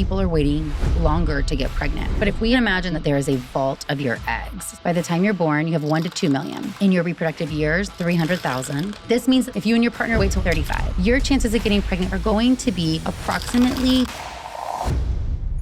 people are waiting longer to get pregnant. But if we imagine that there is a vault of your eggs, by the time you're born, you have 1 to 2 million. In your reproductive years, 300,000. This means if you and your partner wait till 35, your chances of getting pregnant are going to be approximately.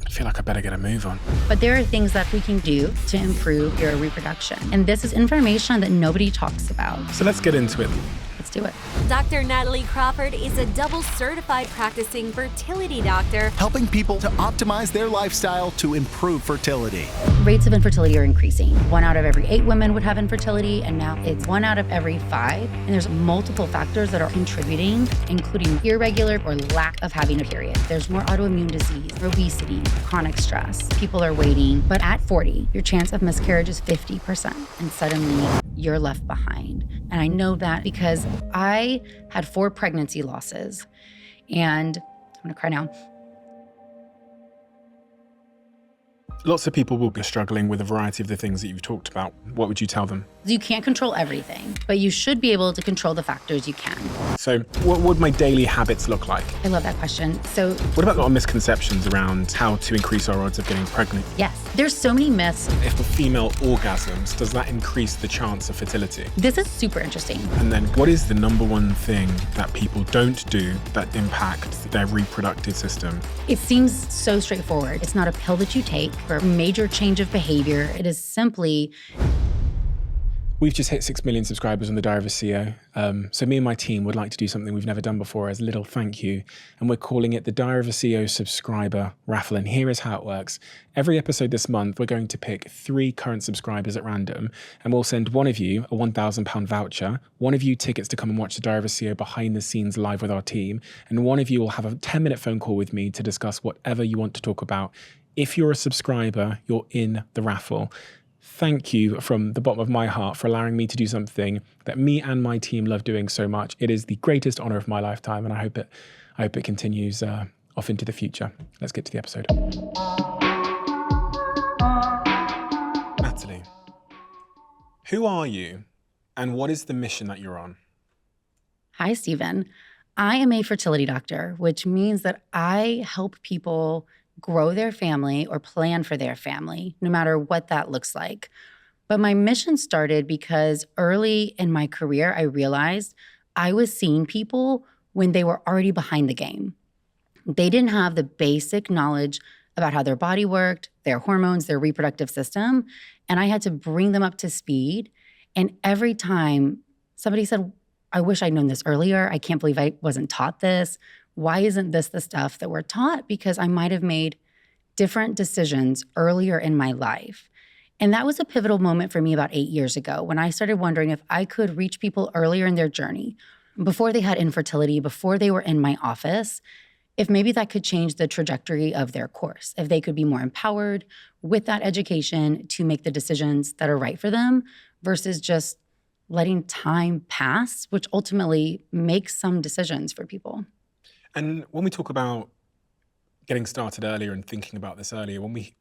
I feel like I better get a move on. But there are things that we can do to improve your reproduction. And this is information that nobody talks about. So let's get into it. Let's do it. Dr. Natalie Crawford is a double certified practicing fertility doctor, helping people to optimize their lifestyle to improve fertility. Rates of infertility are increasing. 1 out of every 8 women would have infertility, and now it's 1 out of every 5. And there's multiple factors that are contributing, including irregular or lack of having a period. There's more autoimmune disease, obesity, chronic stress. People are waiting, but at 40, your chance of miscarriage is 50%, and suddenly you're left behind. And I know that because I had 4 pregnancy losses, and I'm gonna cry now. Lots of people will be struggling with a variety of the things that you've talked about. What would you tell them? You can't control everything, but you should be able to control the factors you can. So what would my daily habits look like? I love that question. So what about a lot of misconceptions around how to increase our odds of getting pregnant? Yes, there's so many myths. If a female orgasms, does that increase the chance of fertility? This is super interesting. And then what is the number one thing that people don't do that impacts their reproductive system? It seems so straightforward. It's not a pill that you take for a major change of behavior. It is simply. We've just hit 6 million subscribers on the Diary of a CEO. So me and my team would like to do something we've never done before as a little thank you. And we're calling it the Diary of a CEO subscriber raffle. And here is how it works. Every episode this month, we're going to pick 3 current subscribers at random. And we'll send one of you a £1,000 voucher, one of you tickets to come and watch the Diary of a CEO behind the scenes live with our team. And one of you will have a 10-minute phone call with me to discuss whatever you want to talk about. If you're a subscriber, you're in the raffle. Thank you from the bottom of my heart for allowing me to do something that me and my team love doing so much. It is the greatest honor of my lifetime, and I hope it continues off into the future. Let's get to the episode. Natalie, who are you, and what is the mission that you're on? Hi, Stephen. I am a fertility doctor, which means that I help people grow their family or plan for their family, no matter what that looks like. But my mission started because early in my career, I realized I was seeing people when they were already behind the game. They didn't have the basic knowledge about how their body worked, their hormones, their reproductive system, and I had to bring them up to speed. And every time somebody said, I wish I'd known this earlier, I can't believe I wasn't taught this. Why isn't this the stuff that we're taught? Because I might have made different decisions earlier in my life. And that was a pivotal moment for me about 8 years ago when I started wondering if I could reach people earlier in their journey, before they had infertility, before they were in my office, if maybe that could change the trajectory of their course, if they could be more empowered with that education to make the decisions that are right for them versus just letting time pass, which ultimately makes some decisions for people. And when we talk about getting started earlier and thinking about this earlier, when we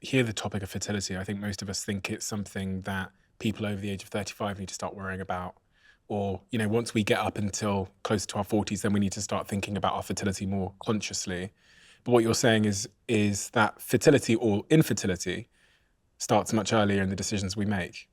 hear the topic of fertility, I think most of us think it's something that people over the age of 35 need to start worrying about. Or, you know, once we get up until close to our 40s, then we need to start thinking about our fertility more consciously. But what you're saying is that fertility or infertility starts much earlier in the decisions we make.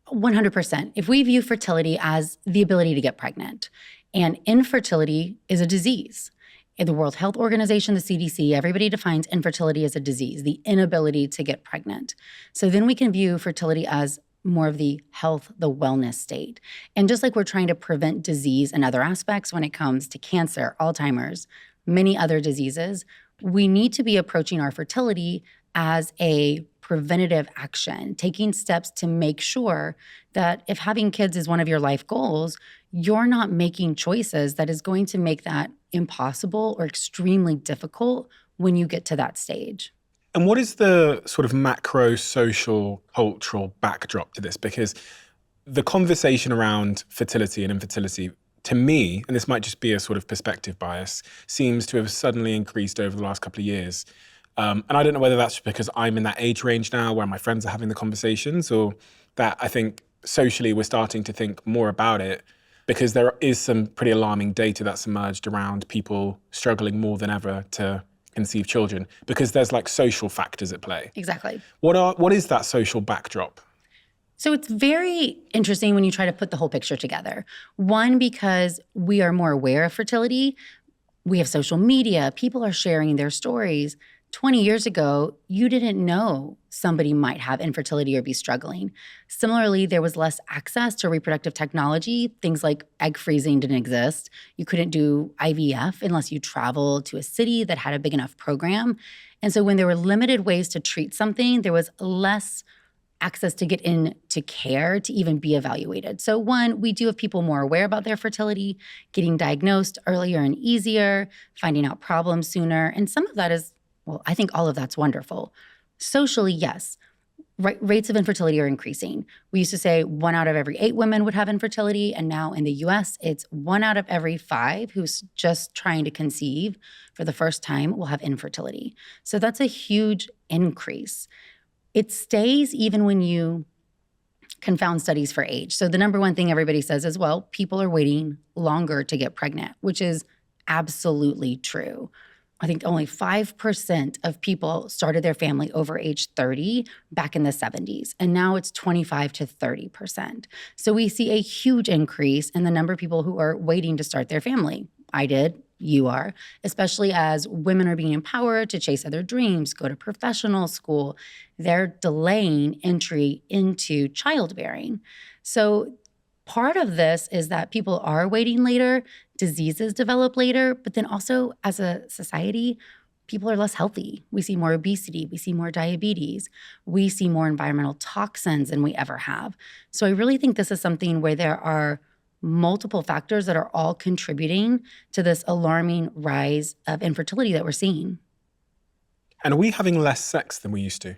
100%. If we view fertility as the ability to get pregnant, and infertility is a disease. In the World Health Organization, the CDC, everybody defines infertility as a disease, the inability to get pregnant. So then we can view fertility as more of the health, the wellness state. And just like we're trying to prevent disease and other aspects when it comes to cancer, Alzheimer's, many other diseases, we need to be approaching our fertility as a preventative action, taking steps to make sure that if having kids is one of your life goals, you're not making choices that is going to make that impossible or extremely difficult when you get to that stage. And what is the sort of macro social cultural backdrop to this? Because the conversation around fertility and infertility, to me, and this might just be a sort of perspective bias, seems to have suddenly increased over the last couple of years. And I don't know whether that's because I'm in that age range now where my friends are having the conversations, or that I think socially we're starting to think more about it, because there is some pretty alarming data that's emerged around people struggling more than ever to conceive children because there's like social factors at play. Exactly. What is that social backdrop? So it's very interesting when you try to put the whole picture together. One, because we are more aware of fertility. We have social media. People are sharing their stories. 20 years ago, you didn't know somebody might have infertility or be struggling. Similarly, there was less access to reproductive technology. Things like egg freezing didn't exist. You couldn't do IVF unless you traveled to a city that had a big enough program. And so when there were limited ways to treat something, there was less access to get into care to even be evaluated. So one, we do have people more aware about their fertility, getting diagnosed earlier and easier, finding out problems sooner. And some of that is, well, I think all of that's wonderful. Socially, yes, rates of infertility are increasing. We used to say 1 out of every 8 women would have infertility. And now in the US, it's 1 out of every 5 who's just trying to conceive for the first time will have infertility. So that's a huge increase. It stays even when you confound studies for age. So the number one thing everybody says is, well, people are waiting longer to get pregnant, which is absolutely true. I think only 5% of people started their family over age 30 back in the 70s, and now it's 25 to 30%. So we see a huge increase in the number of people who are waiting to start their family. I did. You are, especially as women are being empowered to chase other dreams, go to professional school. They're delaying entry into childbearing. So part of this is that people are waiting later, diseases develop later, but then also as a society, people are less healthy. We see more obesity, we see more diabetes, we see more environmental toxins than we ever have. So I really think this is something where there are multiple factors that are all contributing to this alarming rise of infertility that we're seeing. And are we having less sex than we used to?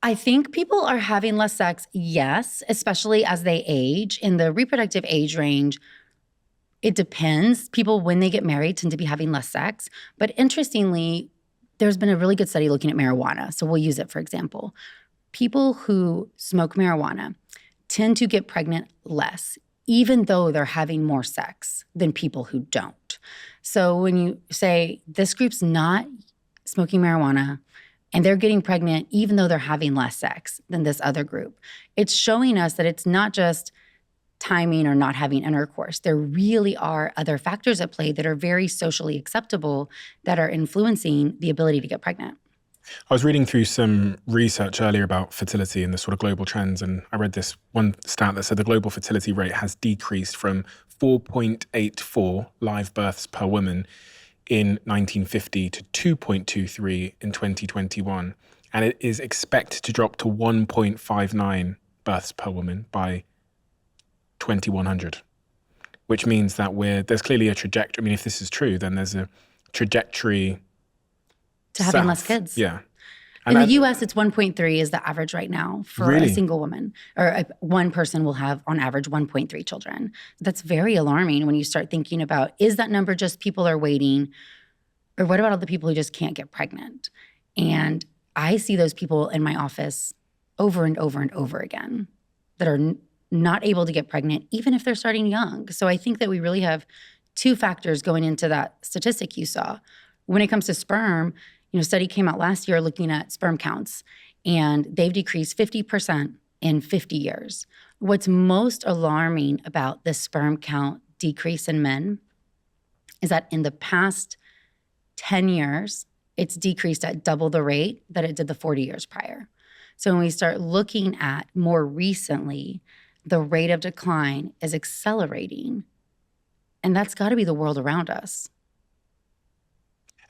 I think people are having less sex, yes, especially as they age. In the reproductive age range, it depends. People, when they get married, tend to be having less sex. But interestingly, there's been a really good study looking at marijuana. So we'll use it for example. People who smoke marijuana tend to get pregnant less, even though they're having more sex than people who don't. So when you say this group's not smoking marijuana and they're getting pregnant even though they're having less sex than this other group, it's showing us that it's not just timing or not having intercourse. There really are other factors at play that are very socially acceptable that are influencing the ability to get pregnant. I was reading through some research earlier about fertility and the sort of global trends, and I read this one stat that said the global fertility rate has decreased from 4.84 live births per woman in 1950 to 2.23 in 2021. And it is expected to drop to 1.59 births per woman by 2100, which means that there's clearly a trajectory. I mean, if this is true, then there's a trajectory to having south. less kids. Yeah. In the US, it's 1.3 is the average right now for Really? a single woman. Or one person will have, on average, 1.3 children. That's very alarming when you start thinking about, is that number just people are waiting? Or what about all the people who just can't get pregnant? And I see those people in my office over and over and over again that are not able to get pregnant, even if they're starting young. So I think that we really have 2 factors going into that statistic you saw. When it comes to sperm, a study came out last year looking at sperm counts, and they've decreased 50% in 50 years. What's most alarming about the sperm count decrease in men is that in the past 10 years, it's decreased at double the rate that it did the 40 years prior. So when we start looking at more recently, the rate of decline is accelerating, and that's got to be the world around us.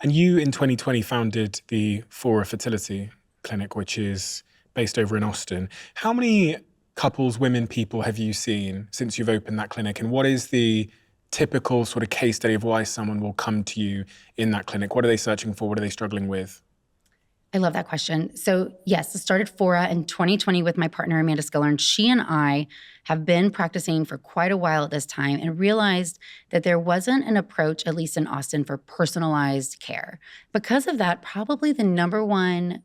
And you, in 2020, founded the Fora Fertility Clinic, which is based over in Austin. How many couples, women, people have you seen since you've opened that clinic? And what is the typical sort of case study of why someone will come to you in that clinic? What are they searching for? What are they struggling with? I love that question. So yes, I started Fora in 2020 with my partner, Amanda Skiller, and she and I have been practicing for quite a while at this time and realized that there wasn't an approach, at least in Austin, for personalized care. Because of that, probably the number one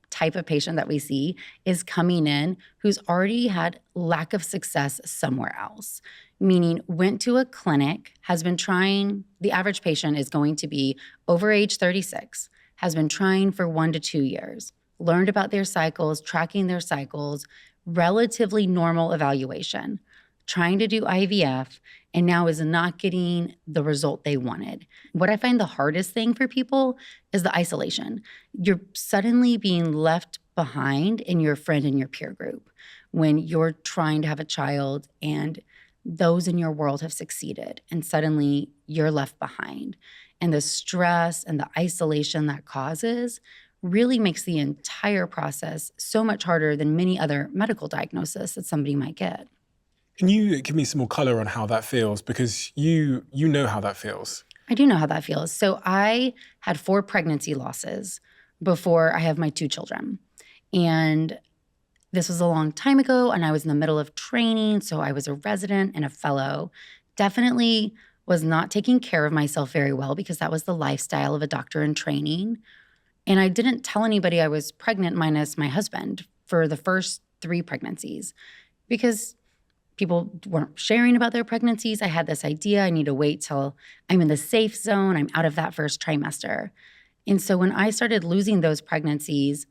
type of patient that we see is coming in who's already had lack of success somewhere else, meaning went to a clinic, has been trying, the average patient is going to be over age 36, has been trying for 1 to 2 years, learned about their cycles, tracking their cycles, relatively normal evaluation, trying to do IVF, and now is not getting the result they wanted. What I find the hardest thing for people is the isolation. You're suddenly being left behind in your friend and your peer group when you're trying to have a child and those in your world have succeeded, and suddenly you're left behind. And the stress and the isolation that causes really makes the entire process so much harder than many other medical diagnoses that somebody might get. Can you give me some more color on how that feels? Because you know how that feels. I do know how that feels. So I had 4 pregnancy losses before I have my 2 children. And this was a long time ago, and I was in the middle of training. So I was a resident and a fellow. Definitely was not taking care of myself very well because that was the lifestyle of a doctor in training. And I didn't tell anybody I was pregnant minus my husband for the first 3 pregnancies because people weren't sharing about their pregnancies. I had this idea, I need to wait till I'm in the safe zone, I'm out of that first trimester. And so when I started losing those pregnancies,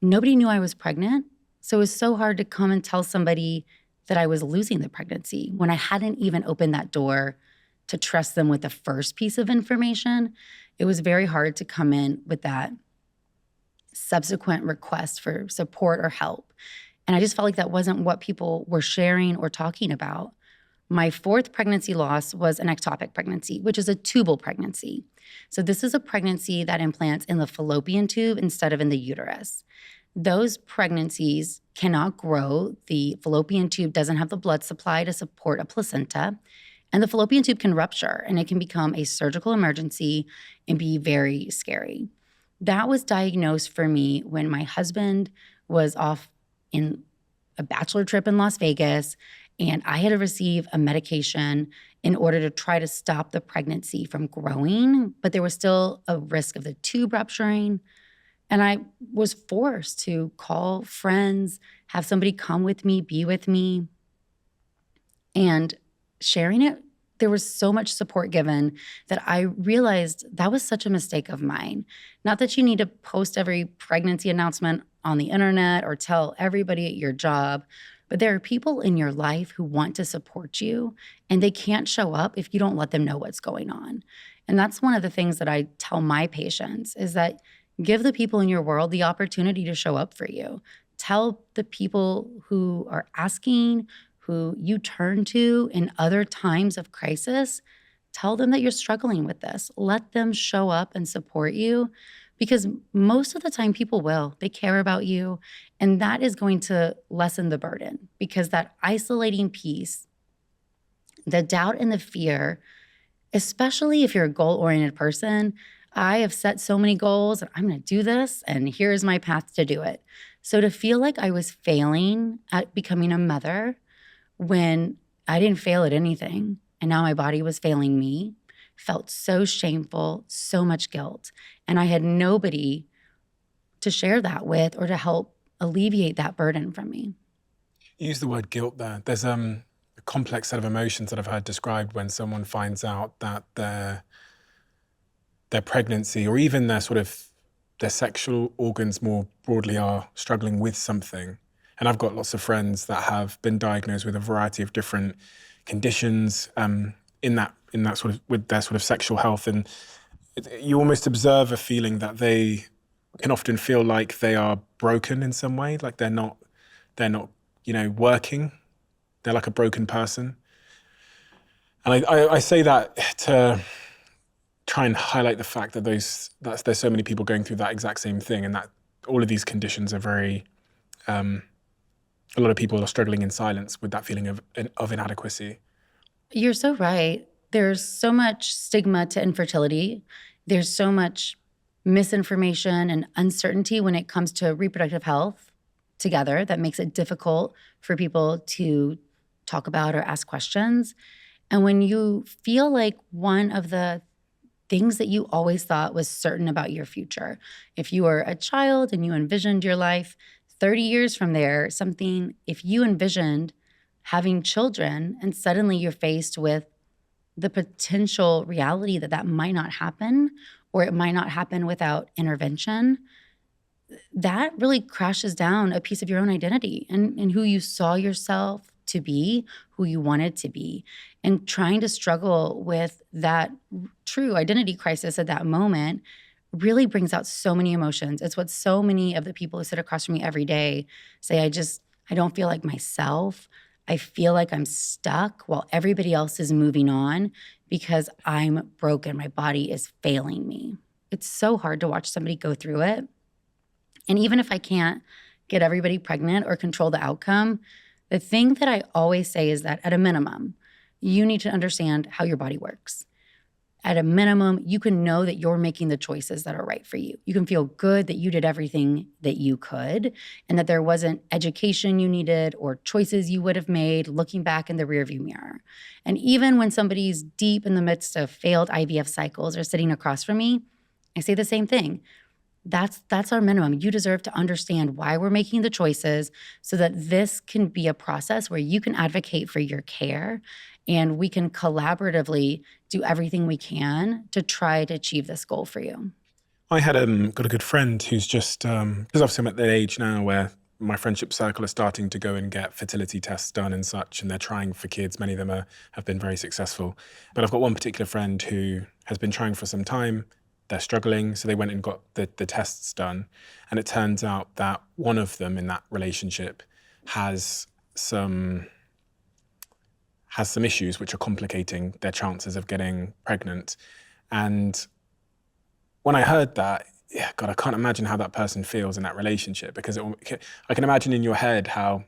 nobody knew I was pregnant. So it was so hard to come and tell somebody that I was losing the pregnancy when I hadn't even opened that door to trust them with the first piece of information. It was very hard to come in with that subsequent request for support or help. And I just felt like that wasn't what people were sharing or talking about. My 4th pregnancy loss was an ectopic pregnancy, which is a tubal pregnancy. So this is a pregnancy that implants in the fallopian tube instead of in the uterus. Those pregnancies cannot grow. The fallopian tube doesn't have the blood supply to support a placenta. And the fallopian tube can rupture, and it can become a surgical emergency and be very scary. That was diagnosed for me when my husband was off in a bachelor trip in Las Vegas, and I had to receive a medication in order to try to stop the pregnancy from growing, but there was still a risk of the tube rupturing. And I was forced to call friends, have somebody come with me, be with me, and sharing it. There was so much support given that I realized that was such a mistake of mine. Not that you need to post every pregnancy announcement on the internet or tell everybody at your job, but there are people in your life who want to support you, and they can't show up if you don't let them know what's going on. And that's one of the things that I tell my patients is that give the people in your world the opportunity to show up for you. Tell the people who are asking, who you turn to in other times of crisis, tell them that you're struggling with this. Let them show up and support you, because most of the time people will. They care about you, and that is going to lessen the burden, because that isolating piece, the doubt and the fear, especially if you're a goal-oriented person, I have set so many goals, and I'm going to do this, and here's my path to do it. So to feel like I was failing at becoming a mother when I didn't fail at anything, and now my body was failing me, felt so shameful, so much guilt. And I had nobody to share that with or to help alleviate that burden from me. You use the word guilt there. There's a complex set of emotions that I've heard described when someone finds out that their pregnancy, or even their sexual organs more broadly, are struggling with something. And I've got lots of friends that have been diagnosed with a variety of different conditions in that with their sexual health, and you almost observe a feeling that they can often feel like they are broken in some way, like they're not working. They're like a broken person. And I say that to try and highlight the fact that there's so many people going through that exact same thing, and that all of these conditions are very, a lot of people are struggling in silence with that feeling of inadequacy. You're so right. There's so much stigma to infertility. There's so much misinformation and uncertainty when it comes to reproductive health together that makes it difficult for people to talk about or ask questions. And when you feel like one of the things that you always thought was certain about your future. If you were a child and you envisioned your life 30 years from there, if you envisioned having children and suddenly you're faced with the potential reality that that might not happen, or it might not happen without intervention, that really crashes down a piece of your own identity and who you saw yourself to be, who you wanted to be. And trying to struggle with that true identity crisis at that moment really brings out so many emotions. It's what so many of the people who sit across from me every day say, I don't feel like myself. I feel like I'm stuck while everybody else is moving on because I'm broken. My body is failing me. It's so hard to watch somebody go through it. And even if I can't get everybody pregnant or control the outcome, the thing that I always say is that at a minimum, you need to understand how your body works. At a minimum, you can know that you're making the choices that are right for you. You can feel good that you did everything that you could and that there wasn't education you needed or choices you would have made looking back in the rearview mirror. And even when somebody's deep in the midst of failed IVF cycles or sitting across from me, I say the same thing. That's our minimum. You deserve to understand why we're making the choices so that this can be a process where you can advocate for your care and we can collaboratively do everything we can to try to achieve this goal for you. I had got a good friend who's just, because obviously I'm at the age now where my friendship circle are starting to go and get fertility tests done and such, and they're trying for kids. Many of them have been very successful. But I've got one particular friend who has been trying for some time. They're struggling, so they went and got the tests done. And it turns out that one of them in that relationship has some issues which are complicating their chances of getting pregnant. And when I heard that, yeah, God, I can't imagine how that person feels in that relationship, because I can imagine in your head how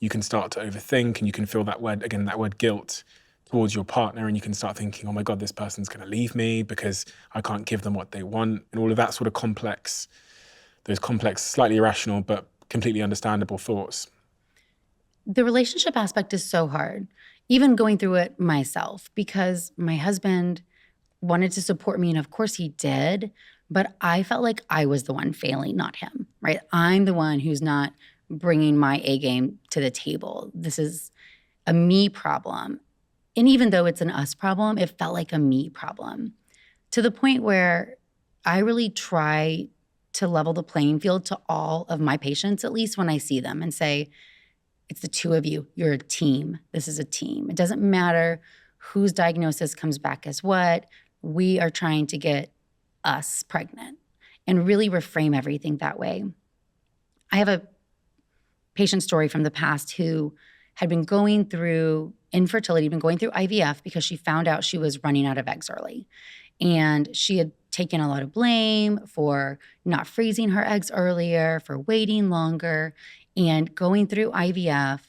you can start to overthink and you can feel that word guilt towards your partner, and you can start thinking, oh my God, this person's going to leave me because I can't give them what they want, and all of that sort of those complex, slightly irrational, but completely understandable thoughts. The relationship aspect is so hard, even going through it myself, because my husband wanted to support me, and of course he did, but I felt like I was the one failing, not him, right? I'm the one who's not bringing my A game to the table. This is a me problem. And even though it's an us problem, it felt like a me problem, to the point where I really try to level the playing field to all of my patients, at least when I see them, and say, it's the two of you. You're a team. This is a team. It doesn't matter whose diagnosis comes back as what. We are trying to get us pregnant, and really reframe everything that way. I have a patient story from the past who had been going through infertility, been going through IVF because she found out she was running out of eggs early. And she had taken a lot of blame for not freezing her eggs earlier, for waiting longer. And going through IVF,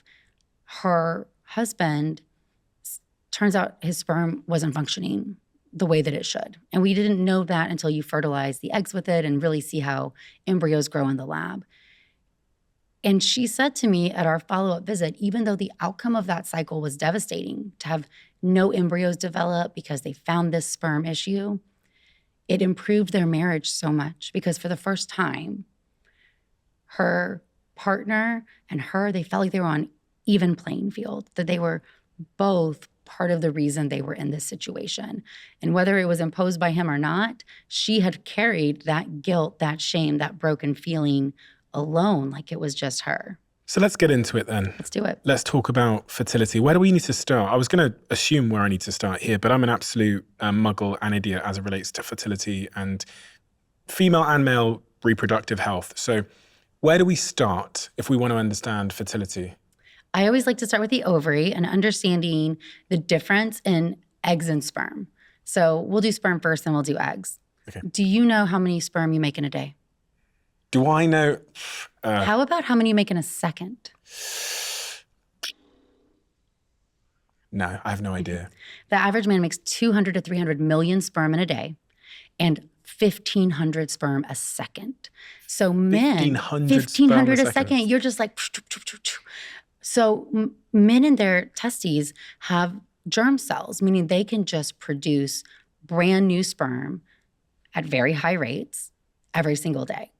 her husband, turns out his sperm wasn't functioning the way that it should. And we didn't know that until you fertilize the eggs with it and really see how embryos grow in the lab. And she said to me at our follow-up visit, even though the outcome of that cycle was devastating, to have no embryos develop because they found this sperm issue, it improved their marriage so much, because for the first time, her partner and her, they felt like they were on even playing field, that they were both part of the reason they were in this situation. And whether it was imposed by him or not, she had carried that guilt, that shame, that broken feeling alone, like it was just her. So let's get into it then. Let's do it. Let's talk about fertility. Where do we need to start? I was going to assume where I need to start here, but I'm an absolute muggle and idiot as it relates to fertility and female and male reproductive health. So where do we start if we want to understand fertility? I always like to start with the ovary and understanding the difference in eggs and sperm. So we'll do sperm first, then we'll do eggs. Okay. Do you know how many sperm you make in a day? Do I know? How about how many you make in a second? No, I have no idea. The average man makes 200 to 300 million sperm in a day and 1,500 sperm a second. So men, 1,500 a second, you're just like, so men in their testes have germ cells, meaning they can just produce brand new sperm at very high rates every single day.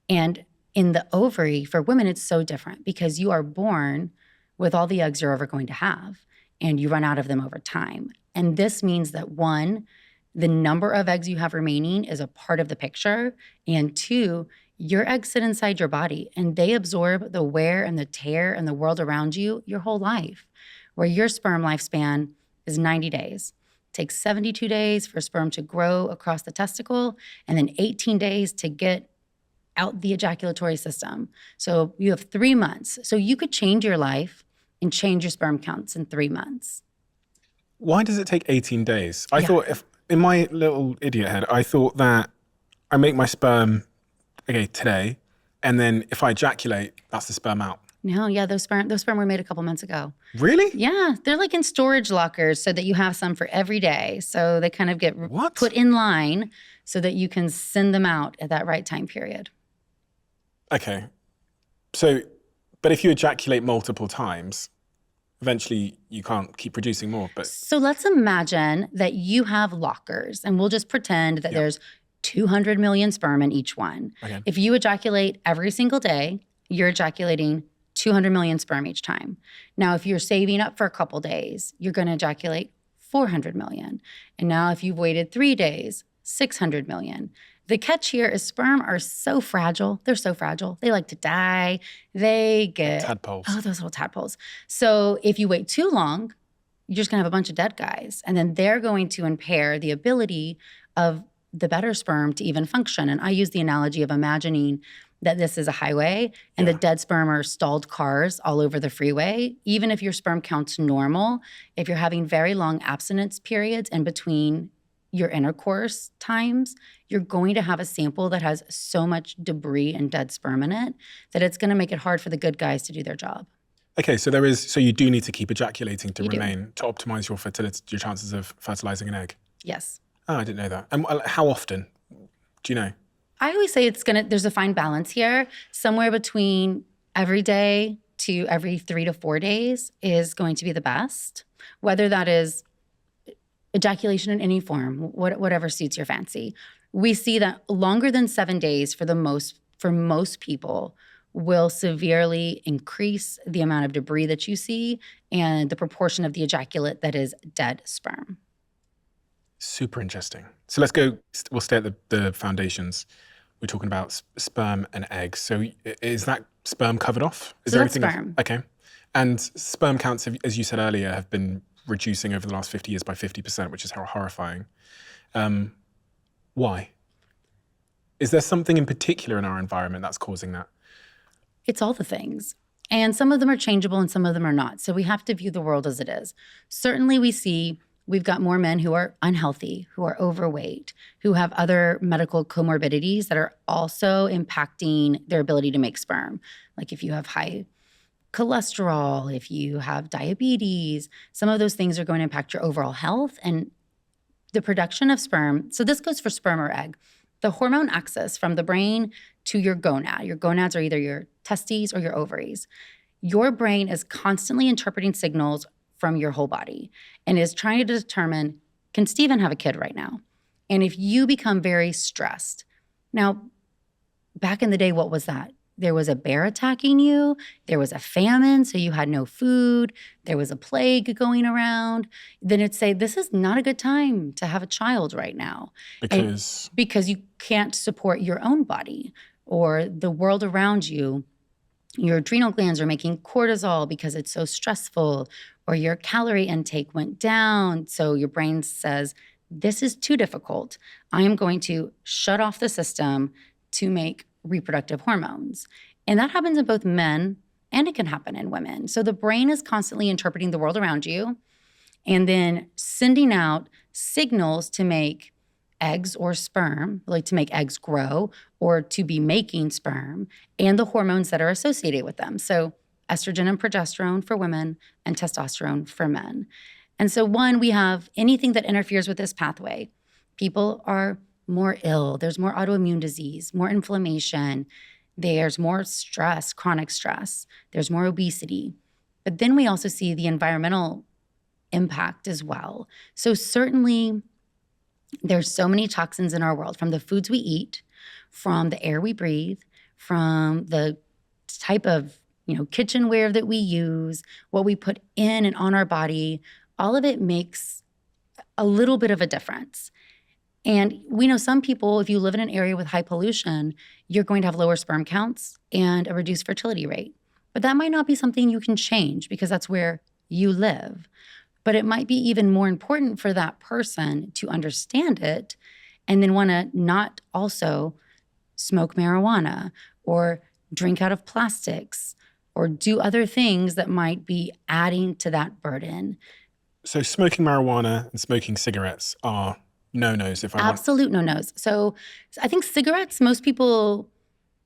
And in the ovary, for women, it's so different because you are born with all the eggs you're ever going to have, and you run out of them over time. And this means that one, the number of eggs you have remaining is a part of the picture, and two, your eggs sit inside your body and they absorb the wear and the tear and the world around you your whole life, where your sperm lifespan is 90 days. It takes 72 days for sperm to grow across the testicle, and then 18 days to get out the ejaculatory system. So you have 3 months. So you could change your life and change your sperm counts in 3 months. Why does it take 18 days? I thought, if in my little idiot head, I thought that I make my sperm, today, and then if I ejaculate, that's the sperm out. No, yeah, those sperm were made a couple months ago. Really? Yeah, they're like in storage lockers so that you have some for every day. So they kind of get put in line so that you can send them out at that right time period. Okay. So, but if you ejaculate multiple times, eventually you can't keep producing more. But so let's imagine that you have lockers, and we'll just pretend that there's 200 million sperm in each one. Okay. If you ejaculate every single day, you're ejaculating 200 million sperm each time. Now, if you're saving up for a couple days, you're going to ejaculate 400 million. And now if you've waited 3 days, 600 million. The catch here is sperm are so fragile. They're so fragile. They like to die. They get tadpoles. Oh, those little tadpoles. So if you wait too long, you're just going to have a bunch of dead guys. And then they're going to impair the ability of the better sperm to even function. And I use the analogy of imagining that this is a highway and the dead sperm are stalled cars all over the freeway. Even if your sperm count's normal, if you're having very long abstinence periods in between your intercourse times, you're going to have a sample that has so much debris and dead sperm in it that it's going to make it hard for the good guys to do their job. Okay, so you do need to keep ejaculating to optimize your fertility, your chances of fertilizing an egg. Yes. Oh, I didn't know that. And how often? Do you know? I always say there's a fine balance here. Somewhere between every day to every 3 to 4 days is going to be the best, whether that is ejaculation in any form, whatever suits your fancy. We see that longer than 7 days for most people will severely increase the amount of debris that you see and the proportion of the ejaculate that is dead sperm. Super interesting. So we'll stay at the foundations. We're talking about sperm and eggs. So is that sperm covered off? Is there anything sperm. Okay. And sperm counts, as you said earlier, have been reducing over the last 50 years by 50%, which is horrifying. Why? Is there something in particular in our environment that's causing that? It's all the things. And some of them are changeable and some of them are not. So we have to view the world as it is. Certainly we've got more men who are unhealthy, who are overweight, who have other medical comorbidities that are also impacting their ability to make sperm. Like if you have high cholesterol, if you have diabetes, some of those things are going to impact your overall health and the production of sperm. So this goes for sperm or egg. The hormone axis from the brain to your gonad. Your gonads are either your testes or your ovaries. Your brain is constantly interpreting signals from your whole body and is trying to determine, can Steven have a kid right now? And if you become very stressed. Now, back in the day, what was that? There was a bear attacking you. There was a famine, so you had no food. There was a plague going around. Then it'd say, this is not a good time to have a child right now. Because you can't support your own body or the world around you. Your adrenal glands are making cortisol because it's so stressful, or your calorie intake went down. So your brain says, this is too difficult. I am going to shut off the system to make reproductive hormones. And that happens in both men and it can happen in women. So the brain is constantly interpreting the world around you and then sending out signals to make eggs or sperm, like to make eggs grow or to be making sperm, and the hormones that are associated with them. So estrogen and progesterone for women and testosterone for men. And so we have anything that interferes with this pathway. People are more ill. There's more autoimmune disease, more inflammation. There's more stress, chronic stress. There's more obesity. But then we also see the environmental impact as well. So certainly There's so many toxins in our world, from the foods we eat, from the air we breathe, from the type of kitchenware that we use, what we put in and on our body. All of it makes a little bit of a difference. And we know some people, if you live in an area with high pollution, you're going to have lower sperm counts and a reduced fertility rate. But that might not be something you can change because that's where you live. But it might be even more important for that person to understand it and then want to not also smoke marijuana or drink out of plastics or do other things that might be adding to that burden. So smoking marijuana and smoking cigarettes are no-nos if I want. Absolute no-nos. So I think cigarettes, most people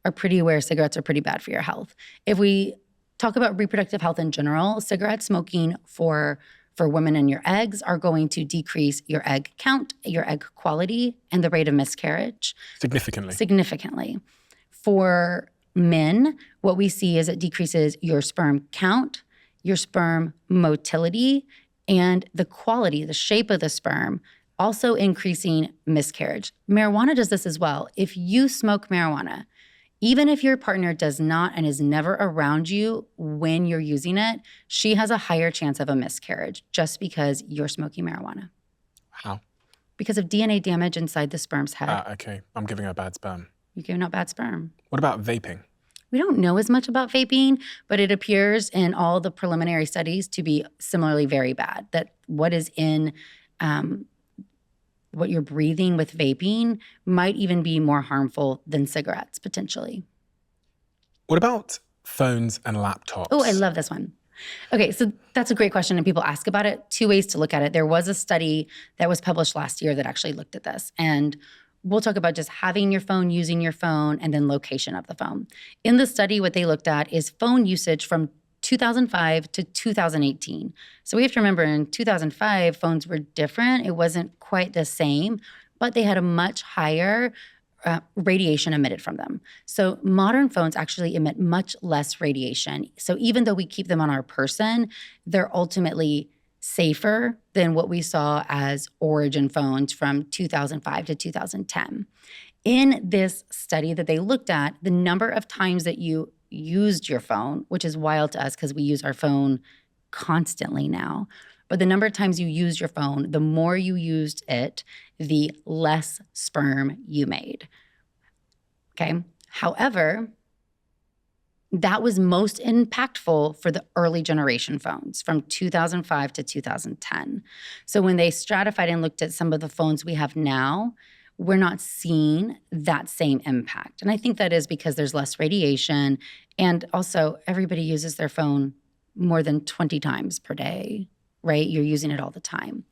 are pretty aware cigarettes are pretty bad for your health. If we talk about reproductive health in general, cigarette smoking for women and your eggs are going to decrease your egg count, your egg quality, and the rate of miscarriage. Significantly. For men, what we see is it decreases your sperm count, your sperm motility, and the quality, the shape of the sperm, also increasing miscarriage. Marijuana does this as well. If you smoke marijuana, even if your partner does not and is never around you when you're using it, she has a higher chance of a miscarriage just because you're smoking marijuana. How? Because of DNA damage inside the sperm's head. Okay. I'm giving her bad sperm. You're giving out bad sperm. What about vaping? We don't know as much about vaping, but it appears in all the preliminary studies to be similarly very bad. That what is in what you're breathing with vaping might even be more harmful than cigarettes, potentially. What about phones and laptops? Oh, I love this one. Okay, so that's a great question, and people ask about it. Two ways to look at it. There was a study that was published last year that actually looked at this, and we'll talk about just having your phone, using your phone, and then location of the phone. In the study, what they looked at is phone usage from 2005 to 2018. So we have to remember in 2005, phones were different. It wasn't quite the same, but they had a much higher radiation emitted from them. So modern phones actually emit much less radiation. So even though we keep them on our person, they're ultimately safer than what we saw as origin phones from 2005 to 2010. In this study that they looked at, the number of times that you used your phone, which is wild to us because we use our phone constantly now, but the number of times you used your phone, the more you used it, the less sperm you made. Okay. However, that was most impactful for the early generation phones from 2005 to 2010. So when they stratified and looked at some of the phones we have now, we're not seeing that same impact. And I think that is because there's less radiation, and also everybody uses their phone more than 20 times per day, right? You're using it all the time.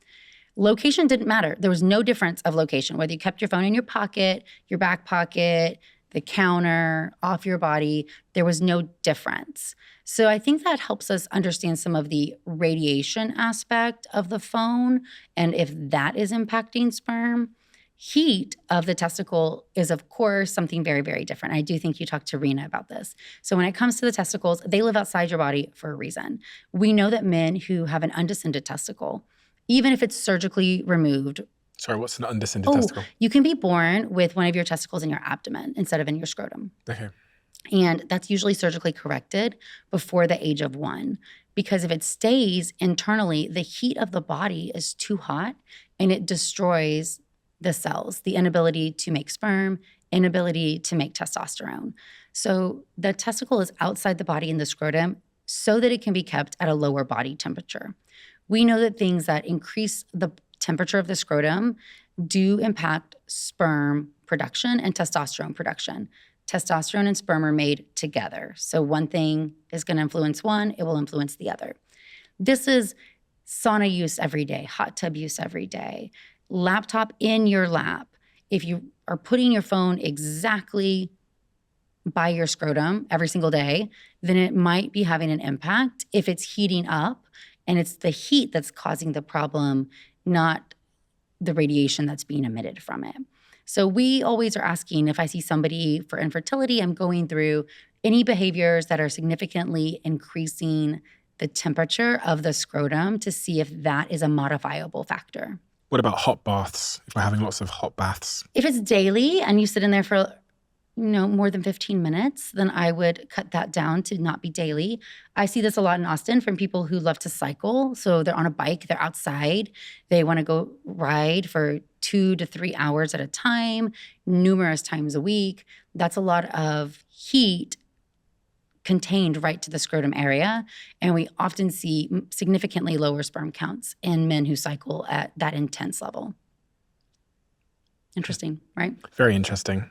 Location didn't matter. There was no difference of location, whether you kept your phone in your pocket, your back pocket, the counter, off your body, there was no difference. So I think that helps us understand some of the radiation aspect of the phone and if that is impacting sperm. Heat of the testicle is, of course, something very, very different. I do think you talked to Rena about this. So when it comes to the testicles, they live outside your body for a reason. We know that men who have an undescended testicle, even if it's surgically removed. Sorry, what's an undescended testicle? You can be born with one of your testicles in your abdomen instead of in your scrotum. Okay. And that's usually surgically corrected before the age of 1. Because if it stays internally, the heat of the body is too hot and it destroys the cells, the inability to make sperm, inability to make testosterone. So the testicle is outside the body in the scrotum so that it can be kept at a lower body temperature. We know that things that increase the temperature of the scrotum do impact sperm production and testosterone production. Testosterone and sperm are made together. So one thing is going to influence one, it will influence the other. This is sauna use every day, hot tub use every day, laptop in your lap. If you are putting your phone exactly by your scrotum every single day, then it might be having an impact if it's heating up and it's the heat that's causing the problem, not the radiation that's being emitted from it. So we always are asking, if I see somebody for infertility, I'm going through any behaviors that are significantly increasing the temperature of the scrotum to see if that is a modifiable factor. What about hot baths? If we're having lots of hot baths? If it's daily and you sit in there for more than 15 minutes, then I would cut that down to not be daily. I see this a lot in Austin from people who love to cycle. So they're on a bike, they're outside, they want to go ride for 2 to 3 hours at a time, numerous times a week. That's a lot of heat contained right to the scrotum area. And we often see significantly lower sperm counts in men who cycle at that intense level. Interesting, right? Very interesting.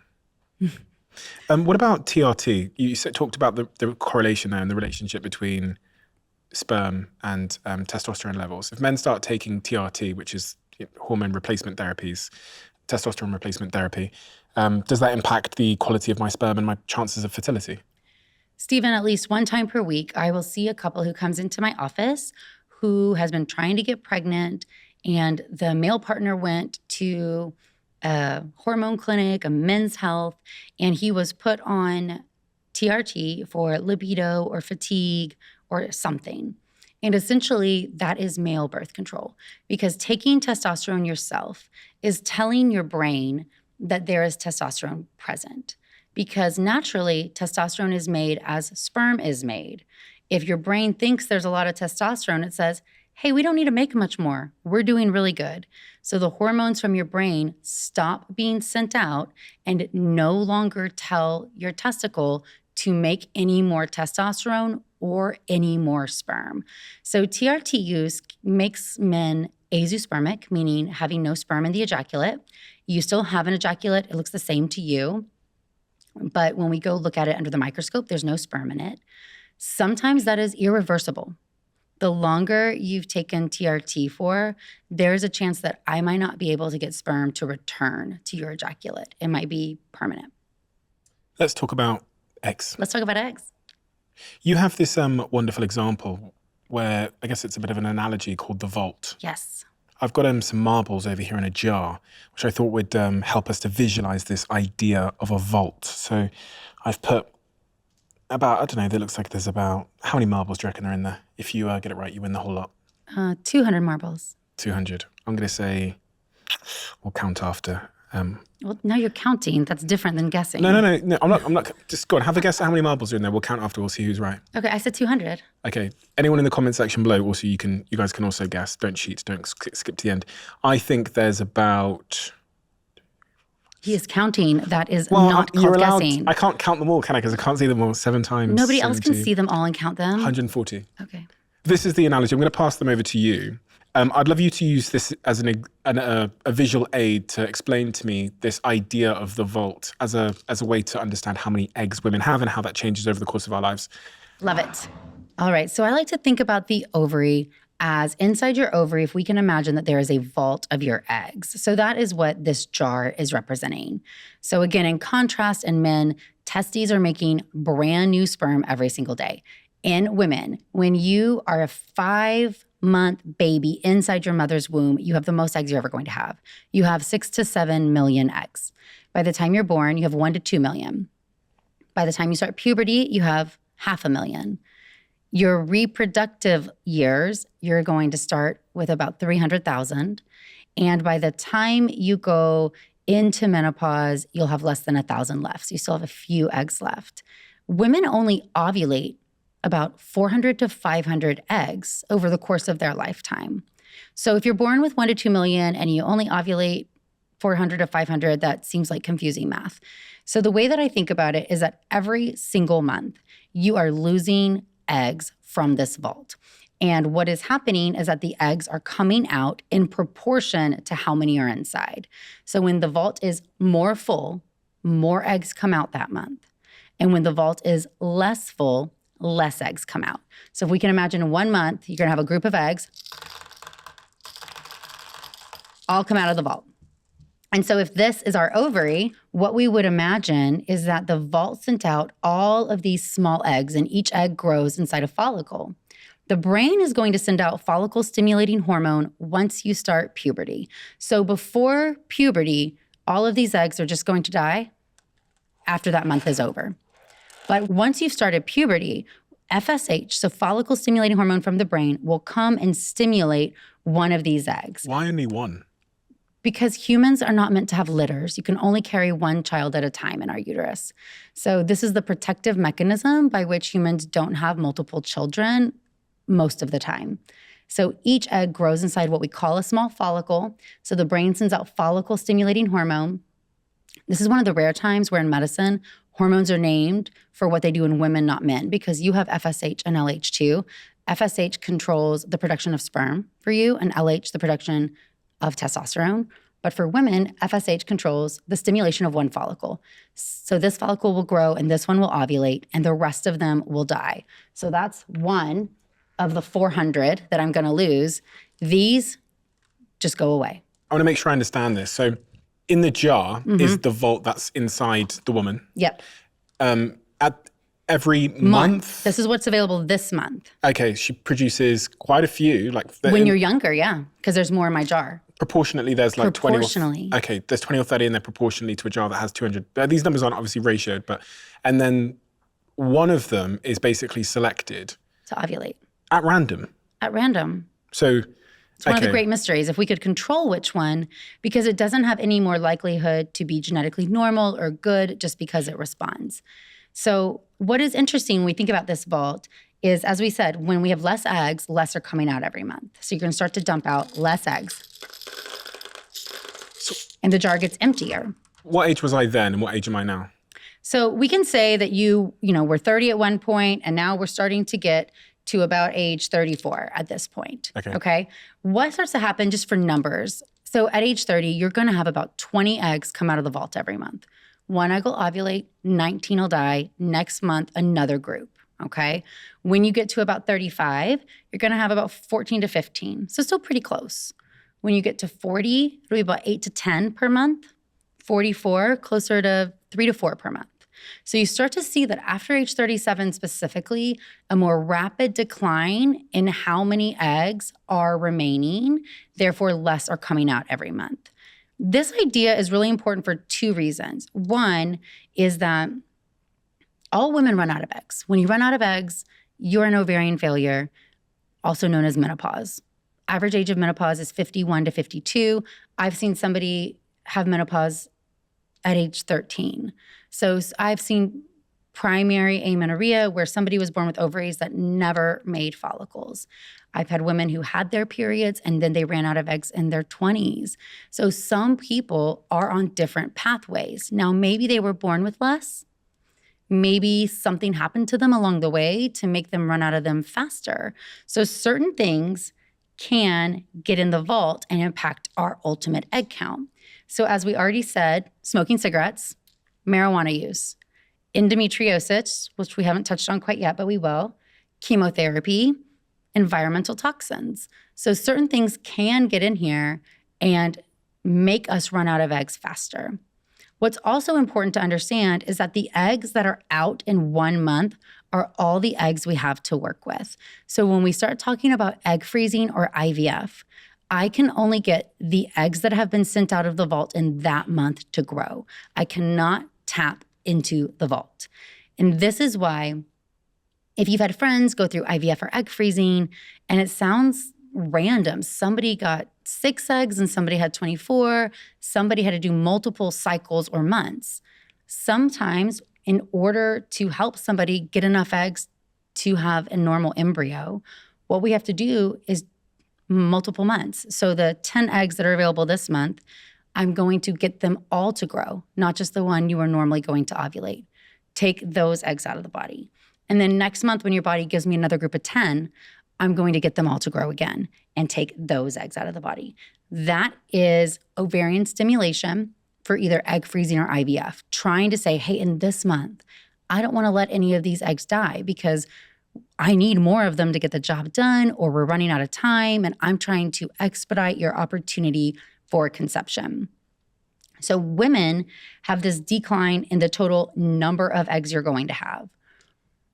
What about TRT? You talked about the correlation there and the relationship between sperm and testosterone levels. If men start taking TRT, which is hormone replacement therapies, testosterone replacement therapy, does that impact the quality of my sperm and my chances of fertility? Stephen, at least one time per week, I will see a couple who comes into my office who has been trying to get pregnant, and the male partner went to a hormone clinic, a Men's Health, and he was put on TRT for libido or fatigue or something. And essentially, that is male birth control, because taking testosterone yourself is telling your brain that there is testosterone present, because naturally, testosterone is made as sperm is made. If your brain thinks there's a lot of testosterone, it says, hey, we don't need to make much more. We're doing really good. So the hormones from your brain stop being sent out and no longer tell your testicle to make any more testosterone or any more sperm. So TRT use makes men azoospermic, meaning having no sperm in the ejaculate. You still have an ejaculate. It looks the same to you. But when we go look at it under the microscope, there's no sperm in it. Sometimes that is irreversible. The longer you've taken TRT for, there's a chance that I might not be able to get sperm to return to your ejaculate. It might be permanent. Let's talk about eggs. Let's talk about eggs. You have this wonderful example where I guess it's a bit of an analogy called the vault. Yes. I've got some marbles over here in a jar, which I thought would help us to visualize this idea of a vault. So I've put about, I don't know, it looks like there's about, how many marbles do you reckon are in there? If you get it right, you win the whole lot. 200 marbles. 200. I'm going to say, we'll count after. Well, now you're counting. That's different than guessing. No. I'm not. Just go on. Have a guess at how many marbles are in there. We'll count after. We'll see who's right. Okay, I said 200. Okay. Anyone in the comment section below, also you guys can also guess. Don't cheat. Don't skip to the end. I think there's about. He is counting. That is not called guessing. I can't count them all, can I? Because I can't see them all 7 times. Nobody else can see them all and count them. 140. Okay. This is the analogy. I'm going to pass them over to you. I'd love you to use this as a visual aid to explain to me this idea of the vault as a way to understand how many eggs women have and how that changes over the course of our lives. Love it. All right. So I like to think about the ovary as inside your ovary, if we can imagine that there is a vault of your eggs. So that is what this jar is representing. So again, in contrast, in men, testes are making brand new sperm every single day. In women, when you are a 5-month baby inside your mother's womb, you have the most eggs you're ever going to have. You have 6 to 7 million eggs. By the time you're born, you have 1 to 2 million. By the time you start puberty, you have 500,000. Your reproductive years, you're going to start with about 300,000. And by the time you go into menopause, you'll have less than 1,000 left. So you still have a few eggs left. Women only ovulate about 400 to 500 eggs over the course of their lifetime. So if you're born with 1 to 2 million and you only ovulate 400 to 500, that seems like confusing math. So the way that I think about it is that every single month, you are losing eggs from this vault. And what is happening is that the eggs are coming out in proportion to how many are inside. So when the vault is more full, more eggs come out that month. And when the vault is less full, less eggs come out. So if we can imagine 1 month, you're gonna have a group of eggs all come out of the vault. And so if this is our ovary, what we would imagine is that the vault sent out all of these small eggs, and each egg grows inside a follicle. The brain is going to send out follicle-stimulating hormone once you start puberty. So before puberty, all of these eggs are just going to die after that month is over. But once you've started puberty, FSH, so follicle-stimulating hormone from the brain, will come and stimulate one of these eggs. Why only one? Because humans are not meant to have litters. You can only carry one child at a time in our uterus. So this is the protective mechanism by which humans don't have multiple children most of the time. So each egg grows inside what we call a small follicle. So the brain sends out follicle-stimulating hormone. This is one of the rare times where in medicine, hormones are named for what they do in women, not men, because you have FSH and LH too. FSH controls the production of sperm for you, and LH the production of testosterone. But for women, FSH controls the stimulation of one follicle. So this follicle will grow and this one will ovulate and the rest of them will die. So that's one of the 400 that I'm gonna lose. These just go away. I wanna make sure I understand this. So in the jar is the vault that's inside the woman. Yep. At every month? This is what's available this month. Okay, she produces quite a few. When you're younger, yeah, because there's more in my jar. Proportionately, there's like 20 Proportionally. Okay, there's 20 or 30 in there proportionally to a jar that has 200. These numbers aren't obviously ratioed, and then one of them is basically selected. To ovulate. At random. At random. So it's one of the great mysteries. If we could control which one, because it doesn't have any more likelihood to be genetically normal or good just because it responds. So what is interesting when we think about this vault is, as we said, when we have less eggs, less are coming out every month. So you're going to start to dump out less eggs. And the jar gets emptier. What age was I then and what age am I now? So we can say that you were 30 at one point and now we're starting to get to about age 34 at this point. Okay. What starts to happen just for numbers? So at age 30, you're going to have about 20 eggs come out of the vault every month. One egg will ovulate, 19 will die. Next month, another group. Okay. When you get to about 35, you're going to have about 14 to 15. So still pretty close. When you get to 40, it'll be about 8 to 10 per month. 44, closer to 3 to 4 per month. So you start to see that after age 37 specifically, a more rapid decline in how many eggs are remaining, therefore less are coming out every month. This idea is really important for two reasons. One is that all women run out of eggs. When you run out of eggs, you're an ovarian failure, also known as menopause. Average age of menopause is 51 to 52. I've seen somebody have menopause at age 13. So I've seen primary amenorrhea where somebody was born with ovaries that never made follicles. I've had women who had their periods and then they ran out of eggs in their 20s. So some people are on different pathways. Now, maybe they were born with less. Maybe something happened to them along the way to make them run out of them faster. So certain things can get in the vault and impact our ultimate egg count. So as we already said, smoking cigarettes, marijuana use, endometriosis, which we haven't touched on quite yet, but we will, chemotherapy, environmental toxins. So certain things can get in here and make us run out of eggs faster. What's also important to understand is that the eggs that are out in 1 month are all the eggs we have to work with. So when we start talking about egg freezing or IVF, I can only get the eggs that have been sent out of the vault in that month to grow. I cannot tap into the vault. And this is why if you've had friends go through IVF or egg freezing and it sounds random, somebody got 6 eggs and somebody had 24, somebody had to do multiple cycles or months. Sometimes in order to help somebody get enough eggs to have a normal embryo, what we have to do is multiple months. So the 10 eggs that are available this month, I'm going to get them all to grow, not just the one you are normally going to ovulate. Take those eggs out of the body. And then next month when your body gives me another group of 10, I'm going to get them all to grow again and take those eggs out of the body. That is ovarian stimulation for either egg freezing or IVF, trying to say, hey, in this month, I don't want to let any of these eggs die because I need more of them to get the job done, or we're running out of time and I'm trying to expedite your opportunity for conception. So women have this decline in the total number of eggs you're going to have.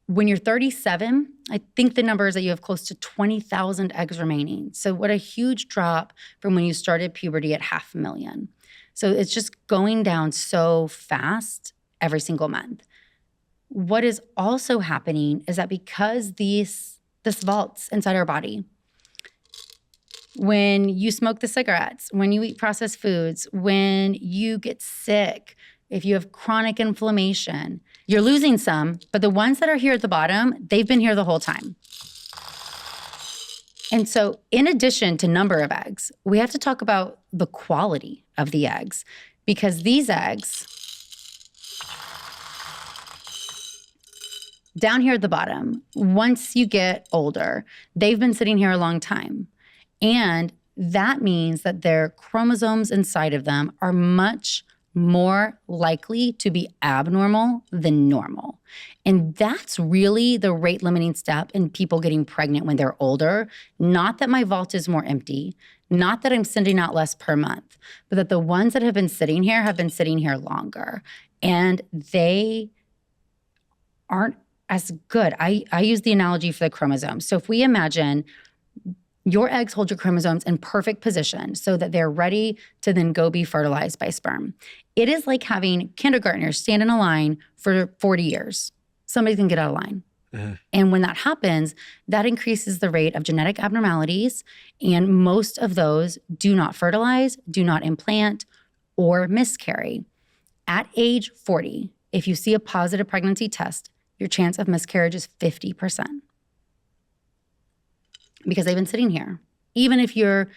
When you're 37, I think the number is that you have close to 20,000 eggs remaining. So what a huge drop from when you started puberty at 500,000. So it's just going down so fast every single month. What is also happening is that because this vault's inside our body, when you smoke the cigarettes, when you eat processed foods, when you get sick, if you have chronic inflammation, you're losing some, but the ones that are here at the bottom, they've been here the whole time. And so in addition to number of eggs, we have to talk about the quality of the eggs, because these eggs down here at the bottom, once you get older, they've been sitting here a long time. And that means that their chromosomes inside of them are much more likely to be abnormal than normal. And that's really the rate limiting step in people getting pregnant when they're older. Not that my vault is more empty, not that I'm sending out less per month, but that the ones that have been sitting here longer. And they aren't as good. I use the analogy for the chromosomes. So if we imagine your eggs hold your chromosomes in perfect position so that they're ready to then go be fertilized by sperm. It is like having kindergartners stand in a line for 40 years. Somebody can get out of line. Mm-hmm. And when that happens, that increases the rate of genetic abnormalities. And most of those do not fertilize, do not implant, or miscarry. At age 40, if you see a positive pregnancy test, your chance of miscarriage is 50%. Because they've been sitting here. Even if you're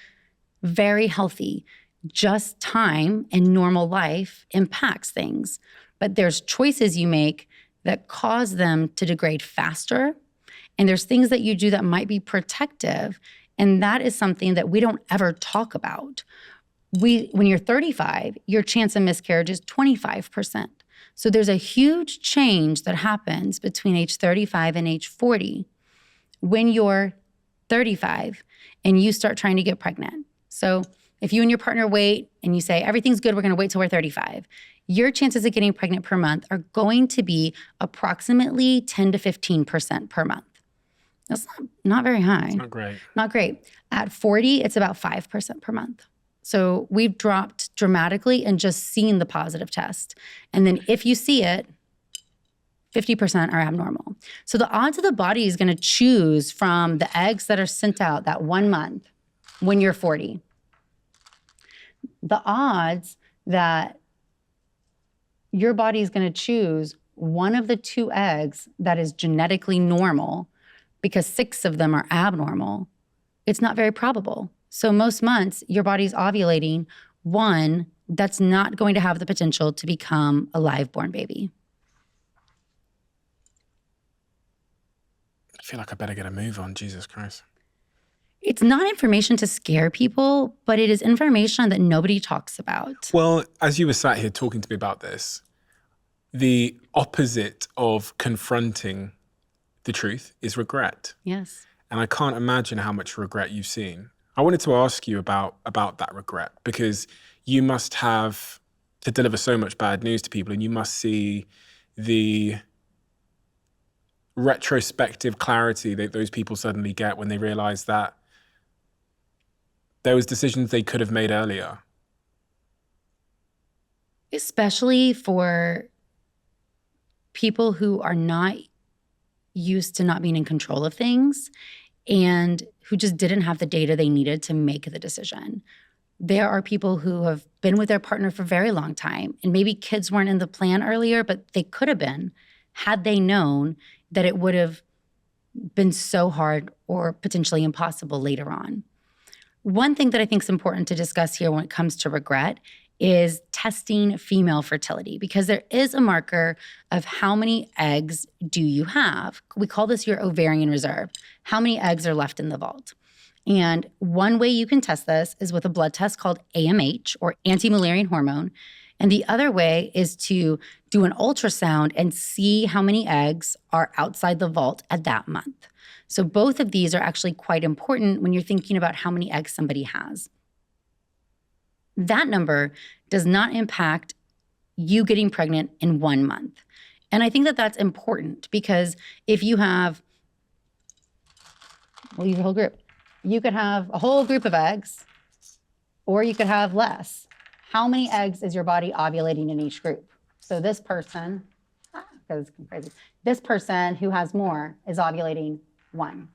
very healthy, just time and normal life impacts things. But there's choices you make that cause them to degrade faster. And there's things that you do that might be protective. And that is something that we don't ever talk about. When you're 35, your chance of miscarriage is 25%. So there's a huge change that happens between age 35 and age 40 when you're 35 and you start trying to get pregnant. So if you and your partner wait and you say, everything's good, we're gonna wait till we're 35, your chances of getting pregnant per month are going to be approximately 10 to 15% per month. That's not very high. It's not great. Not great. At 40, it's about 5% per month. So we've dropped dramatically and just seen the positive test. And then if you see it, 50% are abnormal. So the odds of the body is gonna choose from the eggs that are sent out that 1 month when you're 40. The odds that your body is gonna choose one of the 2 eggs that is genetically normal, because 6 of them are abnormal, it's not very probable. So most months, your body's ovulating one that's not going to have the potential to become a live-born baby. I feel like I better get a move on, Jesus Christ. It's not information to scare people, but it is information that nobody talks about. Well, as you were sat here talking to me about this, the opposite of confronting the truth is regret. Yes. And I can't imagine how much regret you've seen. I wanted to ask you about that regret, because you must have to deliver so much bad news to people, and you must see the retrospective clarity that those people suddenly get when they realize that there was decisions they could have made earlier. Especially for people who are not used to not being in control of things and who just didn't have the data they needed to make the decision. There are people who have been with their partner for a very long time, and maybe kids weren't in the plan earlier, but they could have been had they known that it would have been so hard or potentially impossible later on. One thing that I think is important to discuss here when it comes to regret is testing female fertility, because there is a marker of how many eggs do you have. We call this your ovarian reserve. How many eggs are left in the vault? And one way you can test this is with a blood test called AMH, or anti-Mullerian hormone. And the other way is to do an ultrasound and see how many eggs are outside the vault at that month. So both of these are actually quite important when you're thinking about how many eggs somebody has. That number does not impact you getting pregnant in 1 month. And I think that that's important, because if you have, well, you have a whole group. You could have a whole group of eggs, or you could have less. How many eggs is your body ovulating in each group? So this person, because it's crazy. This person who has more is ovulating 1.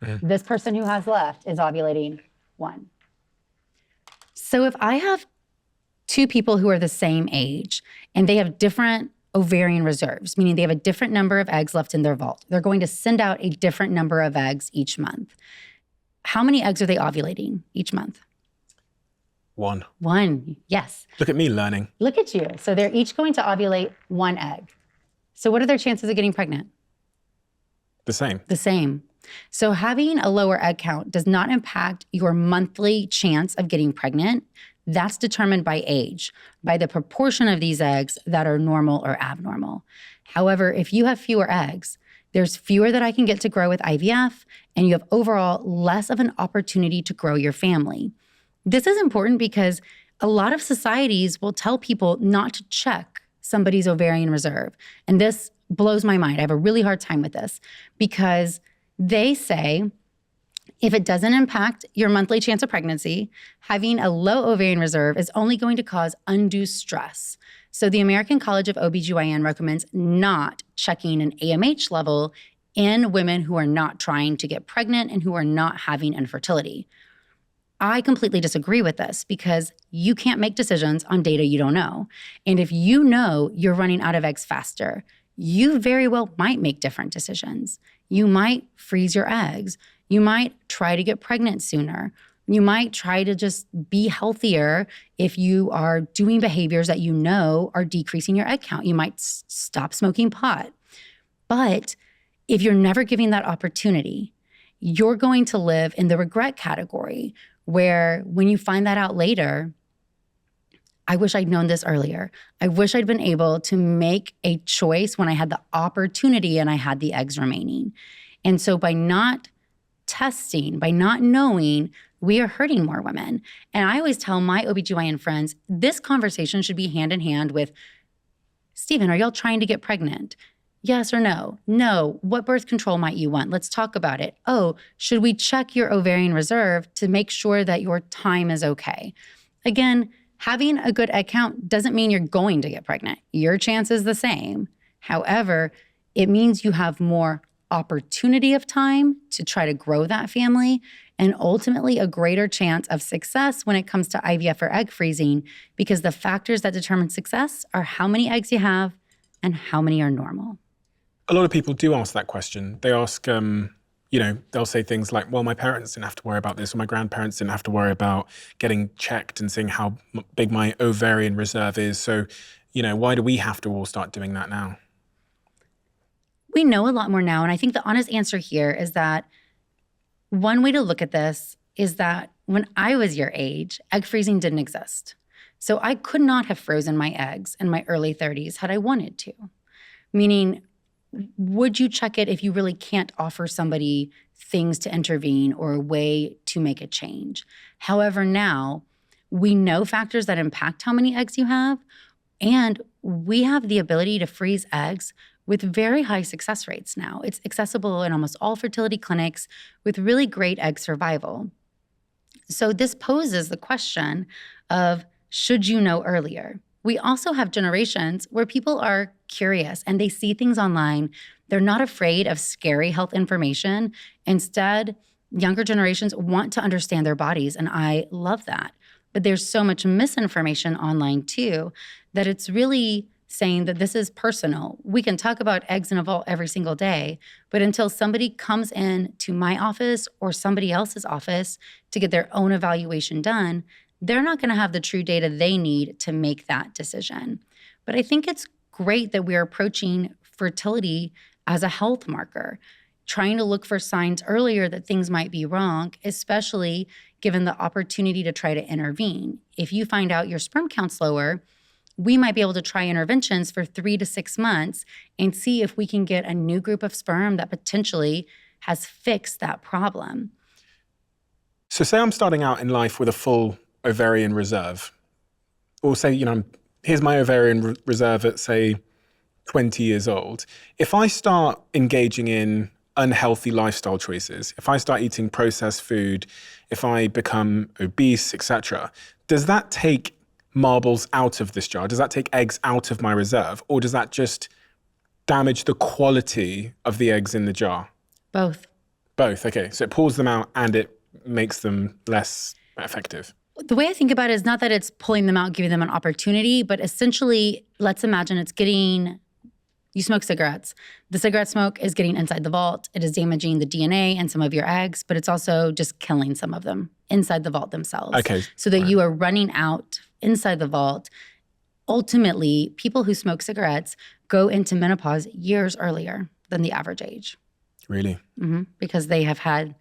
Mm-hmm. This person who has left is ovulating 1. So if I have 2 people who are the same age and they have different ovarian reserves, meaning they have a different number of eggs left in their vault, they're going to send out a different number of eggs each month. How many eggs are they ovulating each month? 1. 1, yes. Look at me learning. Look at you. So they're each going to ovulate 1 egg. So what are their chances of getting pregnant? The same. The same. So having a lower egg count does not impact your monthly chance of getting pregnant. That's determined by age, by the proportion of these eggs that are normal or abnormal. However, if you have fewer eggs, there's fewer that I can get to grow with IVF, and you have overall less of an opportunity to grow your family. This is important because a lot of societies will tell people not to check somebody's ovarian reserve. And this blows my mind. I have a really hard time with this because they say if it doesn't impact your monthly chance of pregnancy, having a low ovarian reserve is only going to cause undue stress. So the American College of OBGYN recommends not checking an AMH level in women who are not trying to get pregnant and who are not having infertility. I completely disagree with this because you can't make decisions on data you don't know. And if you know you're running out of eggs faster, you very well might make different decisions. You might freeze your eggs. You might try to get pregnant sooner. You might try to just be healthier if you are doing behaviors that you know are decreasing your egg count. You might stop smoking pot. But if you're never giving that opportunity, you're going to live in the regret category where when you find that out later, I wish I'd known this earlier. I wish I'd been able to make a choice when I had the opportunity and I had the eggs remaining. And so by not testing, by not knowing, we are hurting more women. And I always tell my OBGYN friends, this conversation should be hand in hand with, Stephen, are y'all trying to get pregnant? Yes or no? No. What birth control might you want? Let's talk about it. Oh, should we check your ovarian reserve to make sure that your time is okay? Again, having a good egg count doesn't mean you're going to get pregnant. Your chance is the same. However, it means you have more opportunity of time to try to grow that family and ultimately a greater chance of success when it comes to IVF or egg freezing, because the factors that determine success are how many eggs you have and how many are normal. A lot of people do ask that question. They ask, they'll say things like, well, my parents didn't have to worry about this, or my grandparents didn't have to worry about getting checked and seeing how big my ovarian reserve is. So, why do we have to all start doing that now? We know a lot more now. And I think the honest answer here is that one way to look at this is that when I was your age, egg freezing didn't exist. So I could not have frozen my eggs in my early 30s had I wanted to. Meaning, would you check it if you really can't offer somebody things to intervene or a way to make a change? However, now we know factors that impact how many eggs you have, and we have the ability to freeze eggs with very high success rates now. It's accessible in almost all fertility clinics with really great egg survival. So this poses the question of, should you know earlier? We also have generations where people are curious and they see things online. They're not afraid of scary health information. Instead, younger generations want to understand their bodies, and I love that. But there's so much misinformation online too that it's really saying that this is personal. We can talk about eggs in a vault every single day, but until somebody comes in to my office or somebody else's office to get their own evaluation done, they're not going to have the true data they need to make that decision. But I think it's great that we're approaching fertility as a health marker, trying to look for signs earlier that things might be wrong, especially given the opportunity to try to intervene. If you find out your sperm count's lower, we might be able to try interventions for 3 to 6 months and see if we can get a new group of sperm that potentially has fixed that problem. So say I'm starting out in life with a full ovarian reserve, or say, here's my ovarian reserve at, say, 20 years old. If I start engaging in unhealthy lifestyle choices, if I start eating processed food, if I become obese, etc., does that take marbles out of this jar? Does that take eggs out of my reserve? Or does that just damage the quality of the eggs in the jar? Both. Both, okay. So it pulls them out and it makes them less effective? The way I think about it is not that it's pulling them out, giving them an opportunity, but essentially, let's imagine it's getting, you smoke cigarettes. The cigarette smoke is getting inside the vault. It is damaging the DNA and some of your eggs, but it's also just killing some of them inside the vault themselves. Okay. So that you are running out inside the vault. Ultimately, people who smoke cigarettes go into menopause years earlier than the average age. Really? Because they have had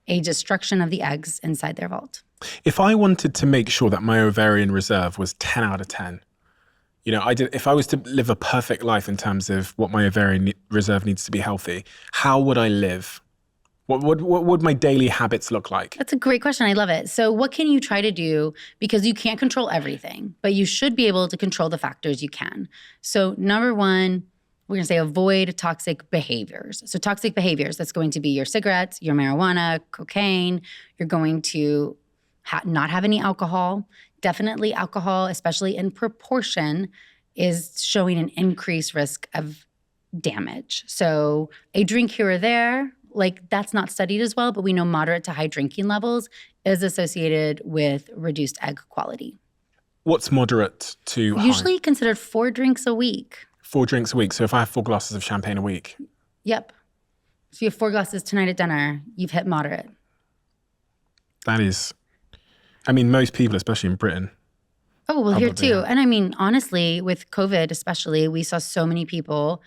a destruction of the eggs inside their vault. If I wanted to make sure that my ovarian reserve was 10 out of 10, if I was to live a perfect life in terms of what my ovarian reserve needs to be healthy, how would I live? What would my daily habits look like? That's a great question. I love it. So what can you try to do? Because you can't control everything, but you should be able to control the factors you can. So number one, we're going to say avoid toxic behaviors. So toxic behaviors, that's going to be your cigarettes, your marijuana, cocaine. You're going to not have any alcohol. Definitely alcohol, especially in proportion, is showing an increased risk of damage. So a drink here or there, like that's not studied as well, but we know moderate to high drinking levels is associated with reduced egg quality. What's moderate to high? Usually considered 4 drinks a week. 4 drinks a week. So if I have 4 glasses of champagne a week. Yep. So you have 4 glasses tonight at dinner, you've hit moderate. That is, I mean, most people, especially in Britain. Oh, well, here too. And I mean, honestly, with COVID especially, we saw so many people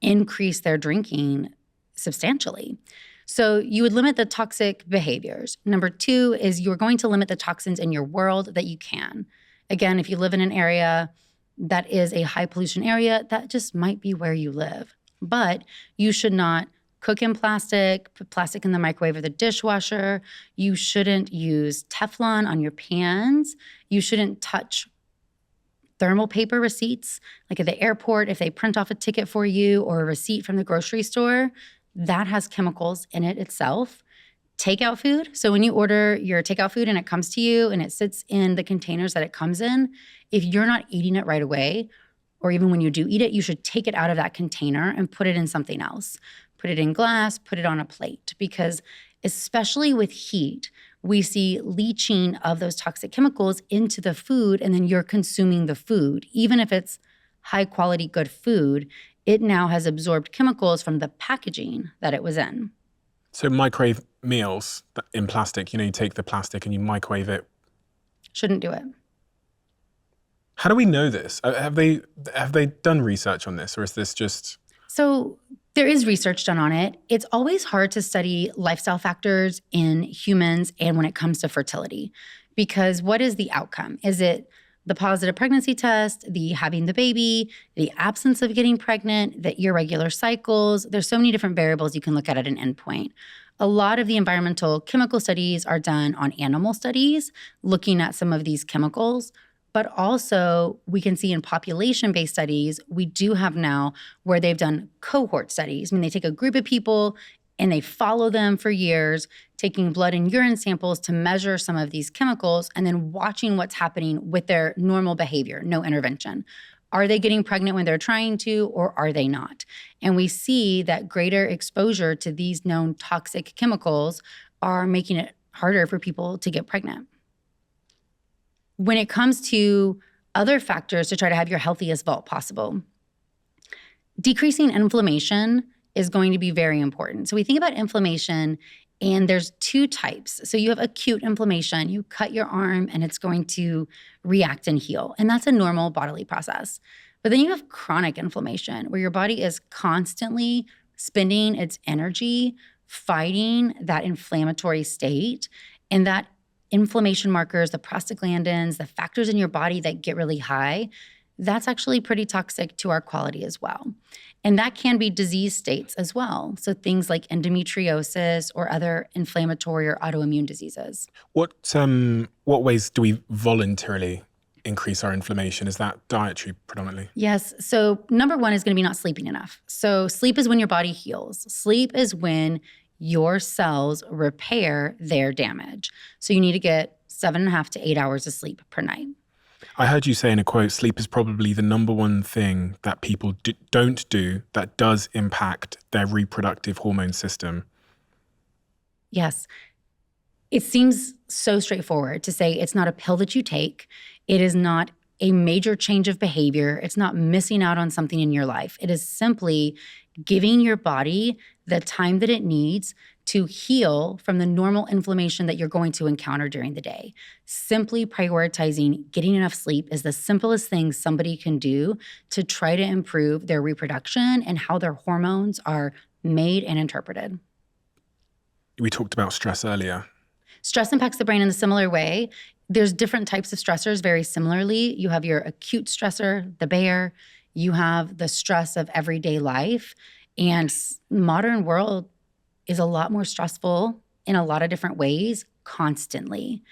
increase their drinking substantially. So you would limit the toxic behaviors. Number 2 is you're going to limit the toxins in your world that you can. Again, if you live in an area that is a high pollution area, that just might be where you live. But you should not cook in plastic, put plastic in the microwave or the dishwasher. You shouldn't use Teflon on your pans. You shouldn't touch thermal paper receipts. Like at the airport, if they print off a ticket for you or a receipt from the grocery store, that has chemicals in it itself. Takeout food. So when you order your takeout food and it comes to you and it sits in the containers that it comes in, if you're not eating it right away, or even when you do eat it, you should take it out of that container and put it in something else. Put it in glass, put it on a plate, because especially with heat, we see leaching of those toxic chemicals into the food, and then you're consuming the food. Even if it's high quality, good food, it now has absorbed chemicals from the packaging that it was in. So microwave meals in plastic, you take the plastic and you microwave it. Shouldn't do it. How do we know this? Have they done research on this, or is this just... So there is research done on it. It's always hard to study lifestyle factors in humans and when it comes to fertility, because what is the outcome? Is it the positive pregnancy test, the having the baby, the absence of getting pregnant, the irregular cycles? There's so many different variables you can look at an endpoint. A lot of the environmental chemical studies are done on animal studies, looking at some of these chemicals. But also we can see in population-based studies, we do have now where they've done cohort studies. I mean, they take a group of people and they follow them for years, taking blood and urine samples to measure some of these chemicals and then watching what's happening with their normal behavior, no intervention. Are they getting pregnant when they're trying to, or are they not? And we see that greater exposure to these known toxic chemicals are making it harder for people to get pregnant. When it comes to other factors to try to have your healthiest vault possible, decreasing inflammation is going to be very important. So we think about inflammation, and there's 2 types. So you have acute inflammation. You cut your arm and it's going to react and heal. And that's a normal bodily process. But then you have chronic inflammation, where your body is constantly spending its energy fighting that inflammatory state, and that inflammation markers, the prostaglandins, the factors in your body that get really high, that's actually pretty toxic to our quality as well. And that can be disease states as well. So things like endometriosis or other inflammatory or autoimmune diseases. What ways do we voluntarily increase our inflammation? Is that dietary predominantly? Yes. So number 1 is going to be not sleeping enough. So sleep is when your body heals. Sleep is when your cells repair their damage. So you need to get 7.5 to 8 hours of sleep per night. I heard you say in a quote, sleep is probably the number 1 thing that people don't do that does impact their reproductive hormone system. Yes. It seems so straightforward to say it's not a pill that you take. It is not a major change of behavior. It's not missing out on something in your life. It is simply giving your body the time that it needs to heal from the normal inflammation that you're going to encounter during the day. Simply prioritizing getting enough sleep is the simplest thing somebody can do to try to improve their reproduction and how their hormones are made and interpreted. We talked about stress earlier. Stress impacts the brain in a similar way. There's different types of stressors very similarly. You have your acute stressor, the bear. You have the stress of everyday life. And modern world is a lot more stressful in a lot of different ways constantly.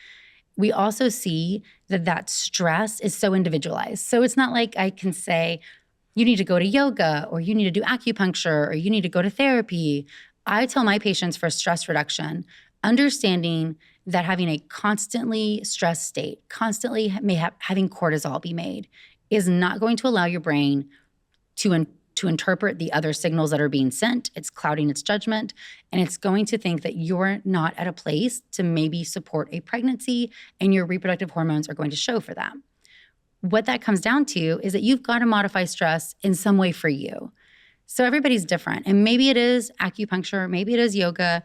We also see that stress is so individualized. So it's not like I can say, you need to go to yoga or you need to do acupuncture or you need to go to therapy. I tell my patients for stress reduction, understanding that having a constantly stressed state, constantly having cortisol be made is not going to allow your brain to interpret the other signals that are being sent. It's clouding its judgment, and it's going to think that you're not at a place to maybe support a pregnancy, and your reproductive hormones are going to show for that. What that comes down to is that you've got to modify stress in some way for you. So everybody's different, and maybe it is acupuncture, maybe it is yoga.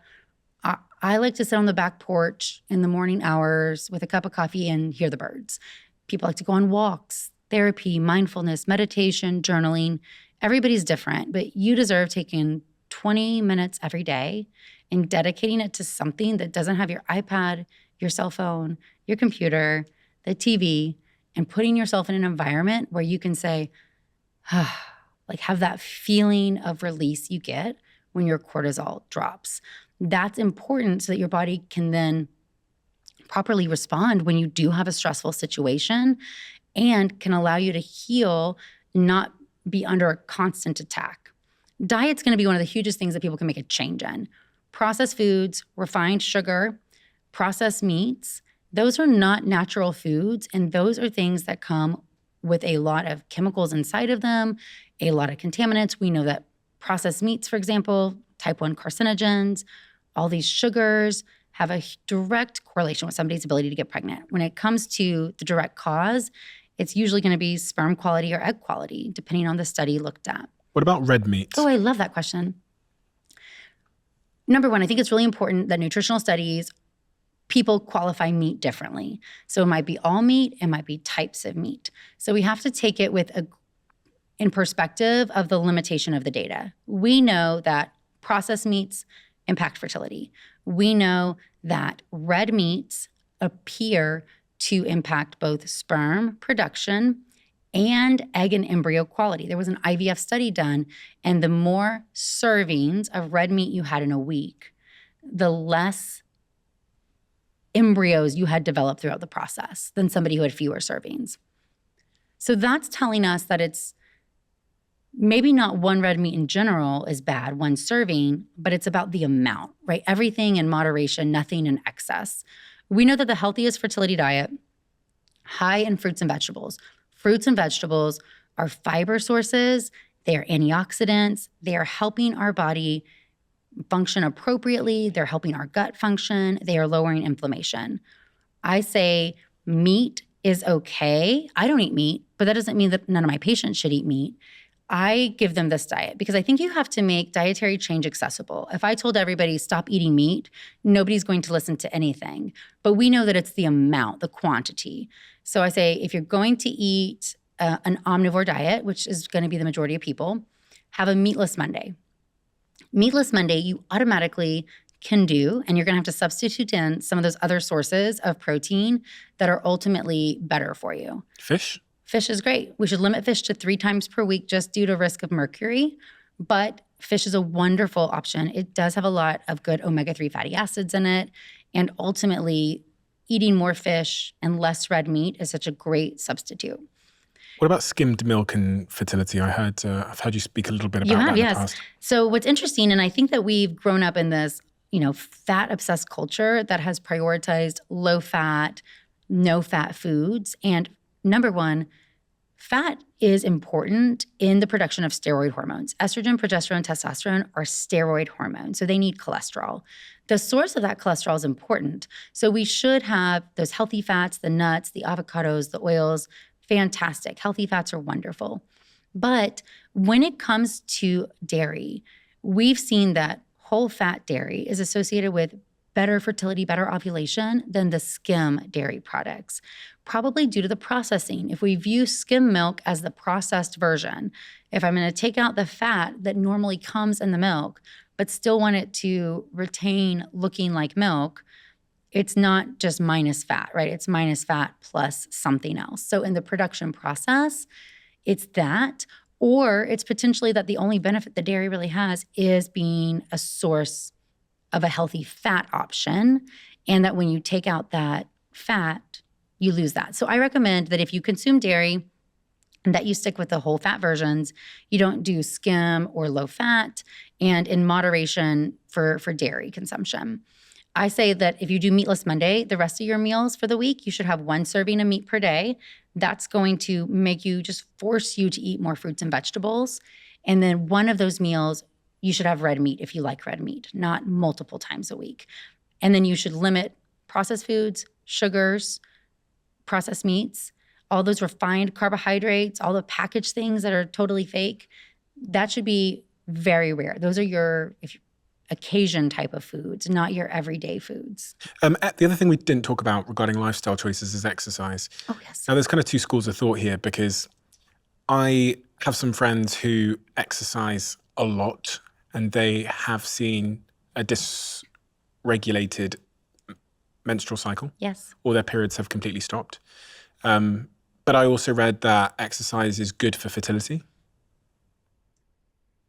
I like to sit on the back porch in the morning hours with a cup of coffee and hear the birds. People like to go on walks, therapy, mindfulness, meditation, journaling. Everybody's different, but you deserve taking 20 minutes every day and dedicating it to something that doesn't have your iPad, your cell phone, your computer, the TV, and putting yourself in an environment where you can say, like have that feeling of release you get when your cortisol drops. That's important so that your body can then properly respond when you do have a stressful situation and can allow you to heal, not be under a constant attack. Diet's going to be one of the hugest things that people can make a change in. Processed foods, refined sugar, processed meats, those are not natural foods, and those are things that come with a lot of chemicals inside of them, a lot of contaminants. We know that processed meats, for example, type 1 carcinogens, all these sugars have a direct correlation with somebody's ability to get pregnant. When it comes to the direct cause, it's usually going to be sperm quality or egg quality, depending on the study looked at. What about red meat? Oh, I love that question. Number one, I think it's really important that nutritional studies, people qualify meat differently. So it might be all meat, it might be types of meat. So we have to take it in perspective of the limitation of the data. We know that processed meats impact fertility. We know that red meats appear to impact both sperm production and egg and embryo quality. There was an IVF study done, and the more servings of red meat you had in a week, the less embryos you had developed throughout the process than somebody who had fewer servings. So that's telling us that it's maybe not one red meat in general is bad, one serving, but it's about the amount, right? Everything in moderation, nothing in excess. We know that the healthiest fertility diet, high in fruits and vegetables. Fruits and vegetables are fiber sources, they are antioxidants, they are helping our body function appropriately, they're helping our gut function, they are lowering inflammation. I say meat is okay. I don't eat meat, but that doesn't mean that none of my patients should eat meat. I give them this diet because I think you have to make dietary change accessible. If I told everybody stop eating meat, nobody's going to listen to anything. But we know that it's the amount, the quantity. So I say if you're going to eat an omnivore diet, which is going to be the majority of people, have a meatless Monday. Meatless Monday, you automatically can do, and you're going to have to substitute in some of those other sources of protein that are ultimately better for you. Fish? Fish is great. We should limit fish to 3 times per week just due to risk of mercury, but fish is a wonderful option. It does have a lot of good omega-3 fatty acids in it, and ultimately eating more fish and less red meat is such a great substitute. What about skimmed milk and fertility? I've heard you speak a little bit about that in the past. So what's interesting, and I think that we've grown up in this, fat-obsessed culture that has prioritized low-fat, no-fat foods. And number one, fat is important in the production of steroid hormones. Estrogen, progesterone, testosterone are steroid hormones, so they need cholesterol. The source of that cholesterol is important. So we should have those healthy fats, the nuts, the avocados, the oils, fantastic. Healthy fats are wonderful. But when it comes to dairy, we've seen that whole fat dairy is associated with better fertility, better ovulation than the skim dairy products, probably due to the processing. If we view skim milk as the processed version, if I'm going to take out the fat that normally comes in the milk, but still want it to retain looking like milk, it's not just minus fat, right? It's minus fat plus something else. So in the production process, it's that, or it's potentially that the only benefit the dairy really has is being a source of a healthy fat option, and that when you take out that fat, you lose that. So I recommend that if you consume dairy, and that you stick with the whole fat versions, you don't do skim or low fat, and in moderation for dairy consumption. I say that if you do Meatless Monday, the rest of your meals for the week, you should have 1 serving of meat per day. That's going to make you, just force you to eat more fruits and vegetables. And then one of those meals, you should have red meat if you like red meat, not multiple times a week. And then you should limit processed foods, sugars, processed meats, all those refined carbohydrates, all the packaged things that are totally fake. That should be very rare. Those are your occasion type of foods, not your everyday foods. The other thing we didn't talk about regarding lifestyle choices is exercise. Oh, yes. Now, there's kind of 2 schools of thought here, because I have some friends who exercise a lot, and they have seen a dysregulated menstrual cycle. Yes. Or their periods have completely stopped. But I also read that exercise is good for fertility.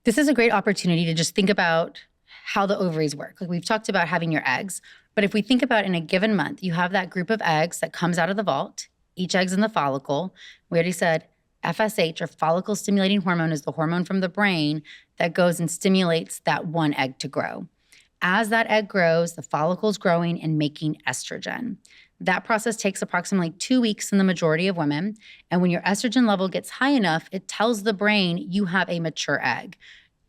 This is a great opportunity to just think about how the ovaries work. Like we've talked about having your eggs, but if we think about in a given month, you have that group of eggs that comes out of the vault. Each egg's in the follicle. We already said FSH, or follicle stimulating hormone, is the hormone from the brain that goes and stimulates that one egg to grow. As that egg grows, the follicle's growing and making estrogen. That process takes approximately 2 weeks in the majority of women. And when your estrogen level gets high enough, it tells the brain you have a mature egg.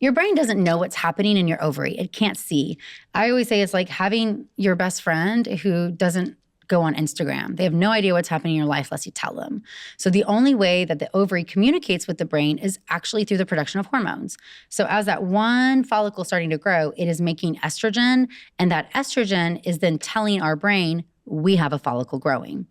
Your brain doesn't know what's happening in your ovary. It can't see. I always say it's like having your best friend who doesn't go on Instagram. They have no idea what's happening in your life unless you tell them. So the only way that the ovary communicates with the brain is actually through the production of hormones. So as that one follicle is starting to grow, it is making estrogen, and that estrogen is then telling our brain, we have a follicle growing.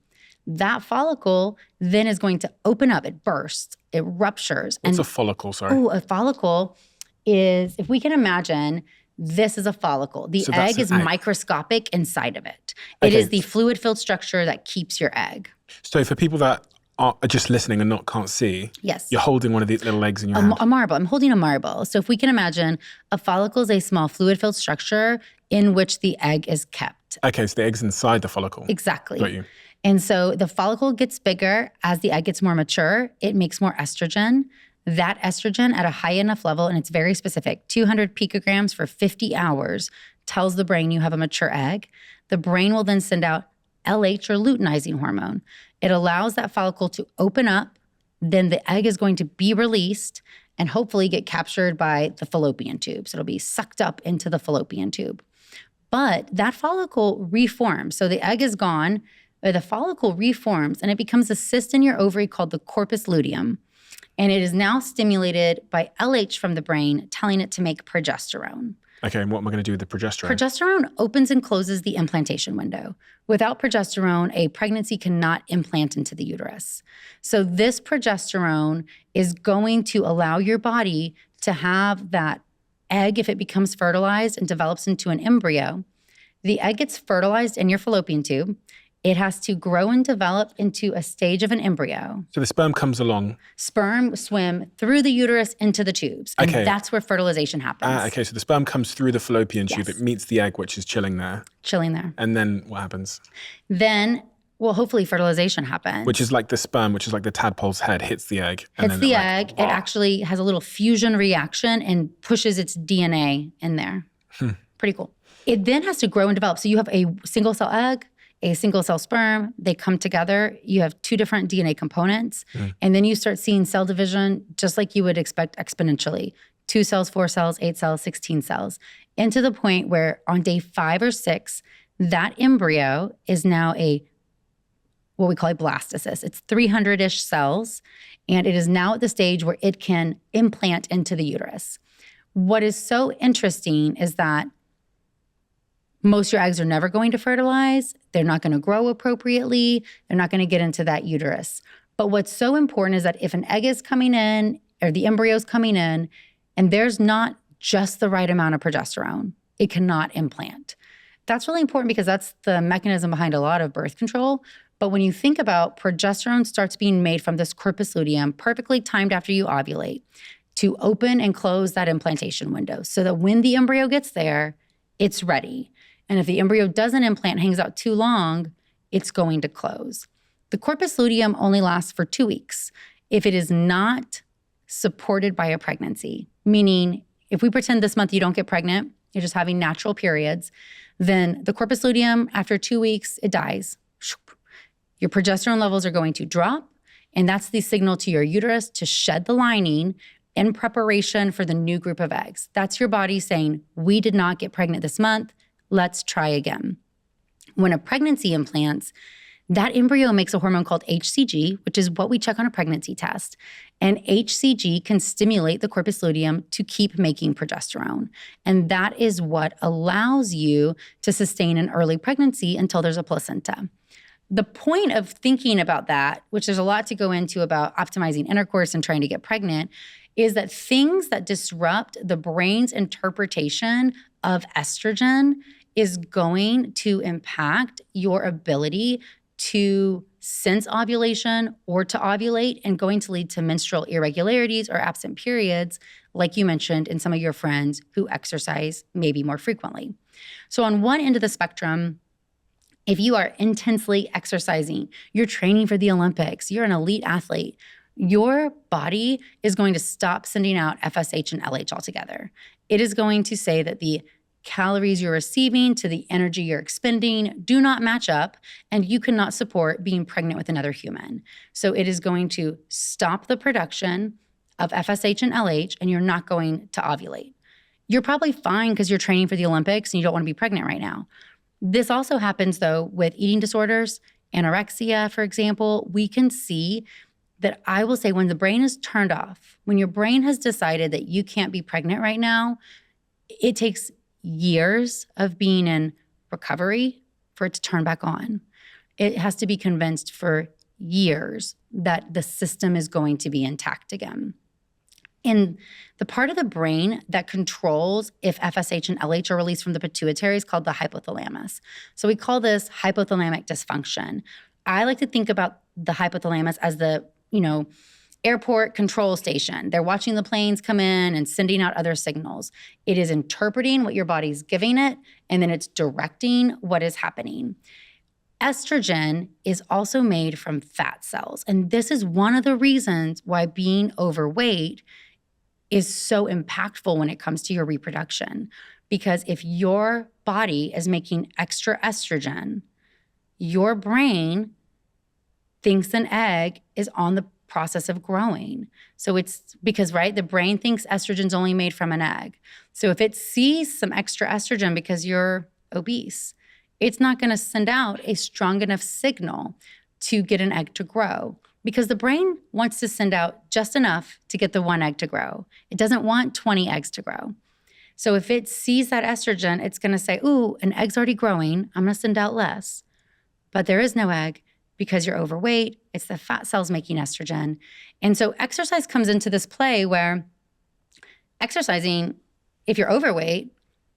That follicle then is going to open up. It bursts. It ruptures. What's a follicle, sorry? Oh, a follicle is, if we can imagine, this is a follicle. The egg is microscopic inside of it. It is the fluid-filled structure that keeps your egg. So for people that are just listening and can't see, yes, you're holding one of these little eggs in your hand. A marble. I'm holding a marble. So if we can imagine, a follicle is a small fluid-filled structure in which the egg is kept. Okay, so the egg's inside the follicle. Exactly. Got you. And so the follicle gets bigger as the egg gets more mature. It makes more estrogen. That estrogen at a high enough level, and it's very specific, 200 picograms for 50 hours, tells the brain you have a mature egg. The brain will then send out LH, or luteinizing hormone. It allows that follicle to open up. Then the egg is going to be released and hopefully get captured by the fallopian tube. So it'll be sucked up into the fallopian tube. But that follicle reforms. So the egg is gone, or the follicle reforms, and it becomes a cyst in your ovary called the corpus luteum. And it is now stimulated by LH from the brain, telling it to make progesterone. Okay, and what am I going to do with the progesterone? Progesterone opens and closes the implantation window. Without progesterone, a pregnancy cannot implant into the uterus. So this progesterone is going to allow your body to have that egg, if it becomes fertilized and develops into an embryo. The egg gets fertilized in your fallopian tube. It has to grow and develop into a stage of an embryo. So the sperm comes along. Sperm swim through the uterus into the tubes. And that's where fertilization happens. Okay, so the sperm comes through the fallopian tube. It meets the egg, which is chilling there. Chilling there. And then what happens? Then, well, hopefully fertilization happens. Which is like the sperm, which is like the tadpole's head, hits the egg. Hits the egg. It actually has a little fusion reaction and pushes its DNA in there. Pretty cool. It then has to grow and develop. So you have a single cell egg, a single cell sperm, they come together. You have 2 different DNA components. And then you start seeing cell division just like you would expect exponentially. 2 cells, 4 cells, 8 cells, 16 cells. and to the point where on day 5 or 6, that embryo is now what we call a blastocyst. It's 300-ish cells, and it is now at the stage where it can implant into the uterus. What is so interesting is that most of your eggs are never going to fertilize. They're not going to grow appropriately. They're not going to get into that uterus. But what's so important is that if an egg is coming in or the embryo is coming in and there's not just the right amount of progesterone, it cannot implant. That's really important because that's the mechanism behind a lot of birth control. But when you think about progesterone starts being made from this corpus luteum perfectly timed after you ovulate to open and close that implantation window so that when the embryo gets there, it's ready. And if the embryo doesn't implant, hangs out too long, it's going to close. The corpus luteum only lasts for 2 weeks if it is not supported by a pregnancy, meaning if we pretend this month you don't get pregnant, you're just having natural periods, then the corpus luteum, after 2 weeks, it dies. Your progesterone levels are going to drop, and that's the signal to your uterus to shed the lining in preparation for the new group of eggs. That's your body saying, we did not get pregnant this month, let's try again. When a pregnancy implants, that embryo makes a hormone called HCG, which is what we check on a pregnancy test. And HCG can stimulate the corpus luteum to keep making progesterone. And that is what allows you to sustain an early pregnancy until there's a placenta. The point of thinking about that, which there's a lot to go into about optimizing intercourse and trying to get pregnant, is that things that disrupt the brain's interpretation of estrogen is going to impact your ability to sense ovulation or to ovulate and going to lead to menstrual irregularities or absent periods, like you mentioned in some of your friends who exercise maybe more frequently. So on one end of the spectrum, if you are intensely exercising, you're training for the Olympics, you're an elite athlete, your body is going to stop sending out FSH and LH altogether. It is going to say that the calories you're receiving to the energy you're expending do not match up, and you cannot support being pregnant with another human. So it is going to stop the production of FSH and LH, and you're not going to ovulate. You're probably fine because you're training for the Olympics and you don't want to be pregnant right now. This also happens, though, with eating disorders, anorexia, for example. We can see that, I will say, when the brain is turned off, when your brain has decided that you can't be pregnant right now, it takes years of being in recovery for it to turn back on. It has to be convinced for years that the system is going to be intact again. And the part of the brain that controls if FSH and LH are released from the pituitary is called the hypothalamus. So we call this hypothalamic dysfunction. I like to think about the hypothalamus as the, airport control station. They're watching the planes come in and sending out other signals. It is interpreting what your body's giving it, and then it's directing what is happening. Estrogen is also made from fat cells. And this is one of the reasons why being overweight is so impactful when it comes to your reproduction. Because if your body is making extra estrogen, your brain thinks an egg is on the process of growing. So it's because, right, the brain thinks estrogen's only made from an egg. So if it sees some extra estrogen because you're obese, it's not going to send out a strong enough signal to get an egg to grow, because the brain wants to send out just enough to get the one egg to grow. It doesn't want 20 eggs to grow. So if it sees that estrogen, it's going to say, ooh, an egg's already growing. I'm going to send out less. But there is no egg because you're overweight. It's the fat cells making estrogen. And so exercise comes into this play where exercising, if you're overweight,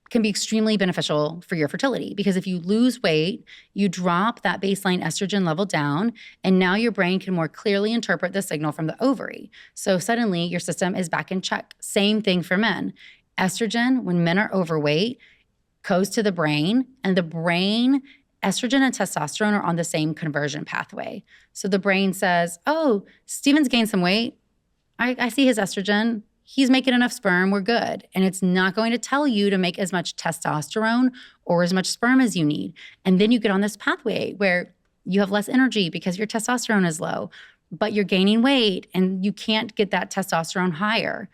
can be extremely beneficial for your fertility, because if you lose weight, you drop that baseline estrogen level down, and now your brain can more clearly interpret the signal from the ovary. So suddenly your system is back in check. Same thing for men. Estrogen, when men are overweight, goes to the brain, and the brain, estrogen and testosterone are on the same conversion pathway. So the brain says, oh, Steven's gained some weight. I see his estrogen. He's making enough sperm, we're good. And it's not going to tell you to make as much testosterone or as much sperm as you need. And then you get on this pathway where you have less energy because your testosterone is low, but you're gaining weight and you can't get that testosterone higher.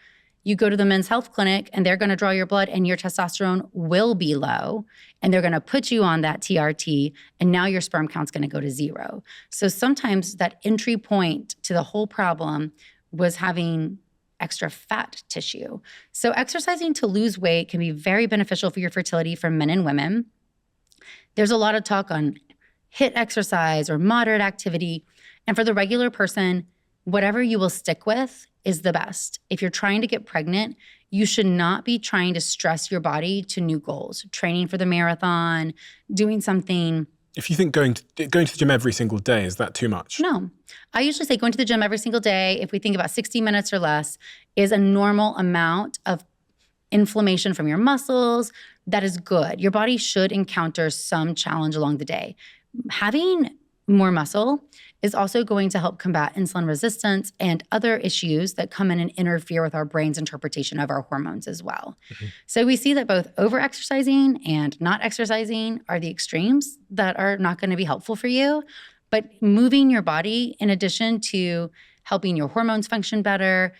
You go to the men's health clinic and they're going to draw your blood and your testosterone will be low and they're going to put you on that TRT and now your sperm count's going to go to 0. So sometimes that entry point to the whole problem was having extra fat tissue. So exercising to lose weight can be very beneficial for your fertility for men and women. There's a lot of talk on HIIT exercise or moderate activity. And for the regular person, whatever you will stick with is the best. If you're trying to get pregnant, you should not be trying to stress your body to new goals, training for the marathon, doing something. If you think going to the gym every single day, is that too much? No. I usually say going to the gym every single day, if we think about 60 minutes or less, is a normal amount of inflammation from your muscles. That is good. Your body should encounter some challenge along the day. Having more muscle is also going to help combat insulin resistance and other issues that come in and interfere with our brain's interpretation of our hormones as well. Mm-hmm. So we see that both over-exercising and not exercising are the extremes that are not going to be helpful for you. But moving your body, in addition to helping your hormones function better,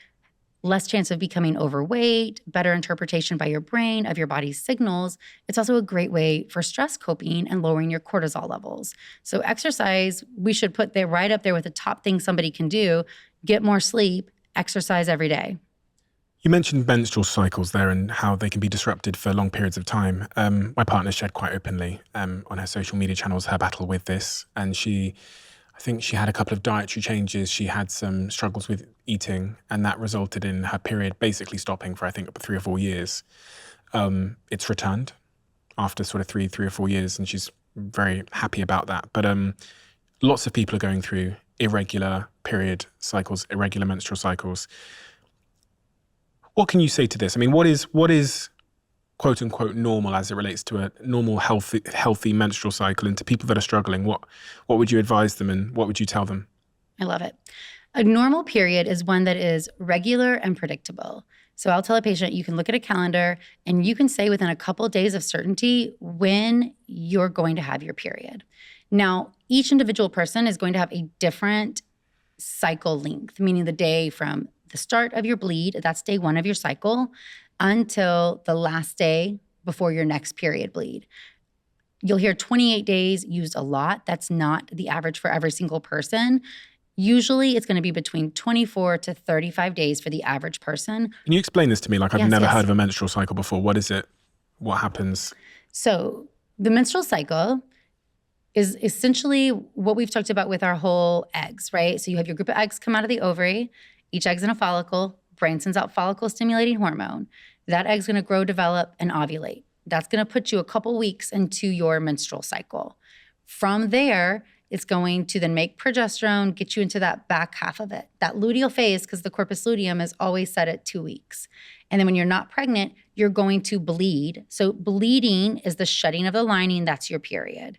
less chance of becoming overweight, better interpretation by your brain of your body's signals, it's also a great way for stress coping and lowering your cortisol levels. So exercise, we should put there right up there with the top thing somebody can do. Get more sleep, exercise every day. You mentioned menstrual cycles there and how they can be disrupted for long periods of time. My partner shared quite openly on her social media channels her battle with this, and I think she had a couple of dietary changes. She had some struggles with eating, and that resulted in her period basically stopping for, I think, 3 or 4 years. It's returned after sort of 3 or 4 years, and she's very happy about that. But lots of people are going through irregular period cycles, irregular menstrual cycles. What can you say to this? I mean, what is quote unquote normal as it relates to a normal healthy menstrual cycle, and to people that are struggling, what would you advise them and what would you tell them? I love it. A normal period is one that is regular and predictable. So I'll tell a patient, you can look at a calendar and you can say within a couple of days of certainty when you're going to have your period. Now, each individual person is going to have a different cycle length, meaning the day from the start of your bleed, that's day 1 of your cycle, until the last day before your next period bleed. You'll hear 28 days used a lot. That's not the average for every single person. Usually it's going to be between 24 to 35 days for the average person. Can you explain this to me? Like I've never heard of a menstrual cycle before. What is it? What happens? So the menstrual cycle is essentially what we've talked about with our whole eggs, right? So you have your group of eggs come out of the ovary. Each egg's in a follicle. Brain sends out follicle-stimulating hormone. That egg's going to grow, develop, and ovulate. That's going to put you a couple weeks into your menstrual cycle. From there, it's going to then make progesterone, get you into that back half of it. That luteal phase, because the corpus luteum is always set at 2 weeks. And then when you're not pregnant, you're going to bleed. So bleeding is the shedding of the lining. That's your period.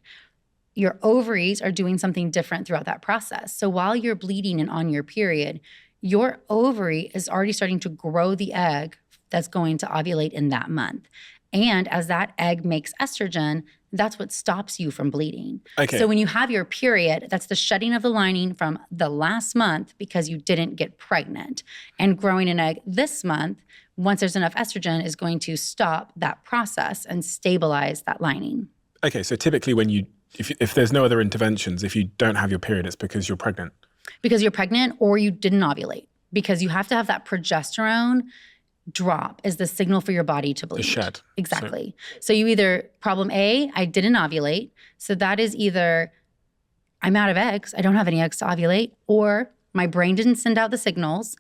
Your ovaries are doing something different throughout that process. So while you're bleeding and on your period, your ovary is already starting to grow the egg that's going to ovulate in that month. And as that egg makes estrogen, that's what stops you from bleeding. Okay. So when you have your period, that's the shedding of the lining from the last month because you didn't get pregnant. And growing an egg this month, once there's enough estrogen, is going to stop that process and stabilize that lining. Okay, so typically if there's no other interventions, if you don't have your period, it's because you're pregnant. Because you're pregnant or you didn't ovulate. Because you have to have that progesterone drop as the signal for your body to bleed. The shed. Exactly. So you either, problem A, I didn't ovulate. So that is either I'm out of eggs, I don't have any eggs to ovulate, or my brain didn't send out the signals.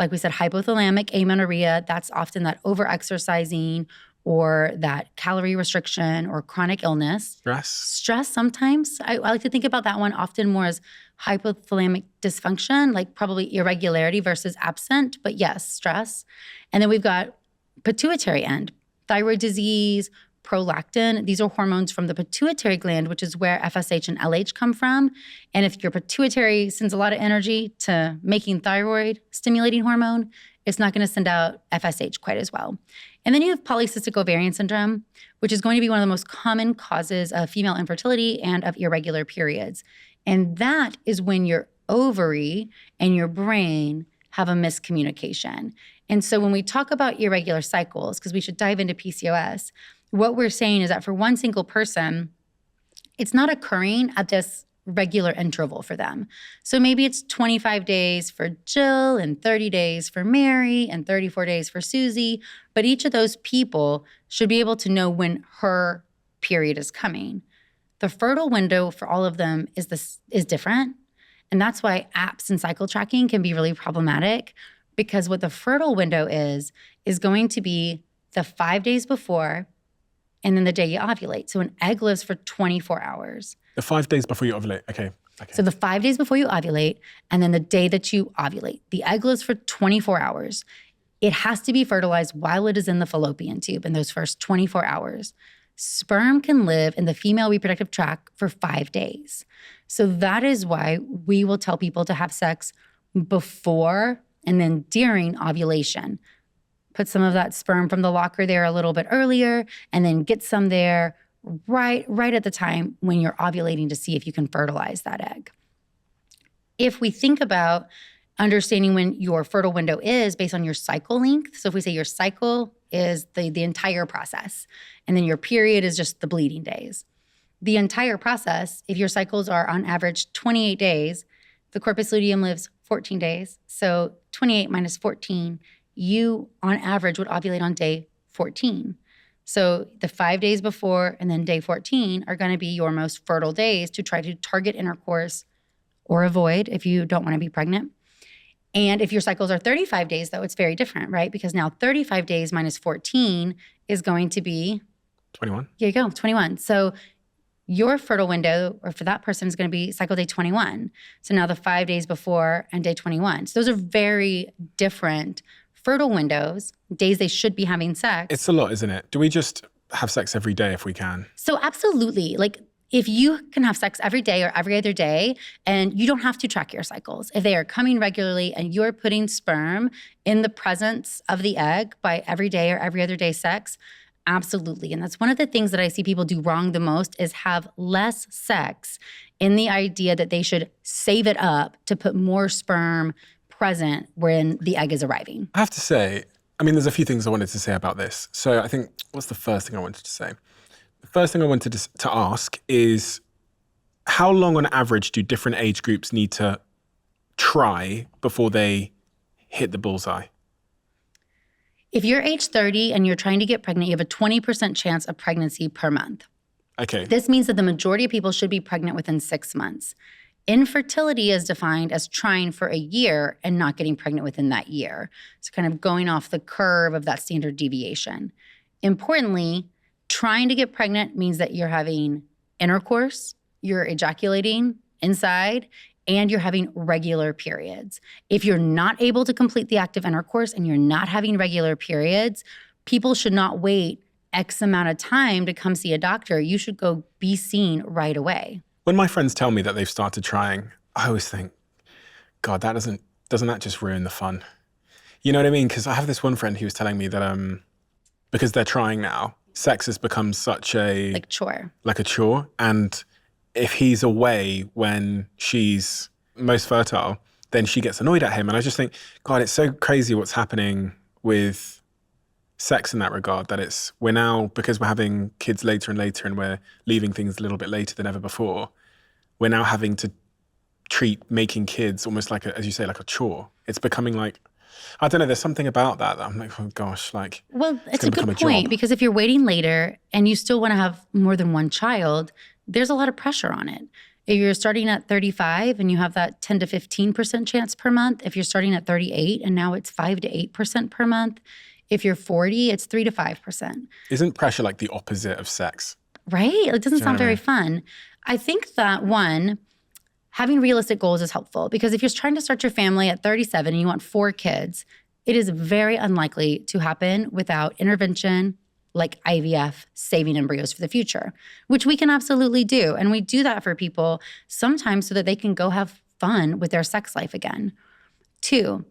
Like we said, hypothalamic amenorrhea, that's often that over-exercising or that calorie restriction or chronic illness. Stress sometimes. I like to think about that one often more as hypothalamic dysfunction, like probably irregularity versus absent, but yes, stress. And then we've got pituitary end, thyroid disease, prolactin. These are hormones from the pituitary gland, which is where FSH and LH come from. And if your pituitary sends a lot of energy to making thyroid stimulating hormone, it's not going to send out FSH quite as well. And then you have polycystic ovarian syndrome, which is going to be one of the most common causes of female infertility and of irregular periods. And that is when your ovary and your brain have a miscommunication. And so when we talk about irregular cycles, because we should dive into PCOS, what we're saying is that for one single person, it's not occurring at this regular interval for them. So maybe it's 25 days for Jill and 30 days for Mary and 34 days for Susie, but each of those people should be able to know when her period is coming. The fertile window for all of them is different, and that's why apps and cycle tracking can be really problematic, because what the fertile window is going to be the 5 days before and then the day you ovulate. So an egg lives for 24 hours. The 5 days before you ovulate. Okay. So the 5 days before you ovulate, and then the day that you ovulate. The egg lives for 24 hours. It has to be fertilized while it is in the fallopian tube in those first 24 hours. Sperm can live in the female reproductive tract for 5 days. So that is why we will tell people to have sex before and then during ovulation. Put some of that sperm from the locker there a little bit earlier, and then get some there right at the time when you're ovulating to see if you can fertilize that egg. If we think about understanding when your fertile window is based on your cycle length, so if we say your cycle is the entire process, and then your period is just the bleeding days. The entire process, if your cycles are on average 28 days, the corpus luteum lives 14 days. So 28 minus 14, you on average would ovulate on day 14. So the 5 days before and then day 14 are going to be your most fertile days to try to target intercourse or avoid if you don't want to be pregnant. And if your cycles are 35 days, though, it's very different, right? Because now 35 days minus 14 is going to be 21. Here you go, 21. So your fertile window, or for that person, is going to be cycle day 21. So now the 5 days before and day 21. So those are very different fertile windows, days they should be having sex. It's a lot, isn't it? Do we just have sex every day if we can? So absolutely. Like, if you can have sex every day or every other day, and you don't have to track your cycles, if they are coming regularly and you're putting sperm in the presence of the egg by every day or every other day sex, absolutely. And that's one of the things that I see people do wrong the most, is have less sex in the idea that they should save it up to put more sperm present when the egg is arriving. I have to say, I mean, there's a few things I wanted to say about this. So I think, what's the first thing I wanted to say? The first thing I wanted to ask is, how long on average do different age groups need to try before they hit the bullseye? If you're age 30 and you're trying to get pregnant, you have a 20% chance of pregnancy per month. Okay. This means that the majority of people should be pregnant within 6 months. Infertility is defined as trying for a year and not getting pregnant within that year. So kind of going off the curve of that standard deviation. Importantly, trying to get pregnant means that you're having intercourse, you're ejaculating inside, and you're having regular periods. If you're not able to complete the act of intercourse and you're not having regular periods, people should not wait X amount of time to come see a doctor. You should go be seen right away. When my friends tell me that they've started trying, I always think, God, doesn't that just ruin the fun? You know what I mean? Because I have this one friend who was telling me that because they're trying now, sex has become such a... Like chore. Like a chore. And if he's away when she's most fertile, then she gets annoyed at him. And I just think, God, it's so crazy what's happening with sex in that regard, that we're now, because we're having kids later and later and we're leaving things a little bit later than ever before, we're now having to treat making kids almost like, as you say, like a chore. It's becoming like, I don't know, there's something about that I'm like, oh gosh, like. Well, it's a good point, because if you're waiting later and you still want to have more than one child, there's a lot of pressure on it. If you're starting at 35 and you have that 10 to 15% chance per month, if you're starting at 38 and now it's 5 to 8% per month, if you're 40, it's 3 to 5%. Isn't pressure like the opposite of sex? Right? It doesn't sound very fun. I think that, one, having realistic goals is helpful, because if you're trying to start your family at 37 and you want 4 kids, it is very unlikely to happen without intervention like IVF, saving embryos for the future, which we can absolutely do. And we do that for people sometimes so that they can go have fun with their sex life again. 2,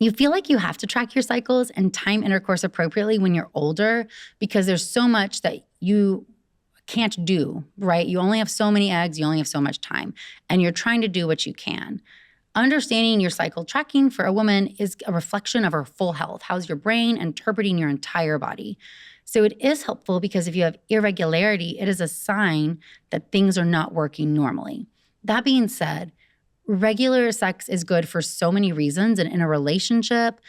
you feel like you have to track your cycles and time intercourse appropriately when you're older, because there's so much that you can't do, right? You only have so many eggs, you only have so much time, and you're trying to do what you can. understanding your cycle tracking for a woman is a reflection of her full health. How's your brain interpreting your entire body? So it is helpful because if you have irregularity, it is a sign that things are not working normally. That being said, regular sex is good for so many reasons, and in a relationship,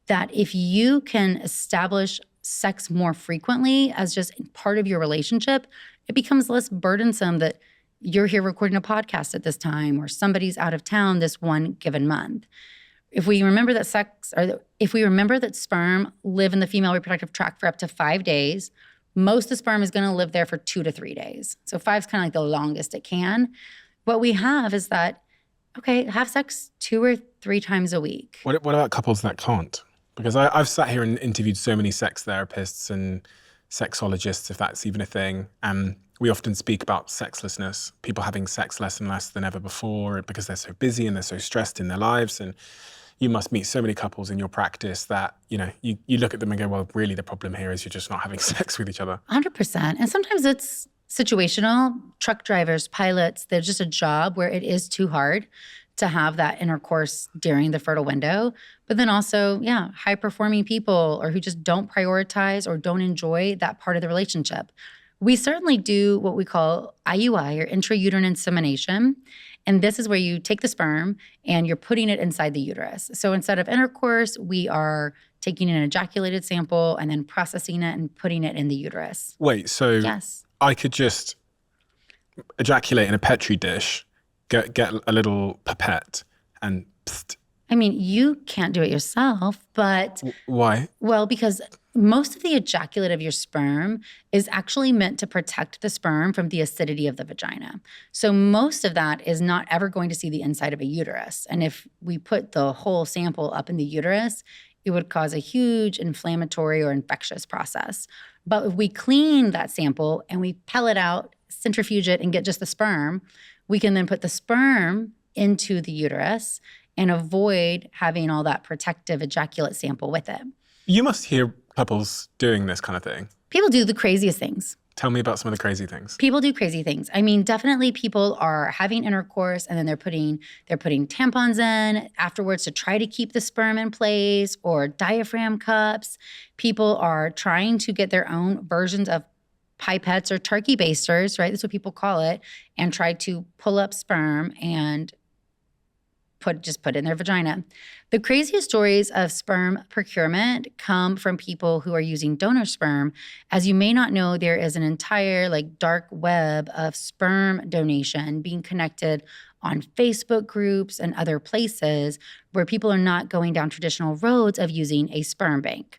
that if you can establish sex more frequently as just part of your relationship, it becomes less burdensome that you're here recording a podcast at this time or somebody's out of town this one given month. If we remember that if we remember that sperm live in the female reproductive tract for up to 5 days, most of the sperm is going to live there for 2 to 3 days. So 5 is kind of like the longest it can. What we have is that, okay, have sex 2 or 3 times a week. What about couples that can't? Because I've sat here and interviewed so many sex therapists and sexologists, if that's even a thing. And we often speak about sexlessness, people having sex less and less than ever before because they're so busy and they're so stressed in their lives. And you must meet so many couples in your practice that, you look at them and go, well, really the problem here is you're just not having sex with each other. 100%. And sometimes it's situational. Truck drivers, pilots, there's just a job where it is too hard to have that intercourse during the fertile window. But then also, high-performing people or who just don't prioritize or don't enjoy that part of the relationship. We certainly do what we call IUI, or intrauterine insemination. And this is where you take the sperm and you're putting it inside the uterus. So instead of intercourse, we are taking an ejaculated sample and then processing it and putting it in the uterus. Wait, so yes. I could just ejaculate in a Petri dish, get a little pipette and psst. I mean, you can't do it yourself, but... Why? Well, because most of the ejaculate of your sperm is actually meant to protect the sperm from the acidity of the vagina. So most of that is not ever going to see the inside of a uterus. And if we put the whole sample up in the uterus, it would cause a huge inflammatory or infectious process. But if we clean that sample and we pellet out, centrifuge it, and get just the sperm, we can then put the sperm into the uterus and avoid having all that protective ejaculate sample with it. You must hear couples doing this kind of thing. People do the craziest things. Tell me about some of the crazy things. People do crazy things. I mean, definitely people are having intercourse and then they're putting tampons in afterwards to try to keep the sperm in place, or diaphragm cups. People are trying to get their own versions of pipettes or turkey basters, right? That's what people call it, and try to pull up sperm and put it in their vagina. The craziest stories of sperm procurement come from people who are using donor sperm. As you may not know, there is an entire dark web of sperm donation being connected on Facebook groups and other places where people are not going down traditional roads of using a sperm bank.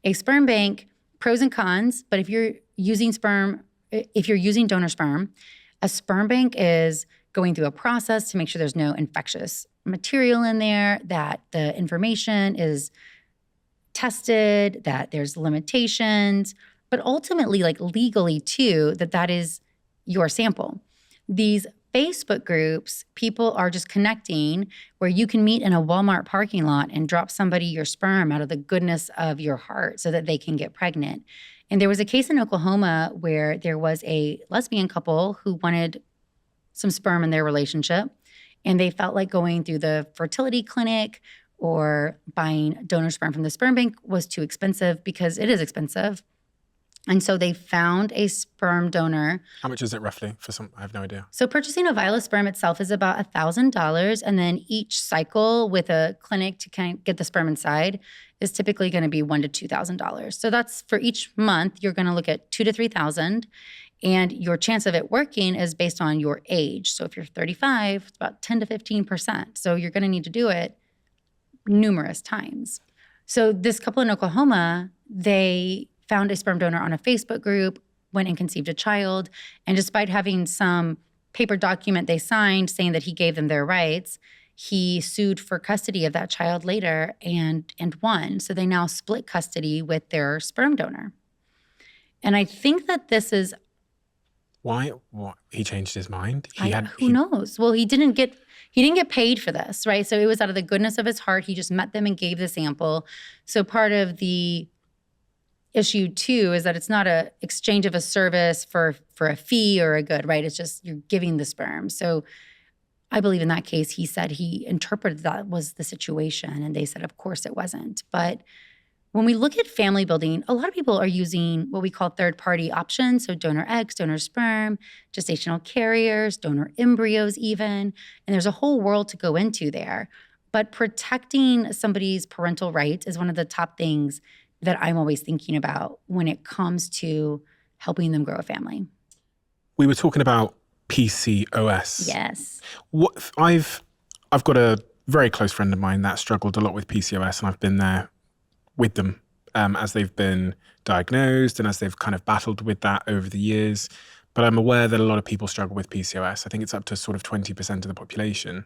A sperm bank, pros and cons, but if you're using donor sperm, a sperm bank is going through a process to make sure there's no infectious material in there, that the information is tested, that there's limitations, but ultimately, legally too, that is your sample. These Facebook groups, people are just connecting where you can meet in a Walmart parking lot and drop somebody your sperm out of the goodness of your heart so that they can get pregnant. And there was a case in Oklahoma where there was a lesbian couple who wanted some sperm in their relationship, and they felt like going through the fertility clinic or buying donor sperm from the sperm bank was too expensive, because it is expensive. And so they found a sperm donor. How much is it roughly for some? I have no idea. So purchasing a vial of sperm itself is about $1,000. And then each cycle with a clinic to kind of get the sperm inside is typically going to be $1,000 to $2,000. So that's for each month, you're going to look at $2,000 to $3,000. And your chance of it working is based on your age. So if you're 35, it's about 10 to 15%. So you're going to need to do it numerous times. So this couple in Oklahoma, they found a sperm donor on a Facebook group, went and conceived a child. And despite having some paper document they signed saying that he gave them their rights, he sued for custody of that child later and won. So they now split custody with their sperm donor. And I think that this is... Why? What? He changed his mind? Who knows? Well, he didn't get paid for this, right? So it was out of the goodness of his heart. He just met them and gave the sample. So part of the issue too is that it's not a exchange of a service for a fee or a good, right? It's just you're giving the sperm. So I believe in that case, he said he interpreted that was the situation, and they said, of course it wasn't. But when we look at family building, a lot of people are using what we call third-party options, so donor eggs, donor sperm, gestational carriers, donor embryos even, and there's a whole world to go into there. But protecting somebody's parental rights is one of the top things that I'm always thinking about when it comes to helping them grow a family. We were talking about PCOS. Yes. I've got a very close friend of mine that struggled a lot with PCOS, and I've been there with them as they've been diagnosed and as they've kind of battled with that over the years. But I'm aware that a lot of people struggle with PCOS. I think it's up to sort of 20% of the population.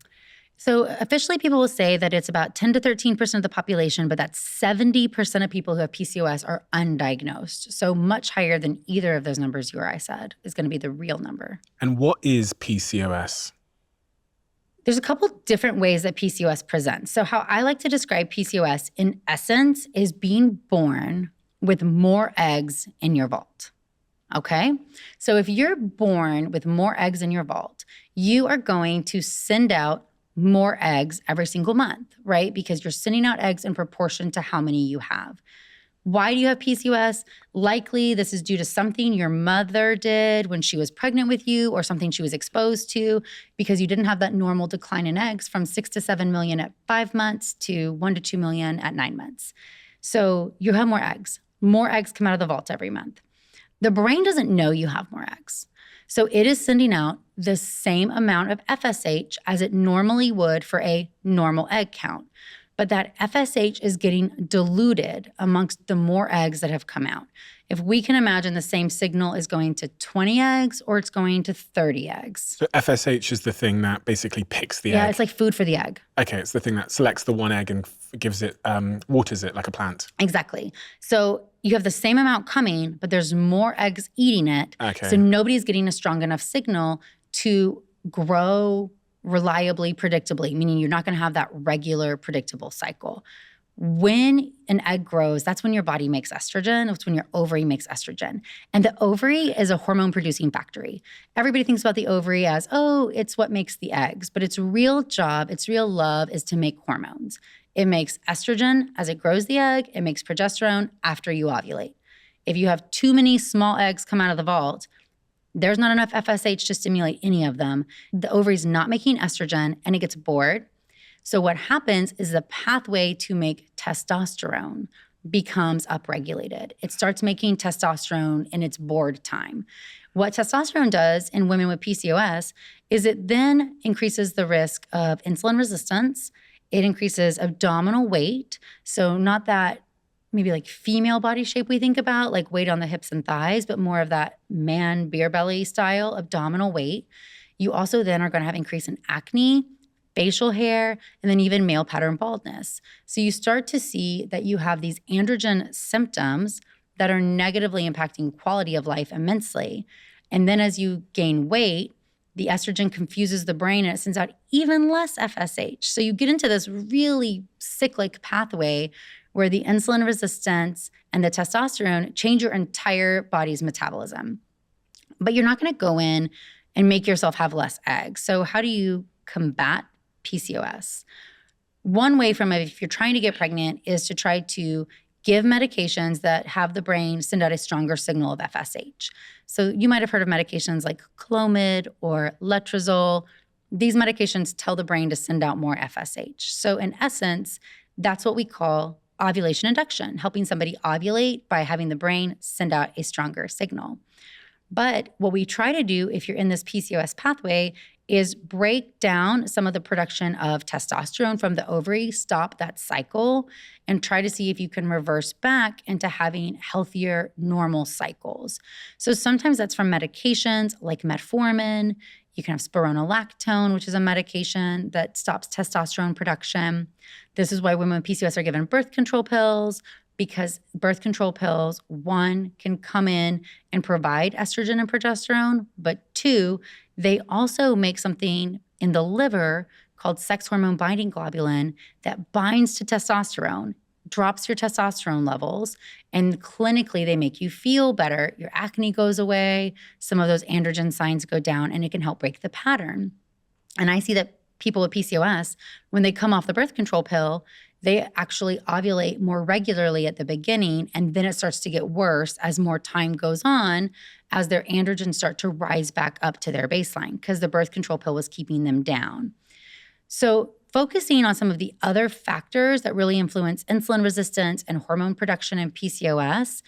So officially people will say that it's about 10 to 13% of the population, but that 70% of people who have PCOS are undiagnosed. So much higher than either of those numbers you or I said is going to be the real number. And what is PCOS? There's a couple different ways that PCOS presents. So how I like to describe PCOS in essence is being born with more eggs in your vault. Okay? So if you're born with more eggs in your vault, you are going to send out more eggs every single month, right? Because you're sending out eggs in proportion to how many you have. Why do you have PCOS? Likely this is due to something your mother did when she was pregnant with you or something she was exposed to, because you didn't have that normal decline in eggs from 6 to 7 million at 5 months to 1 to 2 million at 9 months. So you have more eggs. More eggs come out of the vault every month. The brain doesn't know you have more eggs. So it is sending out the same amount of FSH as it normally would for a normal egg count. But that FSH is getting diluted amongst the more eggs that have come out. If we can imagine the same signal is going to 20 eggs or it's going to 30 eggs. So FSH is the thing that basically picks the egg. Yeah, it's like food for the egg. Okay, it's the thing that selects the one egg and gives it, waters it like a plant. Exactly. So you have the same amount coming, but there's more eggs eating it. Okay. So nobody's getting a strong enough signal to grow reliably, predictably, meaning you're not going to have that regular, predictable cycle. When an egg grows, that's when your body makes estrogen. It's when your ovary makes estrogen. And the ovary is a hormone-producing factory. Everybody thinks about the ovary as, oh, it's what makes the eggs. But its real job, its real love is to make hormones. It makes estrogen as it grows the egg. It makes progesterone after you ovulate. If you have too many small eggs come out of the vault, there's not enough FSH to stimulate any of them. The ovary's not making estrogen and it gets bored. So what happens is the pathway to make testosterone becomes upregulated. It starts making testosterone in its bored time. What testosterone does in women with PCOS is it then increases the risk of insulin resistance. It increases abdominal weight. So not that maybe like female body shape we think about, like weight on the hips and thighs, but more of that man beer belly style abdominal weight. You also then are going to have increase in acne, facial hair, and then even male pattern baldness. So you start to see that you have these androgen symptoms that are negatively impacting quality of life immensely. And then as you gain weight, the estrogen confuses the brain and it sends out even less FSH. So you get into this really cyclic pathway where the insulin resistance and the testosterone change your entire body's metabolism. But you're not going to go in and make yourself have less eggs. So how do you combat PCOS? One way from if you're trying to get pregnant is to try to give medications that have the brain send out a stronger signal of FSH. So you might have heard of medications like Clomid or Letrozole. These medications tell the brain to send out more FSH. So in essence, that's what we call ovulation induction, helping somebody ovulate by having the brain send out a stronger signal. But what we try to do if you're in this PCOS pathway is break down some of the production of testosterone from the ovary, stop that cycle, and try to see if you can reverse back into having healthier, normal cycles. So sometimes that's from medications like metformin. You can have spironolactone, which is a medication that stops testosterone production. This is why women with PCOS are given birth control pills, because birth control pills, one, can come in and provide estrogen and progesterone, but two, they also make something in the liver called sex hormone binding globulin that binds to testosterone, drops your testosterone levels, and clinically they make you feel better. Your acne goes away, some of those androgen signs go down, and it can help break the pattern. And I see that people with PCOS, when they come off the birth control pill, they actually ovulate more regularly at the beginning, and then it starts to get worse as more time goes on, as their androgens start to rise back up to their baseline because the birth control pill was keeping them down. So focusing on some of the other factors that really influence insulin resistance and hormone production in PCOS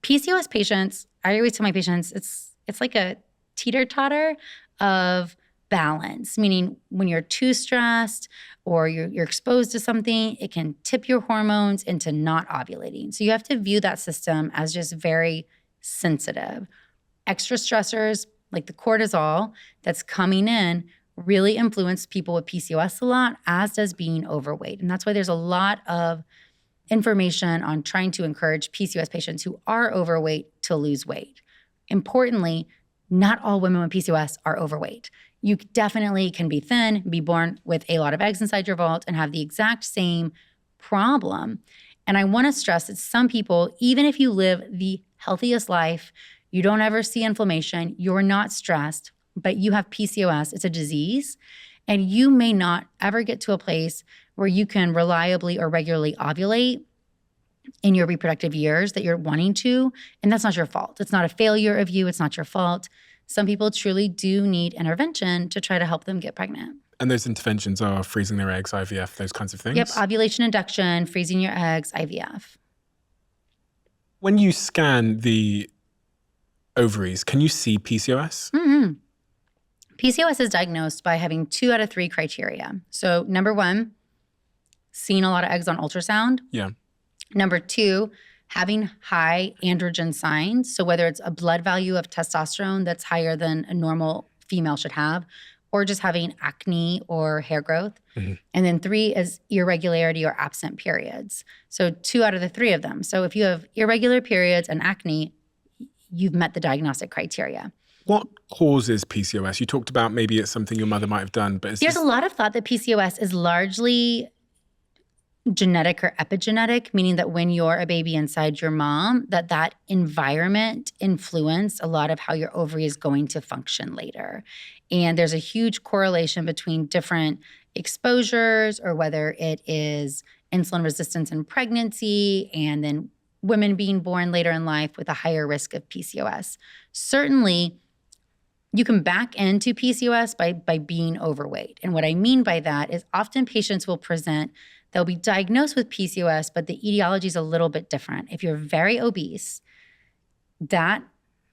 patients, I always tell my patients, it's like a teeter-totter of balance, meaning when you're too stressed or you're exposed to something, it can tip your hormones into not ovulating. So you have to view that system as just very sensitive. Extra stressors like the cortisol that's coming in really influence people with PCOS a lot, as does being overweight. And that's why there's a lot of information on trying to encourage PCOS patients who are overweight to lose weight. Importantly, not all women with PCOS are overweight. You definitely can be thin, be born with a lot of eggs inside your vault, and have the exact same problem. And I want to stress that some people, even if you live the healthiest life, you don't ever see inflammation, you're not stressed, but you have PCOS, it's a disease, and you may not ever get to a place where you can reliably or regularly ovulate in your reproductive years that you're wanting to, and that's not your fault. It's not a failure of you, it's not your fault. Some people truly do need intervention to try to help them get pregnant. And those interventions are freezing their eggs, IVF, those kinds of things? Yep, ovulation induction, freezing your eggs, IVF. When you scan the ovaries, can you see PCOS? Mm-hmm. PCOS is diagnosed by having 2 out of 3 criteria. So number 1, seeing a lot of eggs on ultrasound. Yeah. Number 2, having high androgen signs. So whether it's a blood value of testosterone that's higher than a normal female should have, or just having acne or hair growth. Mm-hmm. And then 3 is irregularity or absent periods. So 2 out of the 3 of them. So if you have irregular periods and acne, you've met the diagnostic criteria. What causes PCOS? You talked about maybe it's something your mother might have done, but there's a lot of thought that PCOS is largely genetic or epigenetic, meaning that when you're a baby inside your mom, that environment influenced a lot of how your ovary is going to function later. And there's a huge correlation between different exposures, or whether it is insulin resistance in pregnancy, and then women being born later in life with a higher risk of PCOS. Certainly, you can back into PCOS by being overweight. And what I mean by that is often patients will present, they'll be diagnosed with PCOS, but the etiology is a little bit different. If you're very obese, that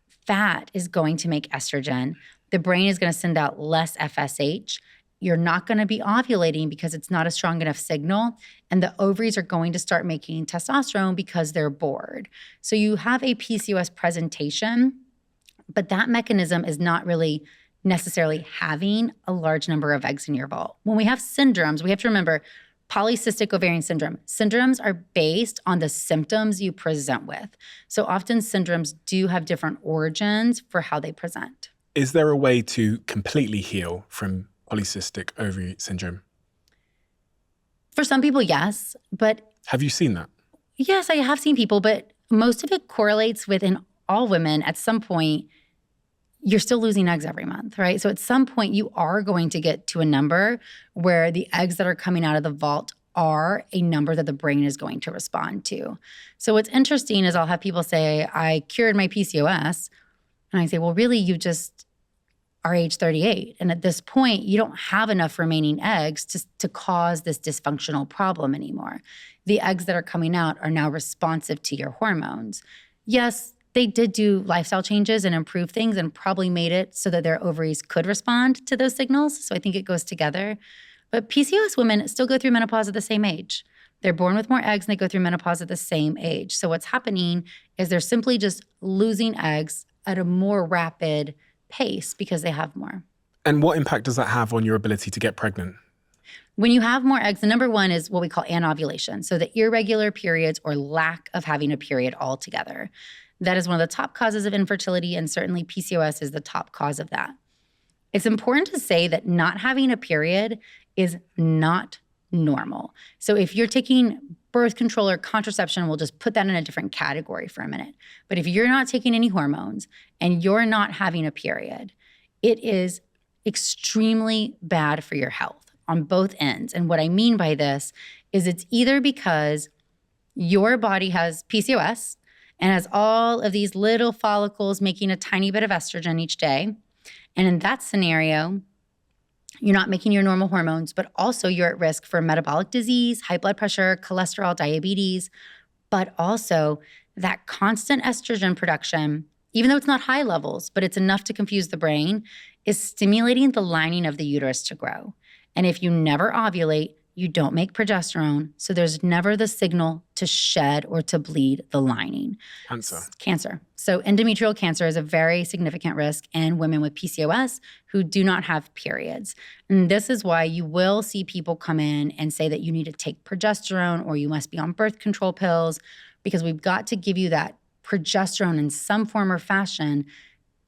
fat is going to make estrogen. The brain is going to send out less FSH. You're not going to be ovulating because it's not a strong enough signal. And the ovaries are going to start making testosterone because they're bored. So you have a PCOS presentation, but that mechanism is not really necessarily having a large number of eggs in your vault. When we have syndromes, we have to remember polycystic ovarian syndrome. Syndromes are based on the symptoms you present with. So often syndromes do have different origins for how they present. Is there a way to completely heal from polycystic ovary syndrome? For some people, yes. But have you seen that? Yes, I have seen people, but most of it correlates with, in all women, at some point, you're still losing eggs every month, right? So at some point, you are going to get to a number where the eggs that are coming out of the vault are a number that the brain is going to respond to. So what's interesting is I'll have people say, I cured my PCOS. And I say, well, really, you just are age 38. And at this point, you don't have enough remaining eggs to cause this dysfunctional problem anymore. The eggs that are coming out are now responsive to your hormones. Yes, they did do lifestyle changes and improve things and probably made it so that their ovaries could respond to those signals. So I think it goes together. But PCOS women still go through menopause at the same age. They're born with more eggs and they go through menopause at the same age. So what's happening is they're simply just losing eggs at a more rapid pace because they have more. And what impact does that have on your ability to get pregnant? When you have more eggs, the number 1 is what we call anovulation. So the irregular periods or lack of having a period altogether. That is one of the top causes of infertility, and certainly PCOS is the top cause of that. It's important to say that not having a period is not normal. So if you're taking birth control or contraception, we'll just put that in a different category for a minute. But if you're not taking any hormones and you're not having a period, it is extremely bad for your health on both ends. And what I mean by this is it's either because your body has PCOS and has all of these little follicles making a tiny bit of estrogen each day. And in that scenario, you're not making your normal hormones, but also you're at risk for metabolic disease, high blood pressure, cholesterol, diabetes, but also that constant estrogen production, even though it's not high levels, but it's enough to confuse the brain, is stimulating the lining of the uterus to grow. And if you never ovulate, you don't make progesterone, so there's never the signal to shed or to bleed the lining. Cancer. So endometrial cancer is a very significant risk in women with PCOS who do not have periods. And this is why you will see people come in and say that you need to take progesterone or you must be on birth control pills, because we've got to give you that progesterone in some form or fashion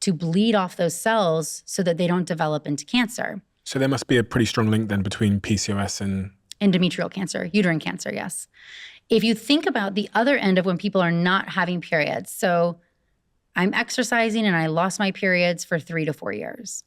to bleed off those cells so that they don't develop into cancer. So there must be a pretty strong link then between PCOS and endometrial cancer, uterine cancer, yes. If you think about the other end of when people are not having periods, so I'm exercising and I lost my periods for 3 to 4 years.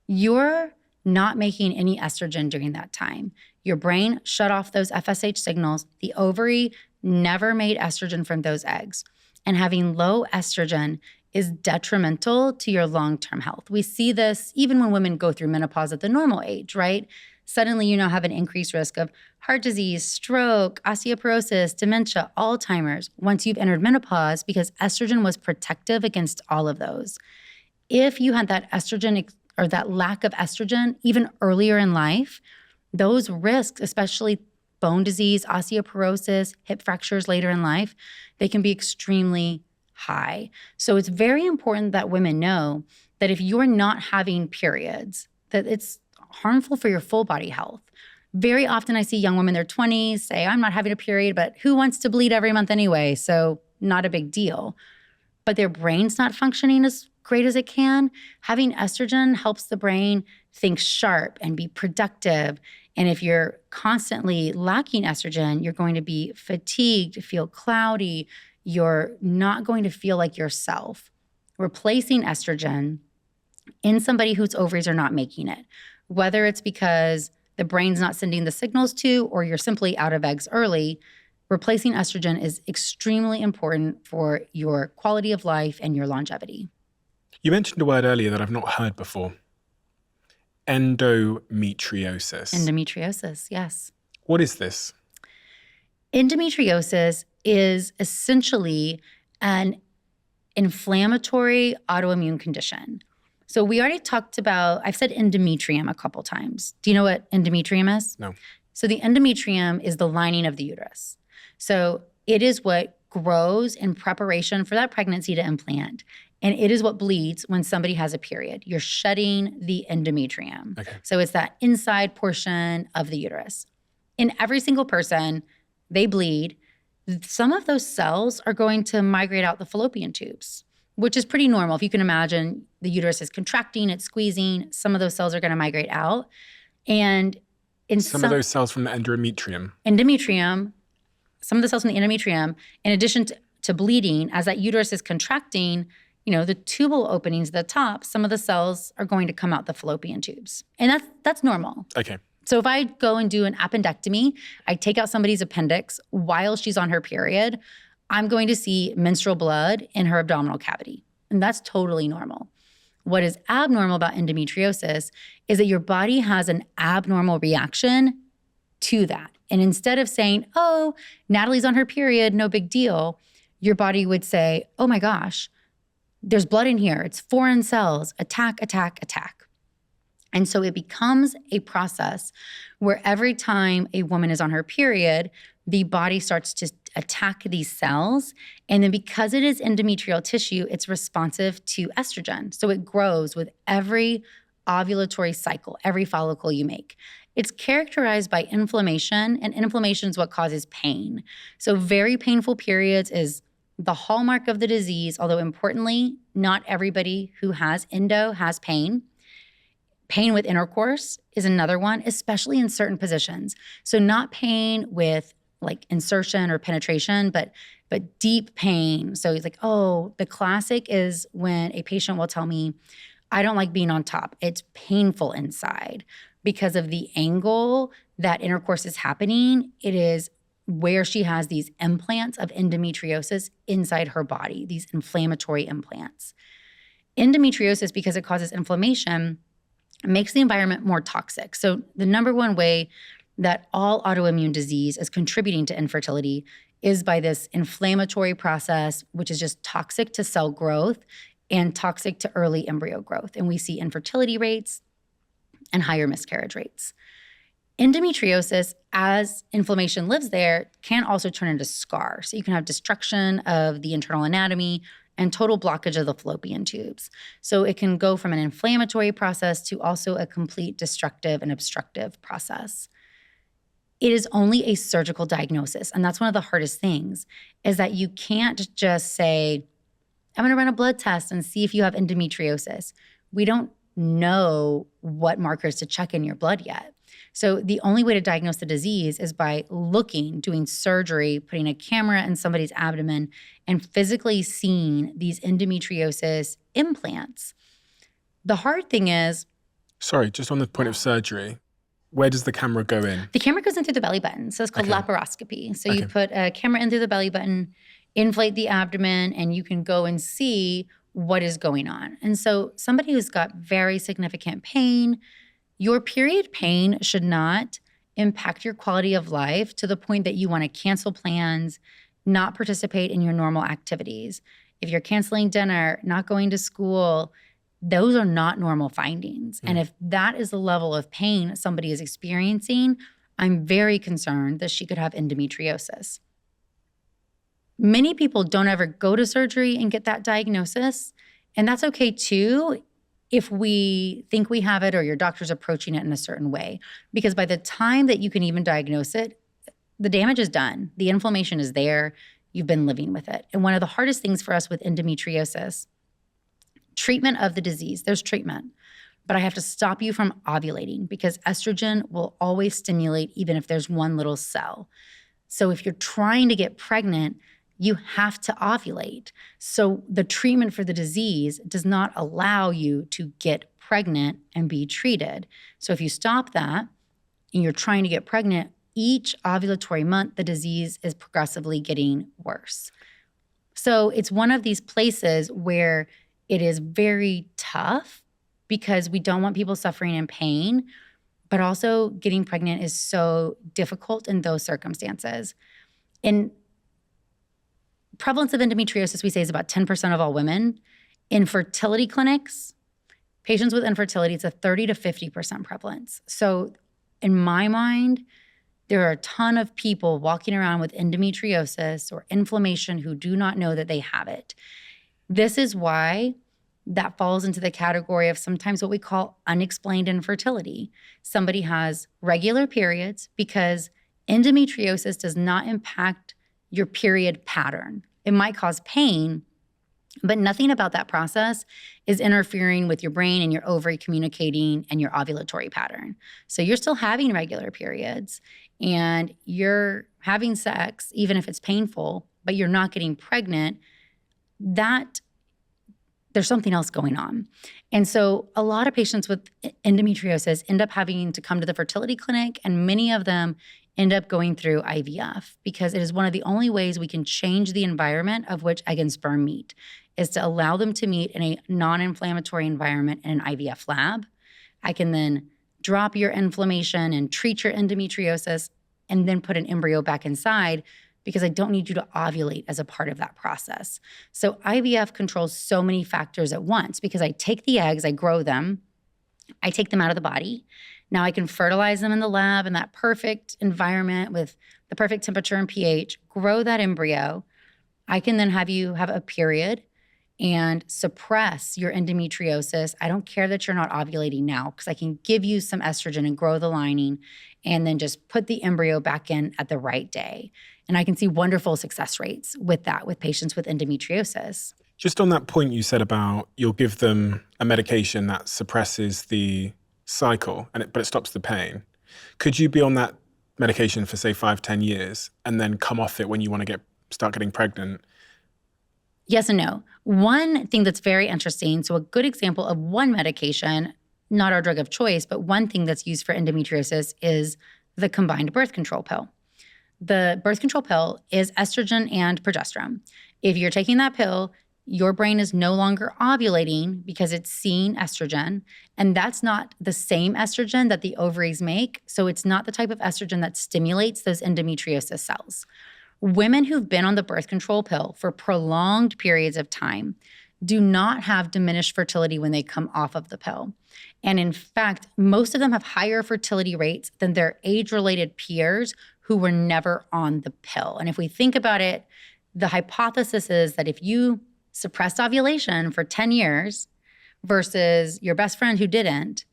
You're not making any estrogen during that time. Your brain shut off those FSH signals. The ovary never made estrogen from those eggs. And having low estrogen is detrimental to your long-term health. We see this even when women go through menopause at the normal age, right? Suddenly you now have an increased risk of heart disease, stroke, osteoporosis, dementia, Alzheimer's once you've entered menopause, because estrogen was protective against all of those. If you had that estrogen or that lack of estrogen even earlier in life, those risks, especially bone disease, osteoporosis, hip fractures later in life, they can be extremely high. So it's very important that women know that if you're not having periods, that it's harmful for your full body health. Very often I see young women in their 20s say, I'm not having a period, but who wants to bleed every month anyway? So not a big deal. But their brain's not functioning as great as it can. Having estrogen helps the brain think sharp and be productive. And if you're constantly lacking estrogen, you're going to be fatigued, feel cloudy. You're not going to feel like yourself. Replacing estrogen in somebody whose ovaries are not making it, whether it's because the brain's not sending the signals to, or you're simply out of eggs early, replacing estrogen is extremely important for your quality of life and your longevity. You mentioned a word earlier that I've not heard before. Endometriosis. Endometriosis, yes. What is this? Endometriosis is essentially an inflammatory autoimmune condition. So we already talked about, I've said endometrium a couple times. Do you know what endometrium is? No. So the endometrium is the lining of the uterus. So it is what grows in preparation for that pregnancy to implant. And it is what bleeds when somebody has a period. You're shedding the endometrium. Okay. So it's that inside portion of the uterus. In every single person, they bleed. Some of those cells are going to migrate out the fallopian tubes, which is pretty normal. If you can imagine, the uterus is contracting, it's squeezing. Some of those cells are going to migrate out. And in some of those cells from the endometrium. Some of the cells from the endometrium, in addition to bleeding, as that uterus is contracting, the tubal openings at the top, some of the cells are going to come out the fallopian tubes. And that's normal. Okay. So if I go and do an appendectomy, I take out somebody's appendix while she's on her period, I'm going to see menstrual blood in her abdominal cavity. And that's totally normal. What is abnormal about endometriosis is that your body has an abnormal reaction to that. And instead of saying, oh, Natalie's on her period, no big deal, your body would say, oh my gosh, there's blood in here. It's foreign cells. Attack, attack, attack. And so it becomes a process where every time a woman is on her period, the body starts to attack these cells. And then because it is endometrial tissue, it's responsive to estrogen. So it grows with every ovulatory cycle, every follicle you make. It's characterized by inflammation, and inflammation is what causes pain. So very painful periods is the hallmark of the disease, although importantly, not everybody who has endo has pain. Pain with intercourse is another one, especially in certain positions. So not pain with like insertion or penetration, but deep pain. So it's like, oh, the classic is when a patient will tell me, I don't like being on top. It's painful inside because of the angle that intercourse is happening. It is where she has these implants of endometriosis inside her body, these inflammatory implants. Endometriosis, because it causes inflammation, makes the environment more toxic. So the number one way that all autoimmune disease is contributing to infertility is by this inflammatory process, which is just toxic to cell growth and toxic to early embryo growth. And we see infertility rates and higher miscarriage rates. Endometriosis, as inflammation lives there, can also turn into scar. So you can have destruction of the internal anatomy and total blockage of the fallopian tubes. So it can go from an inflammatory process to also a complete destructive and obstructive process. It is only a surgical diagnosis. And that's one of the hardest things, is that you can't just say, I'm gonna run a blood test and see if you have endometriosis. We don't know what markers to check in your blood yet. So the only way to diagnose the disease is by looking, doing surgery, putting a camera in somebody's abdomen, and physically seeing these endometriosis implants. The hard thing is— Sorry, just on the point of surgery, where does the camera go in? The camera goes in through the belly button. So it's called laparoscopy. So you put a camera in through the belly button, inflate the abdomen, and you can go and see what is going on. And so somebody who's got very significant pain, your period pain should not impact your quality of life to the point that you want to cancel plans, not participate in your normal activities. If you're canceling dinner, not going to school, those are not normal findings. And if that is the level of pain somebody is experiencing, I'm very concerned that she could have endometriosis. Many people don't ever go to surgery and get that diagnosis, and that's okay too if we think we have it or your doctor's approaching it in a certain way. Because by the time that you can even diagnose it, the damage is done. The inflammation is there. You've been living with it. And one of the hardest things for us with endometriosis, treatment of the disease, there's treatment, but I have to stop you from ovulating because estrogen will always stimulate even if there's one little cell. So if you're trying to get pregnant, you have to ovulate. So the treatment for the disease does not allow you to get pregnant and be treated. So if you stop that and you're trying to get pregnant, each ovulatory month, the disease is progressively getting worse. So it's one of these places where it is very tough because we don't want people suffering in pain, but also getting pregnant is so difficult in those circumstances. In prevalence of endometriosis, we say, is about 10% of all women. In fertility clinics, patients with infertility, it's a 30 to 50% prevalence. So in my mind, there are a ton of people walking around with endometriosis or inflammation who do not know that they have it. This is why that falls into the category of sometimes what we call unexplained infertility. Somebody has regular periods because endometriosis does not impact your period pattern. It might cause pain, but nothing about that process is interfering with your brain and your ovary communicating and your ovulatory pattern. So you're still having regular periods and you're having sex, even if it's painful, but you're not getting pregnant. There's something else going on. And so a lot of patients with endometriosis end up having to come to the fertility clinic, and many of them end up going through IVF because it is one of the only ways we can change the environment of which egg and sperm meet, is to allow them to meet in a non-inflammatory environment in an IVF lab. I can then drop your inflammation and treat your endometriosis and then put an embryo back inside because I don't need you to ovulate as a part of that process. So IVF controls so many factors at once because I take the eggs, I grow them, I take them out of the body. Now I can fertilize them in the lab in that perfect environment with the perfect temperature and pH, grow that embryo. I can then have you have a period and suppress your endometriosis. I don't care that you're not ovulating now because I can give you some estrogen and grow the lining and then just put the embryo back in at the right day. And I can see wonderful success rates with that, with patients with endometriosis. Just on that point you said about you'll give them a medication that suppresses the cycle, but it stops the pain. Could you be on that medication for say 5-10 years and then come off it when you want to start getting pregnant? Yes and no. One thing that's very interesting, so a good example of one medication, not our drug of choice, but one thing that's used for endometriosis is the combined birth control pill. The birth control pill is estrogen and progesterone. If you're taking that pill, your brain is no longer ovulating because it's seeing estrogen, and that's not the same estrogen that the ovaries make, so it's not the type of estrogen that stimulates those endometriosis cells. Women who've been on the birth control pill for prolonged periods of time do not have diminished fertility when they come off of the pill. And in fact, most of them have higher fertility rates than their age-related peers who were never on the pill. And if we think about it, the hypothesis is that if you suppressed ovulation for 10 years versus your best friend who didn't,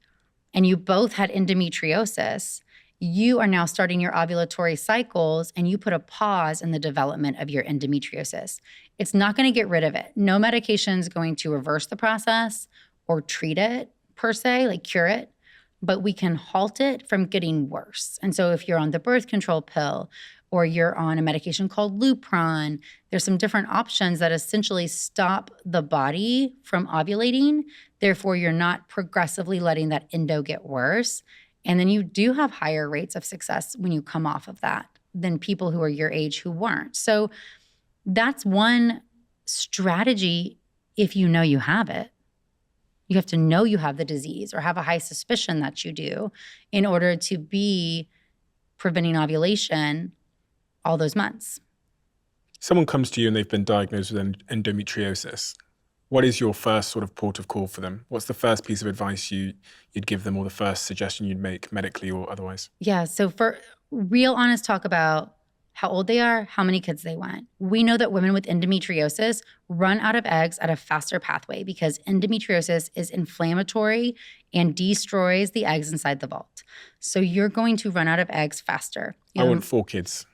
and you both had endometriosis, you are now starting your ovulatory cycles and you put a pause in the development of your endometriosis. It's not going to get rid of it. No medication is going to reverse the process or treat it per se, like cure it, but we can halt it from getting worse. And so if you're on the birth control pill or you're on a medication called Lupron, there's some different options that essentially stop the body from ovulating. Therefore, you're not progressively letting that endo get worse. And then you do have higher rates of success when you come off of that than people who are your age who weren't. So that's one strategy if you know you have it. You have to know you have the disease or have a high suspicion that you do in order to be preventing ovulation all those months. Someone comes to you and they've been diagnosed with endometriosis. What is your first sort of port of call for them? What's the first piece of advice you'd give them or the first suggestion you'd make medically or otherwise? Yeah, so for real honest talk about how old they are, how many kids they want. We know that women with endometriosis run out of eggs at a faster pathway because endometriosis is inflammatory and destroys the eggs inside the vault. So you're going to run out of eggs faster. I want 4 kids.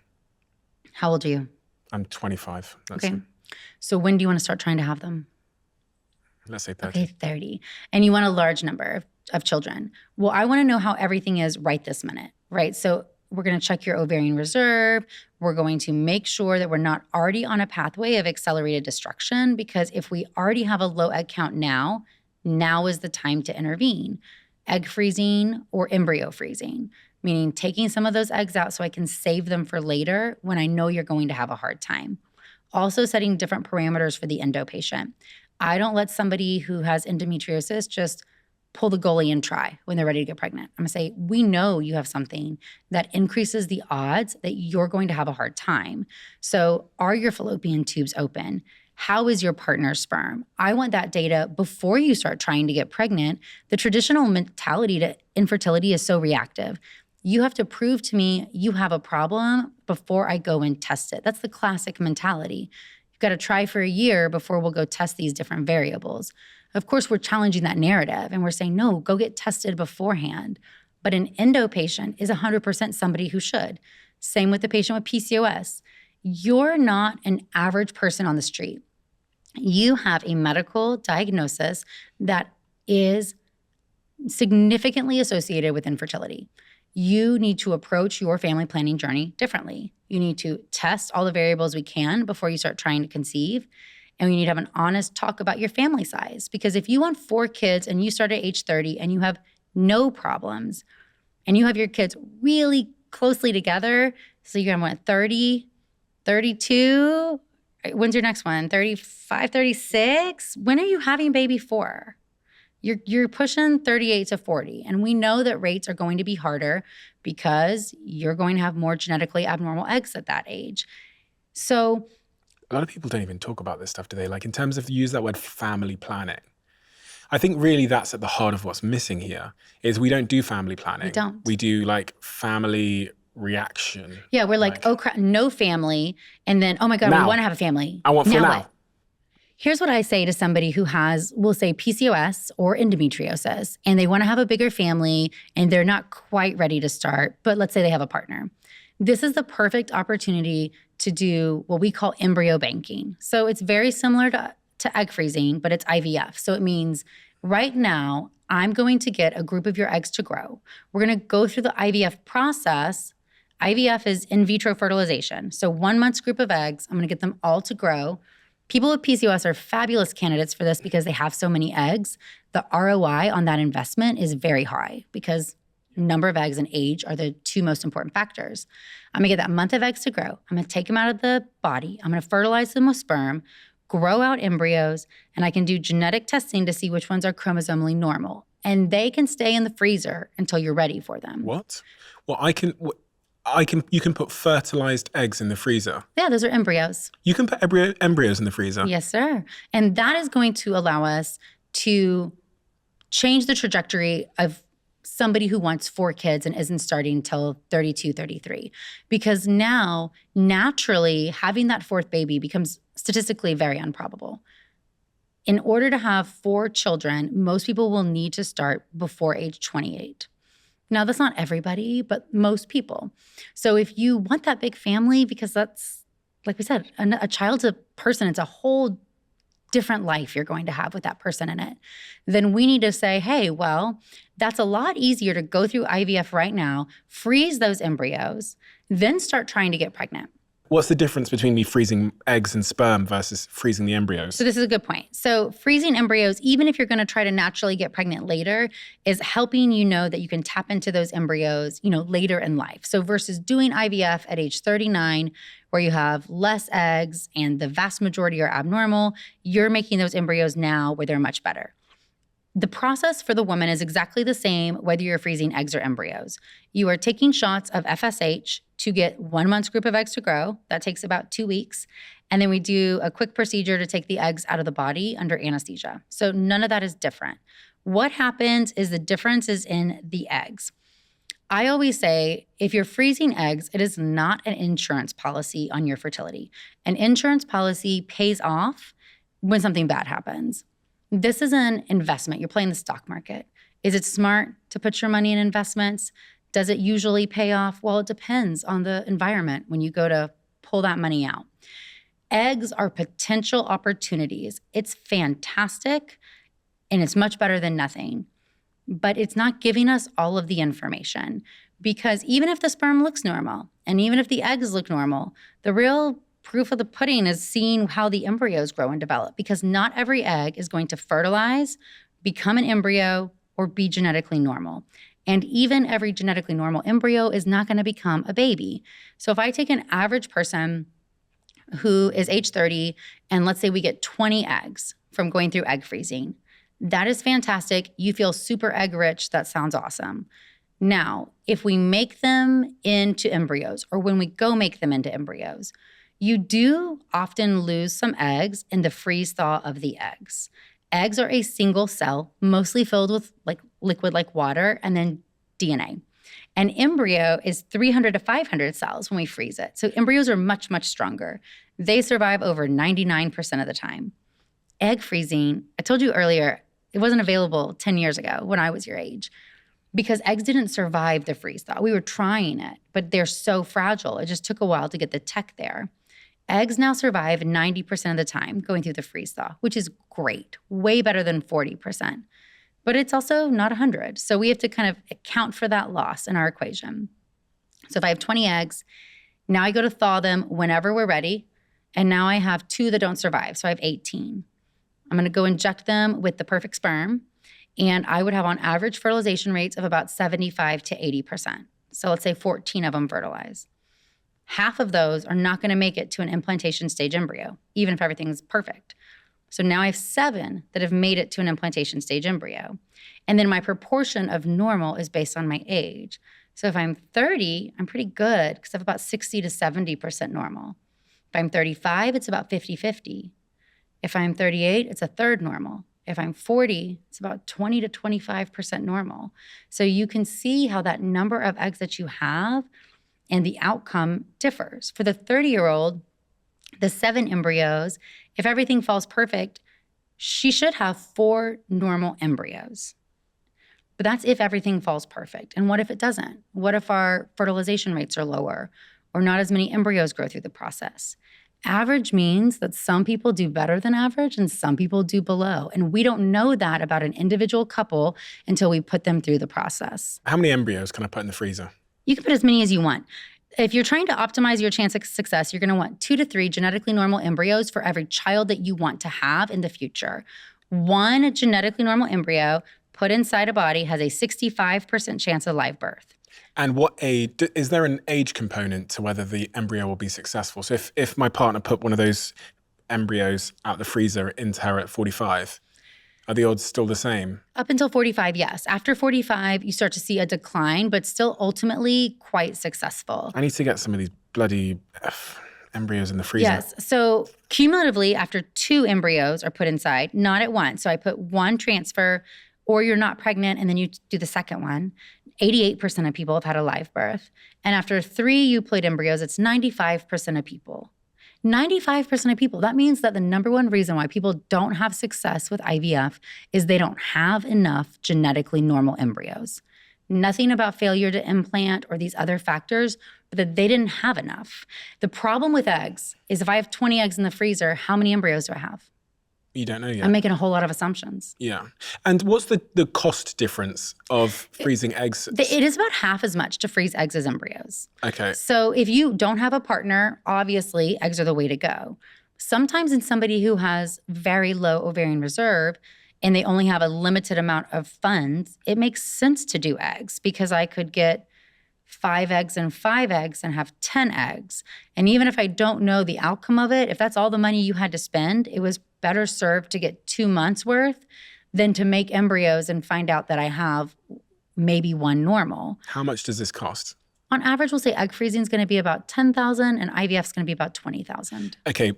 How old are you? I'm 25. Okay. So when do you want to start trying to have them? Let's say 30. Okay, 30. And you want a large number of children. Well, I want to know how everything is right this minute, right? So we're going to check your ovarian reserve. We're going to make sure that we're not already on a pathway of accelerated destruction, because if we already have a low egg count now is the time to intervene. Egg freezing or embryo freezing, meaning taking some of those eggs out so I can save them for later when I know you're going to have a hard time. Also setting different parameters for the endo patient. I don't let somebody who has endometriosis just pull the goalie and try when they're ready to get pregnant. I'm gonna say, we know you have something that increases the odds that you're going to have a hard time. So are your fallopian tubes open? How is your partner's sperm? I want that data before you start trying to get pregnant. The traditional mentality to infertility is so reactive. You have to prove to me you have a problem before I go and test it. That's the classic mentality. You've got to try for a year before we'll go test these different variables. Of course, we're challenging that narrative and we're saying, no, go get tested beforehand. But an endo patient is 100% somebody who should. Same with the patient with PCOS. You're not an average person on the street. You have a medical diagnosis that is significantly associated with infertility. You need to approach your family planning journey differently. You need to test all the variables we can before you start trying to conceive. And we need to have an honest talk about your family size. Because if you want 4 kids and you start at age 30 and you have no problems and you have your kids really closely together, so you're going to want 30, 32, when's your next one? 35, 36? When are you having baby 4? You're pushing 38 to 40. And we know that rates are going to be harder because you're going to have more genetically abnormal eggs at that age. So a lot of people don't even talk about this stuff, do they? Like in terms of use that word family planning. I think really that's at the heart of what's missing here is we don't do family planning. We don't. We do like family reaction. Yeah, we're like, oh crap, no family. And then, oh my God, we want to have a family. I want for now. What? Here's what I say to somebody who has, we'll say PCOS or endometriosis, and they want to have a bigger family and they're not quite ready to start, but let's say they have a partner. This is the perfect opportunity to do what we call embryo banking. So it's very similar to egg freezing, but it's IVF. So it means right now, I'm going to get a group of your eggs to grow. We're going to go through the IVF process. IVF is in vitro fertilization. So 1 month's group of eggs, I'm going to get them all to grow. People with PCOS are fabulous candidates for this because they have so many eggs. The ROI on that investment is very high because number of eggs and age are the two most important factors. I'm gonna get that month of eggs to grow. I'm gonna take them out of the body. I'm gonna fertilize them with sperm, grow out embryos, and I can do genetic testing to see which ones are chromosomally normal. And they can stay in the freezer until you're ready for them. What? Well, you can put fertilized eggs in the freezer. Yeah, those are embryos. You can put embryos in the freezer. Yes, sir. And that is going to allow us to change the trajectory of somebody who wants 4 kids and isn't starting until 32, 33. Because now, naturally, having that 4th baby becomes statistically very improbable. In order to have 4 children, most people will need to start before age 28. Now, that's not everybody, but most people. So if you want that big family, because that's, like we said, a child's a person, it's a whole different life you're going to have with that person in it, then we need to say, hey, well, that's a lot easier to go through IVF right now, freeze those embryos, then start trying to get pregnant. What's the difference between me freezing eggs and sperm versus freezing the embryos? So this is a good point. So freezing embryos, even if you're going to try to naturally get pregnant later, is helping you know that you can tap into those embryos, later in life. So versus doing IVF at age 39, where you have less eggs and the vast majority are abnormal, you're making those embryos now where they're much better. The process for the woman is exactly the same whether you're freezing eggs or embryos. You are taking shots of FSH to get 1 month's group of eggs to grow. That takes about 2 weeks. And then we do a quick procedure to take the eggs out of the body under anesthesia. So none of that is different. What happens is the difference is in the eggs. I always say, if you're freezing eggs, it is not an insurance policy on your fertility. An insurance policy pays off when something bad happens. This is an investment. You're playing the stock market. Is it smart to put your money in investments? Does it usually pay off? Well, it depends on the environment when you go to pull that money out. Eggs are potential opportunities. It's fantastic, and it's much better than nothing. But it's not giving us all of the information, because even if the sperm looks normal and even if the eggs look normal, the real proof of the pudding is seeing how the embryos grow and develop, because not every egg is going to fertilize, become an embryo, or be genetically normal. And even every genetically normal embryo is not going to become a baby. So if I take an average person who is age 30, and let's say we get 20 eggs from going through egg freezing, that is fantastic. You feel super egg rich. That sounds awesome. Now, if we make them into embryos, or when we go make them into embryos, you do often lose some eggs in the freeze thaw of the eggs. Eggs are a single cell, mostly filled with liquid like water, and then DNA. An embryo is 300 to 500 cells when we freeze it. So embryos are much, much stronger. They survive over 99% of the time. Egg freezing, I told you earlier, it wasn't available 10 years ago when I was your age, because eggs didn't survive the freeze thaw. We were trying it, but they're so fragile. It just took a while to get the tech there. Eggs now survive 90% of the time going through the freeze thaw, which is great, way better than 40%. But it's also not 100. So we have to kind of account for that loss in our equation. So if I have 20 eggs, now I go to thaw them whenever we're ready. And now I have 2 that don't survive. So I have 18. I'm going to go inject them with the perfect sperm. And I would have on average fertilization rates of about 75 to 80%. So let's say 14 of them fertilize. Half of those are not going to make it to an implantation stage embryo, even if everything's perfect. So now I have 7 that have made it to an implantation stage embryo. And then my proportion of normal is based on my age. So if I'm 30, I'm pretty good because I have about 60 to 70% normal. If I'm 35, it's about 50-50. If I'm 38, it's a third normal. If I'm 40, it's about 20 to 25% normal. So you can see how that number of eggs that you have and the outcome differs. For the 30-year-old, the 7 embryos, if everything falls perfect, she should have 4 normal embryos. But that's if everything falls perfect. And what if it doesn't? What if our fertilization rates are lower or not as many embryos grow through the process? Average means that some people do better than average and some people do below. And we don't know that about an individual couple until we put them through the process. How many embryos can I put in the freezer? You can put as many as you want. If you're trying to optimize your chance of success, you're going to want 2 to 3 genetically normal embryos for every child that you want to have in the future. One genetically normal embryo put inside a body has a 65% chance of live birth. And what age, is there an age component to whether the embryo will be successful? So if my partner put one of those embryos out the freezer into her at 45, are the odds still the same? Up until 45, yes. After 45, you start to see a decline, but still ultimately quite successful. I need to get some of these bloody embryos in the freezer. Yes. So cumulatively, after 2 embryos are put inside, not at once. So I put 1 transfer, or you're not pregnant, and then you do the second one. 88% of people have had a live birth. And after 3 euploid embryos, it's 95% of people. 95% of people. That means that the number one reason why people don't have success with IVF is they don't have enough genetically normal embryos. Nothing about failure to implant or these other factors, but that they didn't have enough. The problem with eggs is if I have 20 eggs in the freezer, how many embryos do I have? You don't know yet. I'm making a whole lot of assumptions. Yeah. And what's the cost difference of freezing eggs? It is about half as much to freeze eggs as embryos. Okay. So if you don't have a partner, obviously eggs are the way to go. Sometimes in somebody who has very low ovarian reserve and they only have a limited amount of funds, it makes sense to do eggs because I could get 5 eggs and 5 eggs and have 10 eggs. And even if I don't know the outcome of it, if that's all the money you had to spend, it was better served to get 2 months worth than to make embryos and find out that I have maybe 1 normal. How much does this cost? On average, we'll say egg freezing is going to be about $10,000 and IVF is going to be about $20,000. Okay.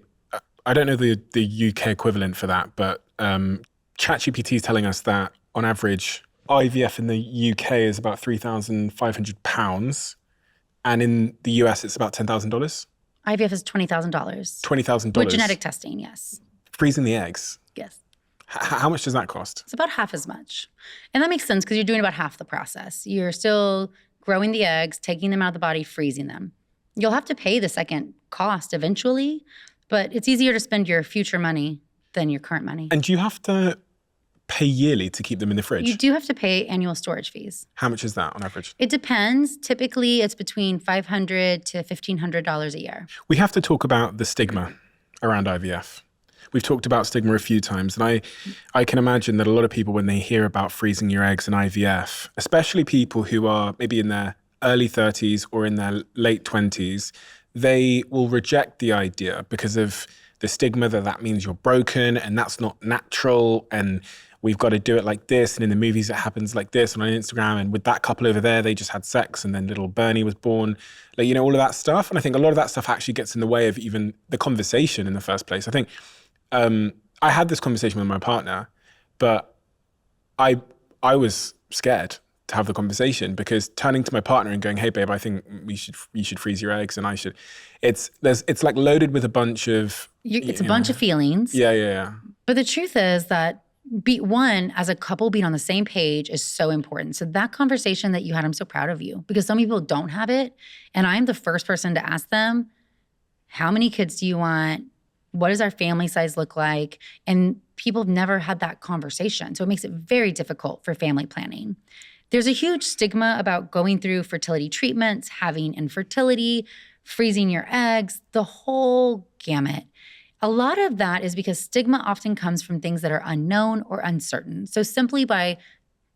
I don't know the UK equivalent for that, but ChatGPT is telling us that on average, IVF in the UK is about £3,500, and in the US it's about $10,000. IVF is $20,000. $20,000 with genetic testing, yes. Freezing the eggs. Yes. How much does that cost? It's about half as much. And that makes sense because you're doing about half the process. You're still growing the eggs, taking them out of the body, freezing them. You'll have to pay the second cost eventually, but it's easier to spend your future money than your current money. And do you have to pay yearly to keep them in the fridge? You do have to pay annual storage fees. How much is that on average? It depends. Typically, it's between $500 to $1,500 a year. We have to talk about the stigma around IVF. We've talked about stigma a few times, and I can imagine that a lot of people, when they hear about freezing your eggs in IVF, especially people who are maybe in their early 30s or in their late 20s, they will reject the idea because of the stigma that means you're broken and that's not natural, and we've got to do it like this, and in the movies it happens like this, and on Instagram, and with that couple over there, they just had sex, and then little Bernie was born. Like, you know, all of that stuff. And I think a lot of that stuff actually gets in the way of even the conversation in the first place. I think I had this conversation with my partner, but I was scared to have the conversation because turning to my partner and going, "Hey, babe, I think you should freeze your eggs, and I should." It's like loaded with a bunch of it's a bunch of feelings. Yeah. But the truth is that as a couple, being on the same page is so important. So that conversation that you had, I'm so proud of you because some people don't have it. And I'm the first person to ask them, how many kids do you want? What does our family size look like? And people have never had that conversation. So it makes it very difficult for family planning. There's a huge stigma about going through fertility treatments, having infertility, freezing your eggs, the whole gamut. A lot of that is because stigma often comes from things that are unknown or uncertain. So simply by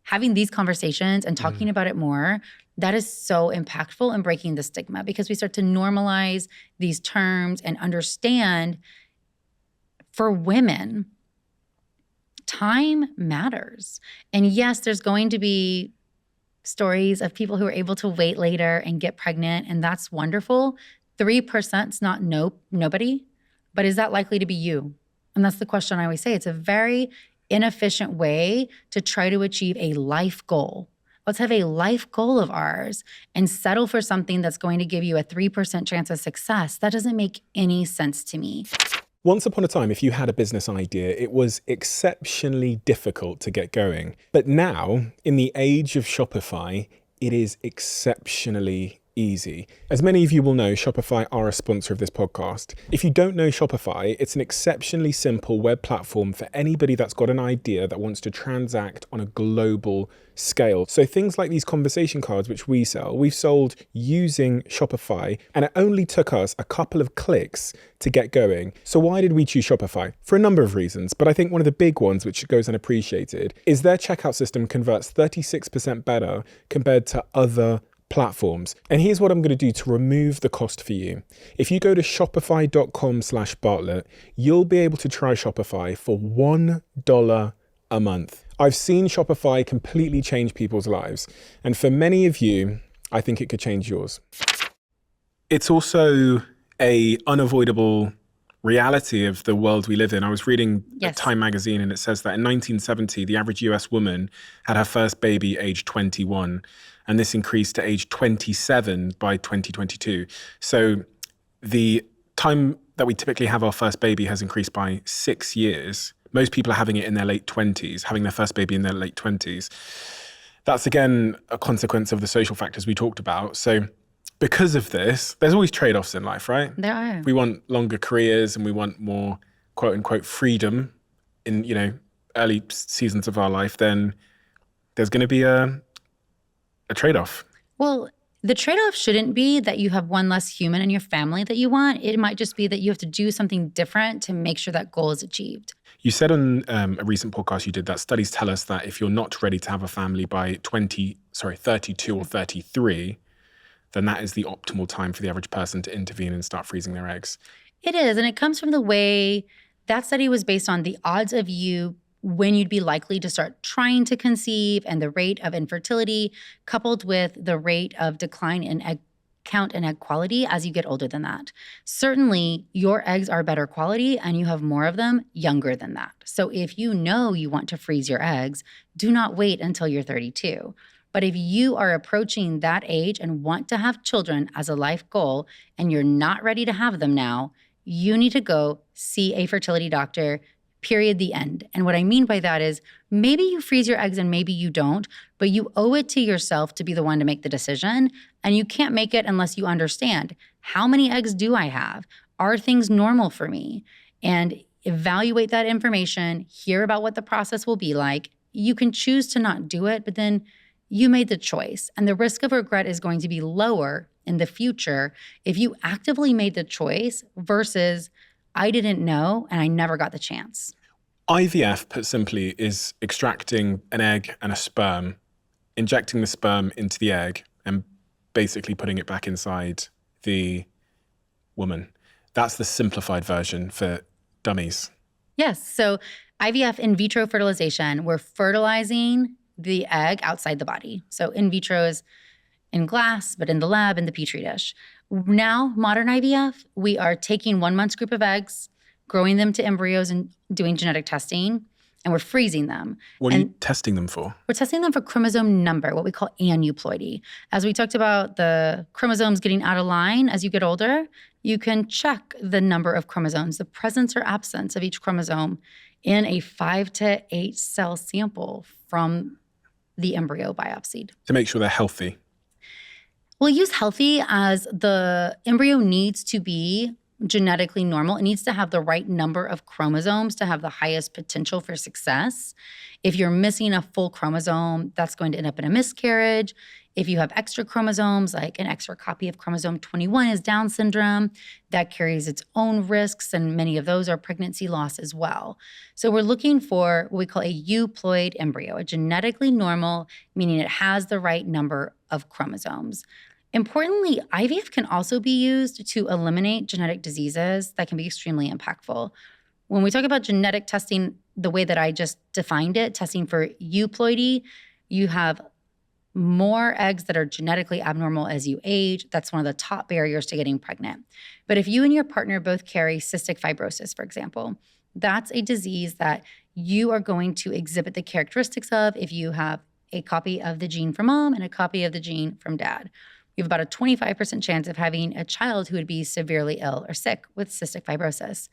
having these conversations and talking about it more, that is so impactful in breaking the stigma because we start to normalize these terms and understand for women, time matters. And yes, there's going to be stories of people who are able to wait later and get pregnant, and that's wonderful. 3% is not nobody. But is that likely to be you? And that's the question I always say. It's a very inefficient way to try to achieve a life goal. Let's have a life goal of ours and settle for something that's going to give you a 3% chance of success. That doesn't make any sense to me. Once upon a time, if you had a business idea, it was exceptionally difficult to get going. But now, in the age of Shopify, it is exceptionally easy. As many of you will know, Shopify are a sponsor of this podcast. If you don't know Shopify, it's an exceptionally simple web platform for anybody that's got an idea that wants to transact on a global scale. So things like these conversation cards, which we sell, we've sold using Shopify, and it only took us a couple of clicks to get going. So why did we choose Shopify? For a number of reasons, but I think one of the big ones, which goes unappreciated, is their checkout system converts 36% better compared to other platforms. And here's what I'm going to do to remove the cost for you. If you go to shopify.com/Bartlett, you'll be able to try Shopify for $1 a month. I've seen Shopify completely change people's lives. And for many of you, I think it could change yours. It's also a unavoidable reality of the world we live in. I was reading Time magazine, and it says that in 1970, the average US woman had her first baby age 21. And this increased to age 27 by 2022. So the time that we typically have our first baby has increased by 6 years. Most people are having it in their late 20s, having their first baby in their late 20s. That's, again, a consequence of the social factors we talked about. So because of this, there's always trade-offs in life, right? There are. We want longer careers and we want more, quote unquote, freedom in, early seasons of our life. Then there's going to be a trade-off. Well, the trade-off shouldn't be that you have one less human in your family that you want. It might just be that you have to do something different to make sure that goal is achieved. You said on a recent podcast you did that studies tell us that if you're not ready to have a family by 32 or 33, then that is the optimal time for the average person to intervene and start freezing their eggs. It is, and it comes from the way that study was based on the odds of you when you'd be likely to start trying to conceive and the rate of infertility coupled with the rate of decline in egg count and egg quality as you get older than that. Certainly, your eggs are better quality and you have more of them younger than that. So if you know you want to freeze your eggs, do not wait until you're 32. But if you are approaching that age and want to have children as a life goal and you're not ready to have them now, you need to go see a fertility doctor. Period, the end. And what I mean by that is maybe you freeze your eggs and maybe you don't, but you owe it to yourself to be the one to make the decision. And you can't make it unless you understand, how many eggs do I have? Are things normal for me? And evaluate that information, hear about what the process will be like. You can choose to not do it, but then you made the choice. And the risk of regret is going to be lower in the future if you actively made the choice versus I didn't know and I never got the chance. IVF, put simply, is extracting an egg and a sperm, injecting the sperm into the egg, and basically putting it back inside the woman. That's the simplified version for dummies. Yes. So IVF, in vitro fertilization, we're fertilizing the egg outside the body. So in vitro is in glass, but in the lab, in the petri dish. Now, modern IVF, we are taking 1 month's group of eggs, growing them to embryos and doing genetic testing, and we're freezing them. What are you testing them for? We're testing them for chromosome number, what we call aneuploidy. As we talked about the chromosomes getting out of line as you get older, you can check the number of chromosomes, the presence or absence of each chromosome in a 5 to 8 cell sample from the embryo biopsied. To make sure they're healthy. We'll use healthy as the embryo needs to be genetically normal. It needs to have the right number of chromosomes to have the highest potential for success. If you're missing a full chromosome, that's going to end up in a miscarriage. If you have extra chromosomes, like an extra copy of chromosome 21 is Down syndrome, that carries its own risks, and many of those are pregnancy loss as well. So we're looking for what we call a euploid embryo, a genetically normal, meaning it has the right number of chromosomes. Importantly, IVF can also be used to eliminate genetic diseases that can be extremely impactful. When we talk about genetic testing, the way that I just defined it, testing for euploidy, you have more eggs that are genetically abnormal as you age. That's one of the top barriers to getting pregnant. But if you and your partner both carry cystic fibrosis, for example, that's a disease that you are going to exhibit the characteristics of if you have a copy of the gene from mom and a copy of the gene from dad. You have about a 25% chance of having a child who would be severely ill or sick with cystic fibrosis.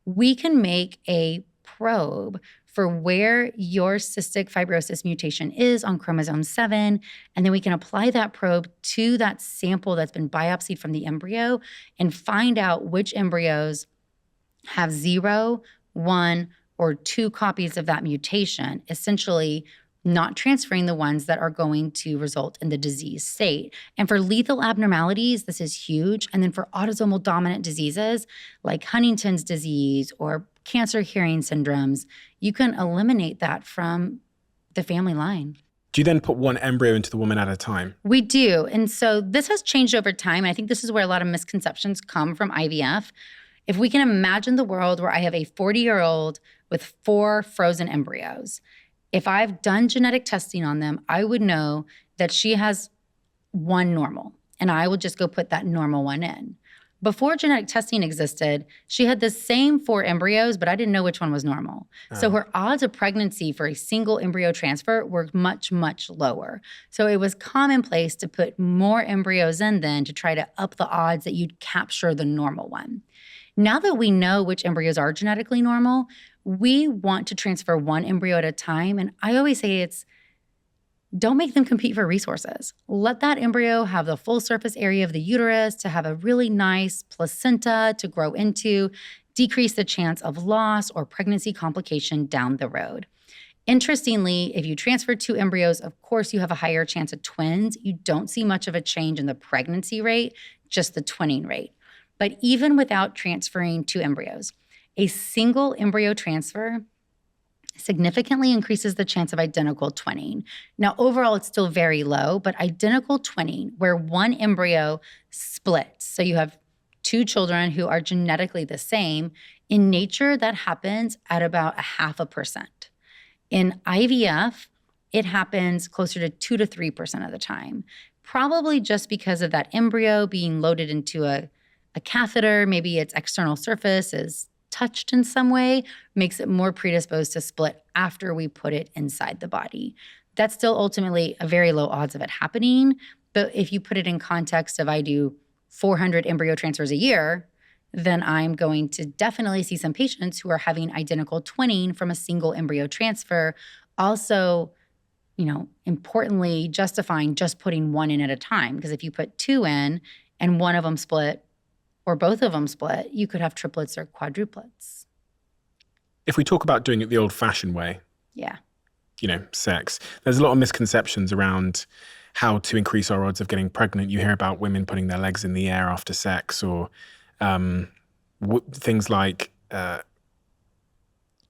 We can make a probe for where your cystic fibrosis mutation is on chromosome 7. And then we can apply that probe to that sample that's been biopsied from the embryo and find out which embryos have 0, 1, or 2 copies of that mutation, essentially not transferring the ones that are going to result in the disease state. And for lethal abnormalities, this is huge. And then for autosomal dominant diseases like Huntington's disease or cancer carrying syndromes, you can eliminate that from the family line. Do you then put one embryo into the woman at a time? We do. And so this has changed over time. I think this is where a lot of misconceptions come from IVF. If we can imagine the world where I have a 40-year-old with 4 frozen embryos, if I've done genetic testing on them, I would know that she has 1 normal, and I will just go put that normal one in. Before genetic testing existed, she had the same 4 embryos, but I didn't know which one was normal. So her odds of pregnancy for a single embryo transfer were much, much lower. So it was commonplace to put more embryos in then to try to up the odds that you'd capture the normal one. Now that we know which embryos are genetically normal, we want to transfer 1 embryo at a time. And I always say don't make them compete for resources. Let that embryo have the full surface area of the uterus to have a really nice placenta to grow into, decrease the chance of loss or pregnancy complication down the road. Interestingly, if you transfer 2 embryos, of course you have a higher chance of twins. You don't see much of a change in the pregnancy rate, just the twinning rate. But even without transferring 2 embryos, a single embryo transfer significantly increases the chance of identical twinning. Now, overall, it's still very low, but identical twinning, where 1 embryo splits, so you have 2 children who are genetically the same, in nature, that happens at about 0.5%. In IVF, it happens closer to 2 to 3% of the time, probably just because of that embryo being loaded into a catheter. Maybe its external surface is touched in some way, makes it more predisposed to split after we put it inside the body. That's still ultimately a very low odds of it happening. But if you put it in context of I do 400 embryo transfers a year, then I'm going to definitely see some patients who are having identical twinning from a single embryo transfer. Also, importantly, justifying just putting 1 in at a time. Because if you put 2 in and one of them split, or both of them split, you could have triplets or quadruplets. If we talk about doing it the old-fashioned way, sex, there's a lot of misconceptions around how to increase our odds of getting pregnant. You hear about women putting their legs in the air after sex, or things like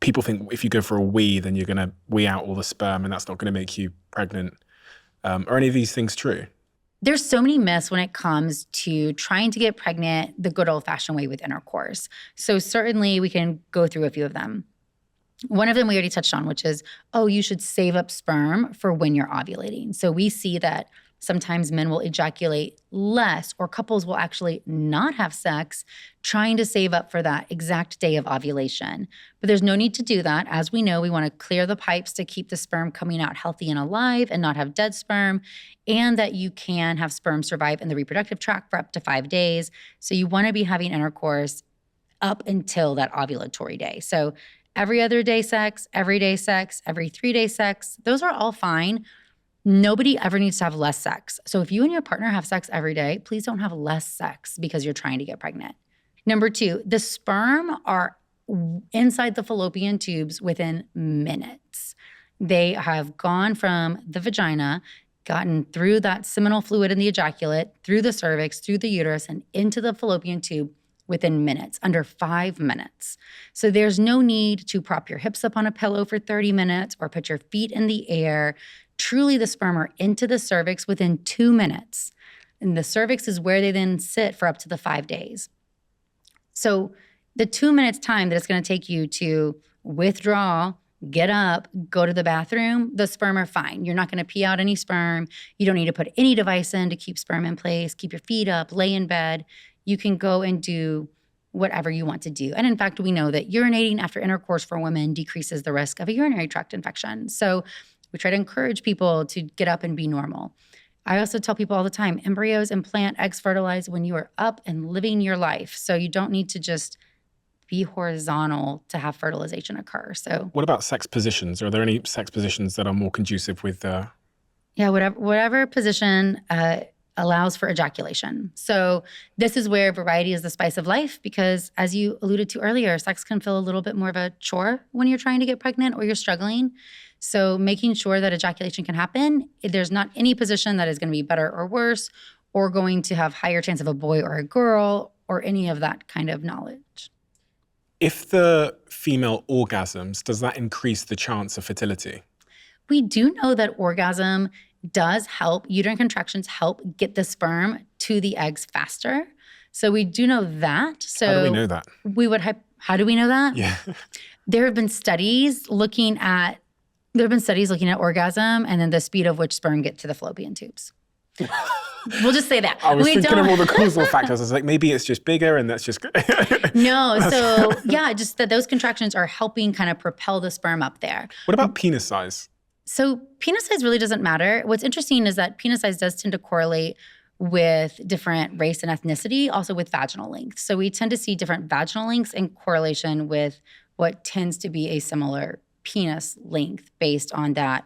people think if you go for a wee, then you're going to wee out all the sperm, and that's not going to make you pregnant. Are any of these things true? There's so many myths when it comes to trying to get pregnant the good old-fashioned way with intercourse. So certainly we can go through a few of them. One of them we already touched on, which is, you should save up sperm for when you're ovulating. So we see that sometimes men will ejaculate less, or couples will actually not have sex, trying to save up for that exact day of ovulation. But there's no need to do that. As we know, we want to clear the pipes to keep the sperm coming out healthy and alive and not have dead sperm, and that you can have sperm survive in the reproductive tract for up to 5 days. So you want to be having intercourse up until that ovulatory day. So every other day sex, every day sex, every 3-day sex, those are all fine. Nobody ever needs to have less sex. So if you and your partner have sex every day, please don't have less sex because you're trying to get pregnant. Number 2, the sperm are inside the fallopian tubes within minutes. They have gone from the vagina, gotten through that seminal fluid in the ejaculate, through the cervix, through the uterus, and into the fallopian tube within minutes, under 5 minutes. So there's no need to prop your hips up on a pillow for 30 minutes or put your feet in the air. Truly, the sperm are into the cervix within 2 minutes. And the cervix is where they then sit for up to the 5 days. So the 2 minutes time that it's going to take you to withdraw, get up, go to the bathroom, the sperm are fine. You're not going to pee out any sperm. You don't need to put any device in to keep sperm in place, keep your feet up, lay in bed. You can go and do whatever you want to do. And in fact, we know that urinating after intercourse for women decreases the risk of a urinary tract infection. So we try to encourage people to get up and be normal. I also tell people all the time, embryos implant, eggs fertilize when you are up and living your life. So you don't need to just be horizontal to have fertilization occur. So What about sex positions? Are there any sex positions that are more conducive with yeah, whatever position allows for ejaculation. So this is where variety is the spice of life, because as you alluded to earlier, sex can feel a little bit more of a chore when you're trying to get pregnant or you're struggling. So making sure that ejaculation can happen, there's not any position that is going to be better or worse or going to have higher chance of a boy or a girl or any of that kind of knowledge. If the female orgasms, does that increase the chance of fertility? We do know that orgasm does help, uterine contractions help get the sperm to the eggs faster. So we do know that. So How do we know that? How do we know that? Yeah. There have been studies looking at orgasm and then the speed of which sperm get to the fallopian tubes. We'll just say that. I was thinking of all the causal factors. I was like, maybe it's just bigger and that's just... No, so yeah, just that those contractions are helping kind of propel the sperm up there. What about penis size? So penis size really doesn't matter. What's interesting is that penis size does tend to correlate with different race and ethnicity, also with vaginal length. So we tend to see different vaginal lengths in correlation with what tends to be a similar penis length based on that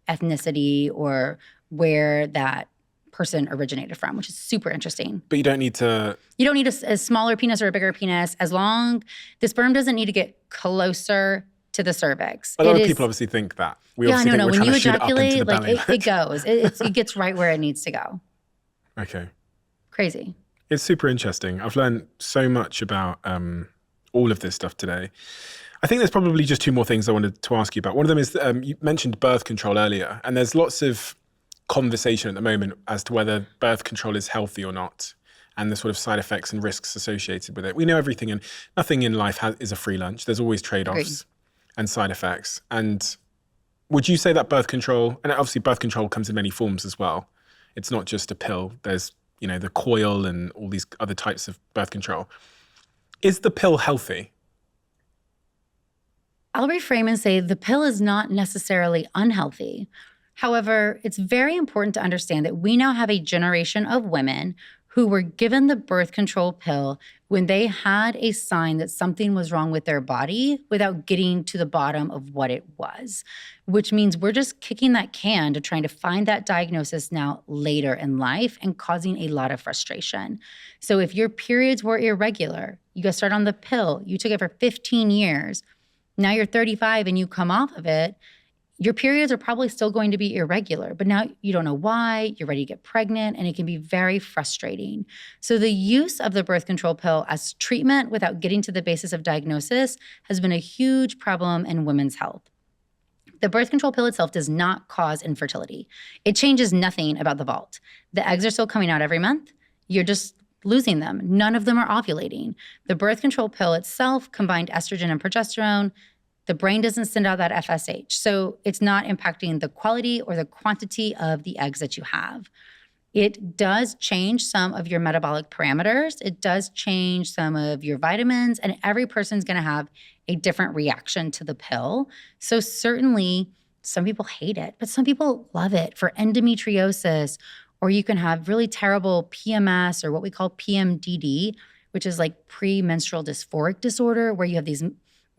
ethnicity or where that person originated from, which is super interesting. But you don't need to... You don't need a smaller penis or a bigger penis as long the sperm doesn't need to get closer to the cervix. A lot of people obviously think that. We Yeah, obviously think no. we're When trying you to shoot it up into ejaculate, the belly. like it goes. It gets right where it needs to go. Okay. Crazy. It's super interesting. I've learned so much about all of this stuff today. I think there's probably just two more things I wanted to ask you about. One of them is you mentioned birth control earlier, and there's lots of conversation at the moment as to whether birth control is healthy or not, and the sort of side effects and risks associated with it. We know everything, and nothing in life is a free lunch. There's always trade-offs Agreed. and side effects. And would you say that birth control, and obviously birth control comes in many forms as well. It's not just a pill. There's, the coil and all these other types of birth control. Is the pill healthy? I'll reframe and say the pill is not necessarily unhealthy. However, it's very important to understand that we now have a generation of women who were given the birth control pill when they had a sign that something was wrong with their body without getting to the bottom of what it was, which means we're just kicking that can to trying to find that diagnosis now later in life and causing a lot of frustration. So if your periods were irregular, you got started on the pill, you took it for 15 years, now you're 35 and you come off of it, your periods are probably still going to be irregular, but now you don't know why, you're ready to get pregnant, and it can be very frustrating. So the use of the birth control pill as treatment without getting to the basis of diagnosis has been a huge problem in women's health. The birth control pill itself does not cause infertility. It changes nothing about the vault. The eggs are still coming out every month. You're just losing them. None of them are ovulating. The birth control pill itself combined estrogen and progesterone. The brain doesn't send out that FSH. So it's not impacting the quality or the quantity of the eggs that you have. It does change some of your metabolic parameters. It does change some of your vitamins, and every person's going to have a different reaction to the pill. So certainly some people hate it, but some people love it for endometriosis, or you can have really terrible PMS or what we call PMDD, which is like premenstrual dysphoric disorder, where you have these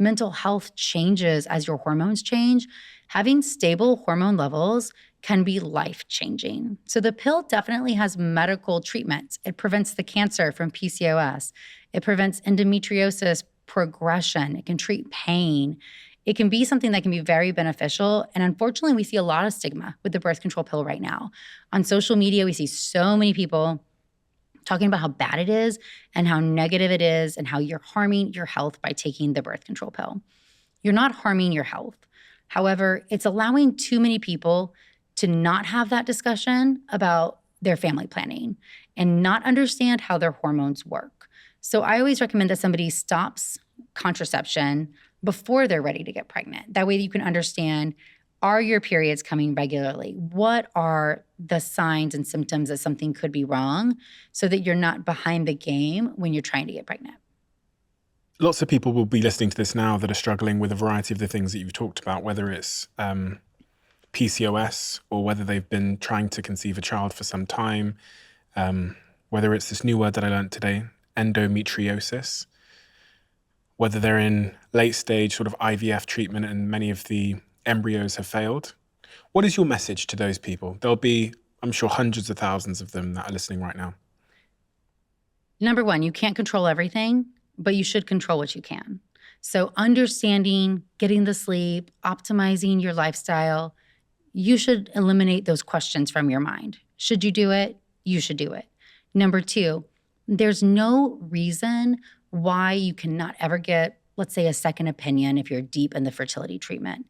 mental health changes as your hormones change. Having stable hormone levels can be life-changing. So the pill definitely has medical treatments. It prevents the cancer from PCOS. It prevents endometriosis progression. It can treat pain. It can be something that can be very beneficial. And unfortunately, we see a lot of stigma with the birth control pill right now. On social media, we see so many people talking about how bad it is and how negative it is and how you're harming your health by taking the birth control pill. You're not harming your health. However, it's allowing too many people to not have that discussion about their family planning and not understand how their hormones work. So I always recommend that somebody stops contraception before they're ready to get pregnant. That way you can understand, are your periods coming regularly? What are the signs and symptoms that something could be wrong so that you're not behind the game when you're trying to get pregnant? Lots of people will be listening to this now that are struggling with a variety of the things that you've talked about, whether it's PCOS or whether they've been trying to conceive a child for some time, whether it's this new word that I learned today, endometriosis. whether they're in late stage sort of IVF treatment and many of the embryos have failed. What is your message to those people? There'll be, I'm sure, hundreds of thousands of them that are listening right now. Number one, you can't control everything, but you should control what you can. So understanding, getting the sleep, optimizing your lifestyle, you should eliminate those questions from your mind. Should you do it? You should do it. Number two, there's no reason why you cannot ever get, let's say, a second opinion if you're deep in the fertility treatment.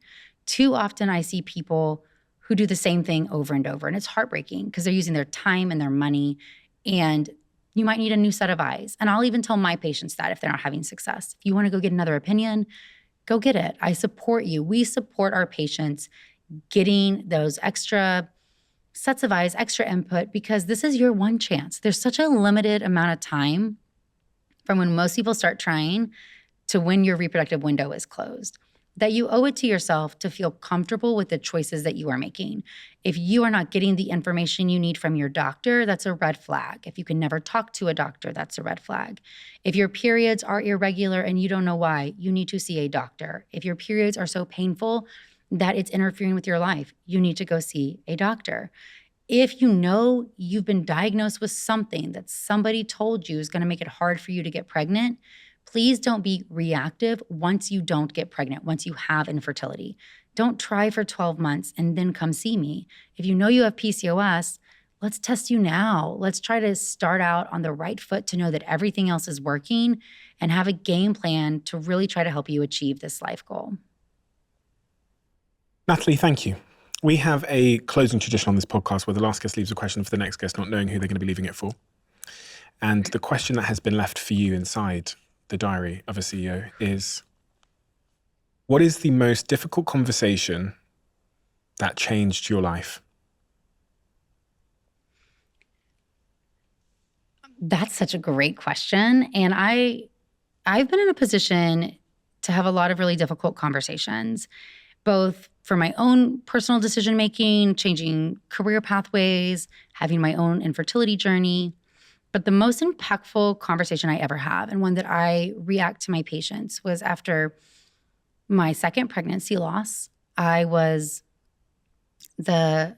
Too often I see people who do the same thing over and over, and it's heartbreaking because they're using their time and their money, and you might need a new set of eyes. And I'll even tell my patients that if they're not having success. If you want to go get another opinion, go get it. I support you. We support our patients getting those extra sets of eyes, extra input, because this is your one chance. There's such a limited amount of time from when most people start trying to when your reproductive window is closed, that you owe it to yourself to feel comfortable with the choices that you are making. If you are not getting the information you need from your doctor, that's a red flag. If you can never talk to a doctor, that's a red flag. If your periods are irregular and you don't know why, you need to see a doctor. If your periods are so painful that it's interfering with your life, you need to go see a doctor. If you know you've been diagnosed with something that somebody told you is going to make it hard for you to get pregnant, please don't be reactive once you don't get pregnant, once you have infertility. Don't try for 12 months and then come see me. If you know you have PCOS, let's test you now. Let's try to start out on the right foot to know that everything else is working and have a game plan to really try to help you achieve this life goal. Natalie, thank you. We have a closing tradition on this podcast where the last guest leaves a question for the next guest, not knowing who they're going to be leaving it for. And the question that has been left for you inside the diary of a CEO is, what is the most difficult conversation that changed your life? That's such a great question. And I've been in a position to have a lot of really difficult conversations, both for my own personal decision-making, changing career pathways, having my own infertility journey. But the most impactful conversation I ever have, and one that I react to my patients, was after my second pregnancy loss. I was the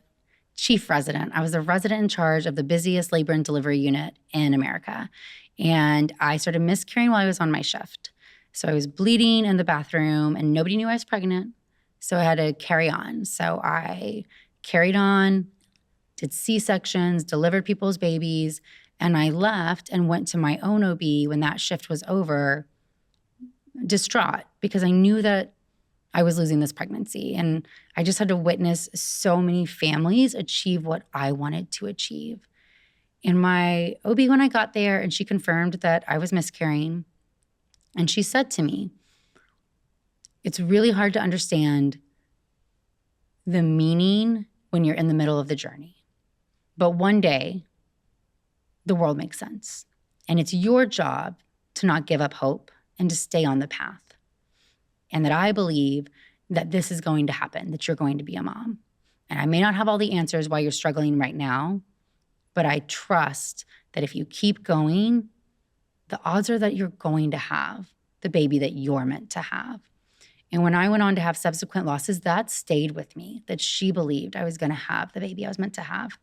chief resident. I was the resident in charge of the busiest labor and delivery unit in America. And I started miscarrying while I was on my shift. So I was bleeding in the bathroom and nobody knew I was pregnant. So I had to carry on. So I carried on, did C-sections, delivered people's babies, and I left and went to my own OB when that shift was over, distraught, because I knew that I was losing this pregnancy. And I just had to witness so many families achieve what I wanted to achieve. And my OB, when I got there, and she confirmed that I was miscarrying, and she said to me, it's really hard to understand the meaning when you're in the middle of the journey. But one day, the world makes sense. And it's your job to not give up hope and to stay on the path. And that I believe that this is going to happen, that you're going to be a mom. And I may not have all the answers why you're struggling right now, but I trust that if you keep going, the odds are that you're going to have the baby that you're meant to have. And when I went on to have subsequent losses, that stayed with me, that she believed I was going to have the baby I was meant to have.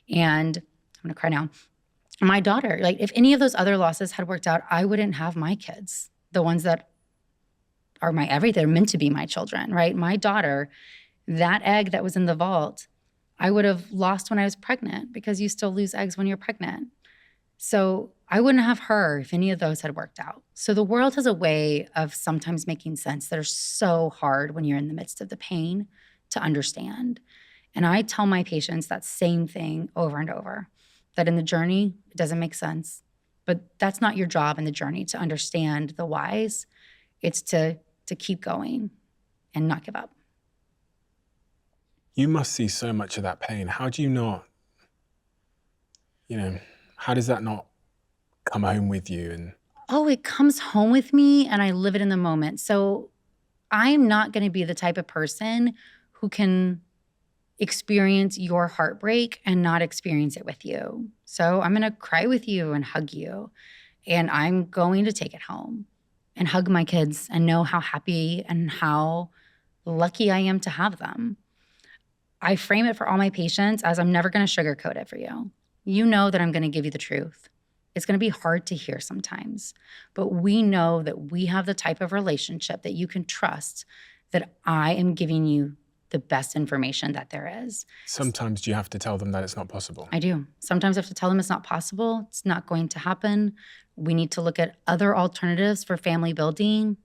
And I'm going to cry now. My daughter, like if any of those other losses had worked out, I wouldn't have my kids, the ones that are my everything, they're meant to be my children, right? My daughter, that egg that was in the vault, I would have lost when I was pregnant, because you still lose eggs when you're pregnant. So I wouldn't have her if any of those had worked out. So the world has a way of sometimes making sense that are so hard when you're in the midst of the pain to understand. And I tell my patients that same thing over and over, that in the journey, it doesn't make sense. But that's not your job in the journey, to understand the whys. It's to keep going and not give up. You must see so much of that pain. How do you not, how does that not come home with you? And oh, it comes home with me and I live it in the moment. So I'm not going to be the type of person who can experience your heartbreak and not experience it with you. So I'm going to cry with you and hug you, and I'm going to take it home. and hug my kids and know how happy and how lucky I am to have them. I frame it for all my patients as I'm never going to sugarcoat it for you. You know that I'm going to give you the truth. It's going to be hard to hear sometimes, but we know that we have the type of relationship that you can trust, that I am giving you the best information that there is. Sometimes you have to tell them that it's not possible. I do. Sometimes I have to tell them it's not possible. It's not going to happen. We need to look at other alternatives for family building,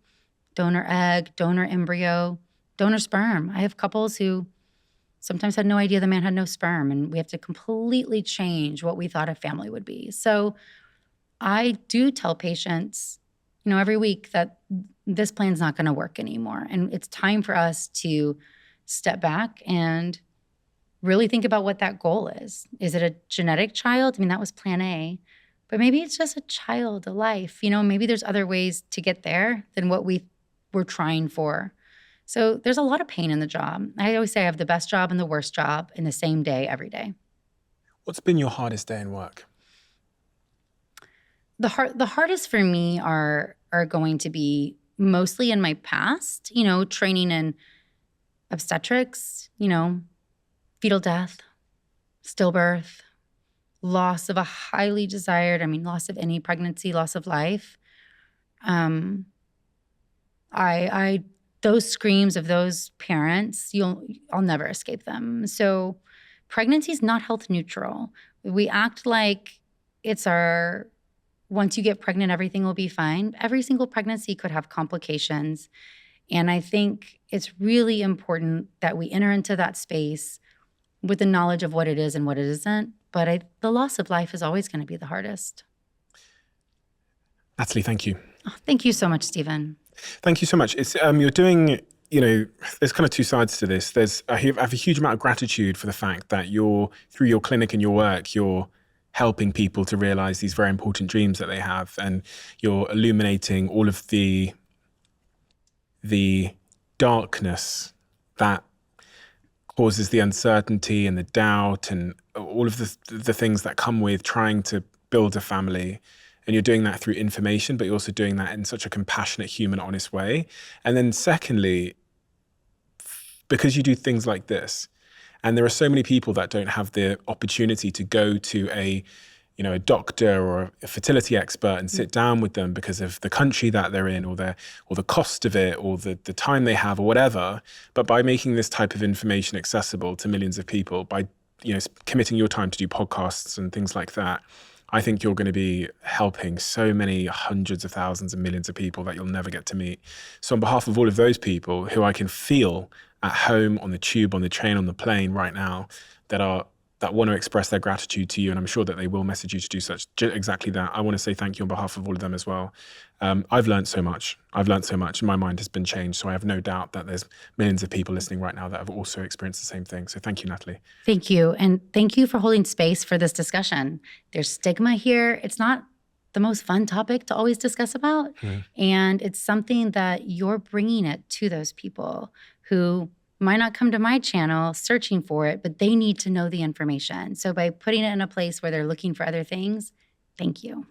donor egg, donor embryo, donor sperm. I have couples who sometimes had no idea the man had no sperm, and we have to completely change what we thought a family would be. So I do tell patients, every week that this plan's not going to work anymore. And it's time for us to step back and really think about what that goal is. Is it a genetic child? That was plan A. But maybe it's just a child, a life. Maybe there's other ways to get there than what we were trying for. So there's a lot of pain in the job. I always say I have the best job and the worst job in the same day, every day. What's been your hardest day in work? The hardest for me are going to be mostly in my past, training in obstetrics, fetal death, stillbirth, loss of a highly desired, loss of any pregnancy, loss of life. Those screams of those parents, I'll never escape them. So pregnancy is not health neutral. We act like it's once you get pregnant, everything will be fine. Every single pregnancy could have complications. And I think it's really important that we enter into that space with the knowledge of what it is and what it isn't. But the loss of life is always going to be the hardest. Natalie, thank you. Oh, thank you so much, Stephen. Thank you so much. It's you're doing, there's kind of two sides to this. I have a huge amount of gratitude for the fact that through your clinic and your work, you're helping people to realize these very important dreams that they have, and you're illuminating all of the darkness that causes the uncertainty and the doubt and all of the things that come with trying to build a family. And you're doing that through information, but you're also doing that in such a compassionate, human, honest way. And then secondly, because you do things like this, and there are so many people that don't have the opportunity to go to a doctor or a fertility expert and sit down with them because of the country that they're in, or the cost of it, or the time they have, or whatever. But by making this type of information accessible to millions of people, by committing your time to do podcasts and things like that, I think you're going to be helping so many hundreds of thousands and millions of people that you'll never get to meet. So on behalf of all of those people who I can feel at home, on the tube, on the train, on the plane right now, that want to express their gratitude to you, and I'm sure that they will message you to do exactly that, I want to say thank you on behalf of all of them as well. I've learned so much. And my mind has been changed. So I have no doubt that there's millions of people listening right now that have also experienced the same thing. So thank you, Natalie. Thank you. And thank you for holding space for this discussion. There's stigma here. It's not the most fun topic to always discuss about. And it's something that you're bringing it to those people who might not come to my channel searching for it, but they need to know the information. So by putting it in a place where they're looking for other things, thank you.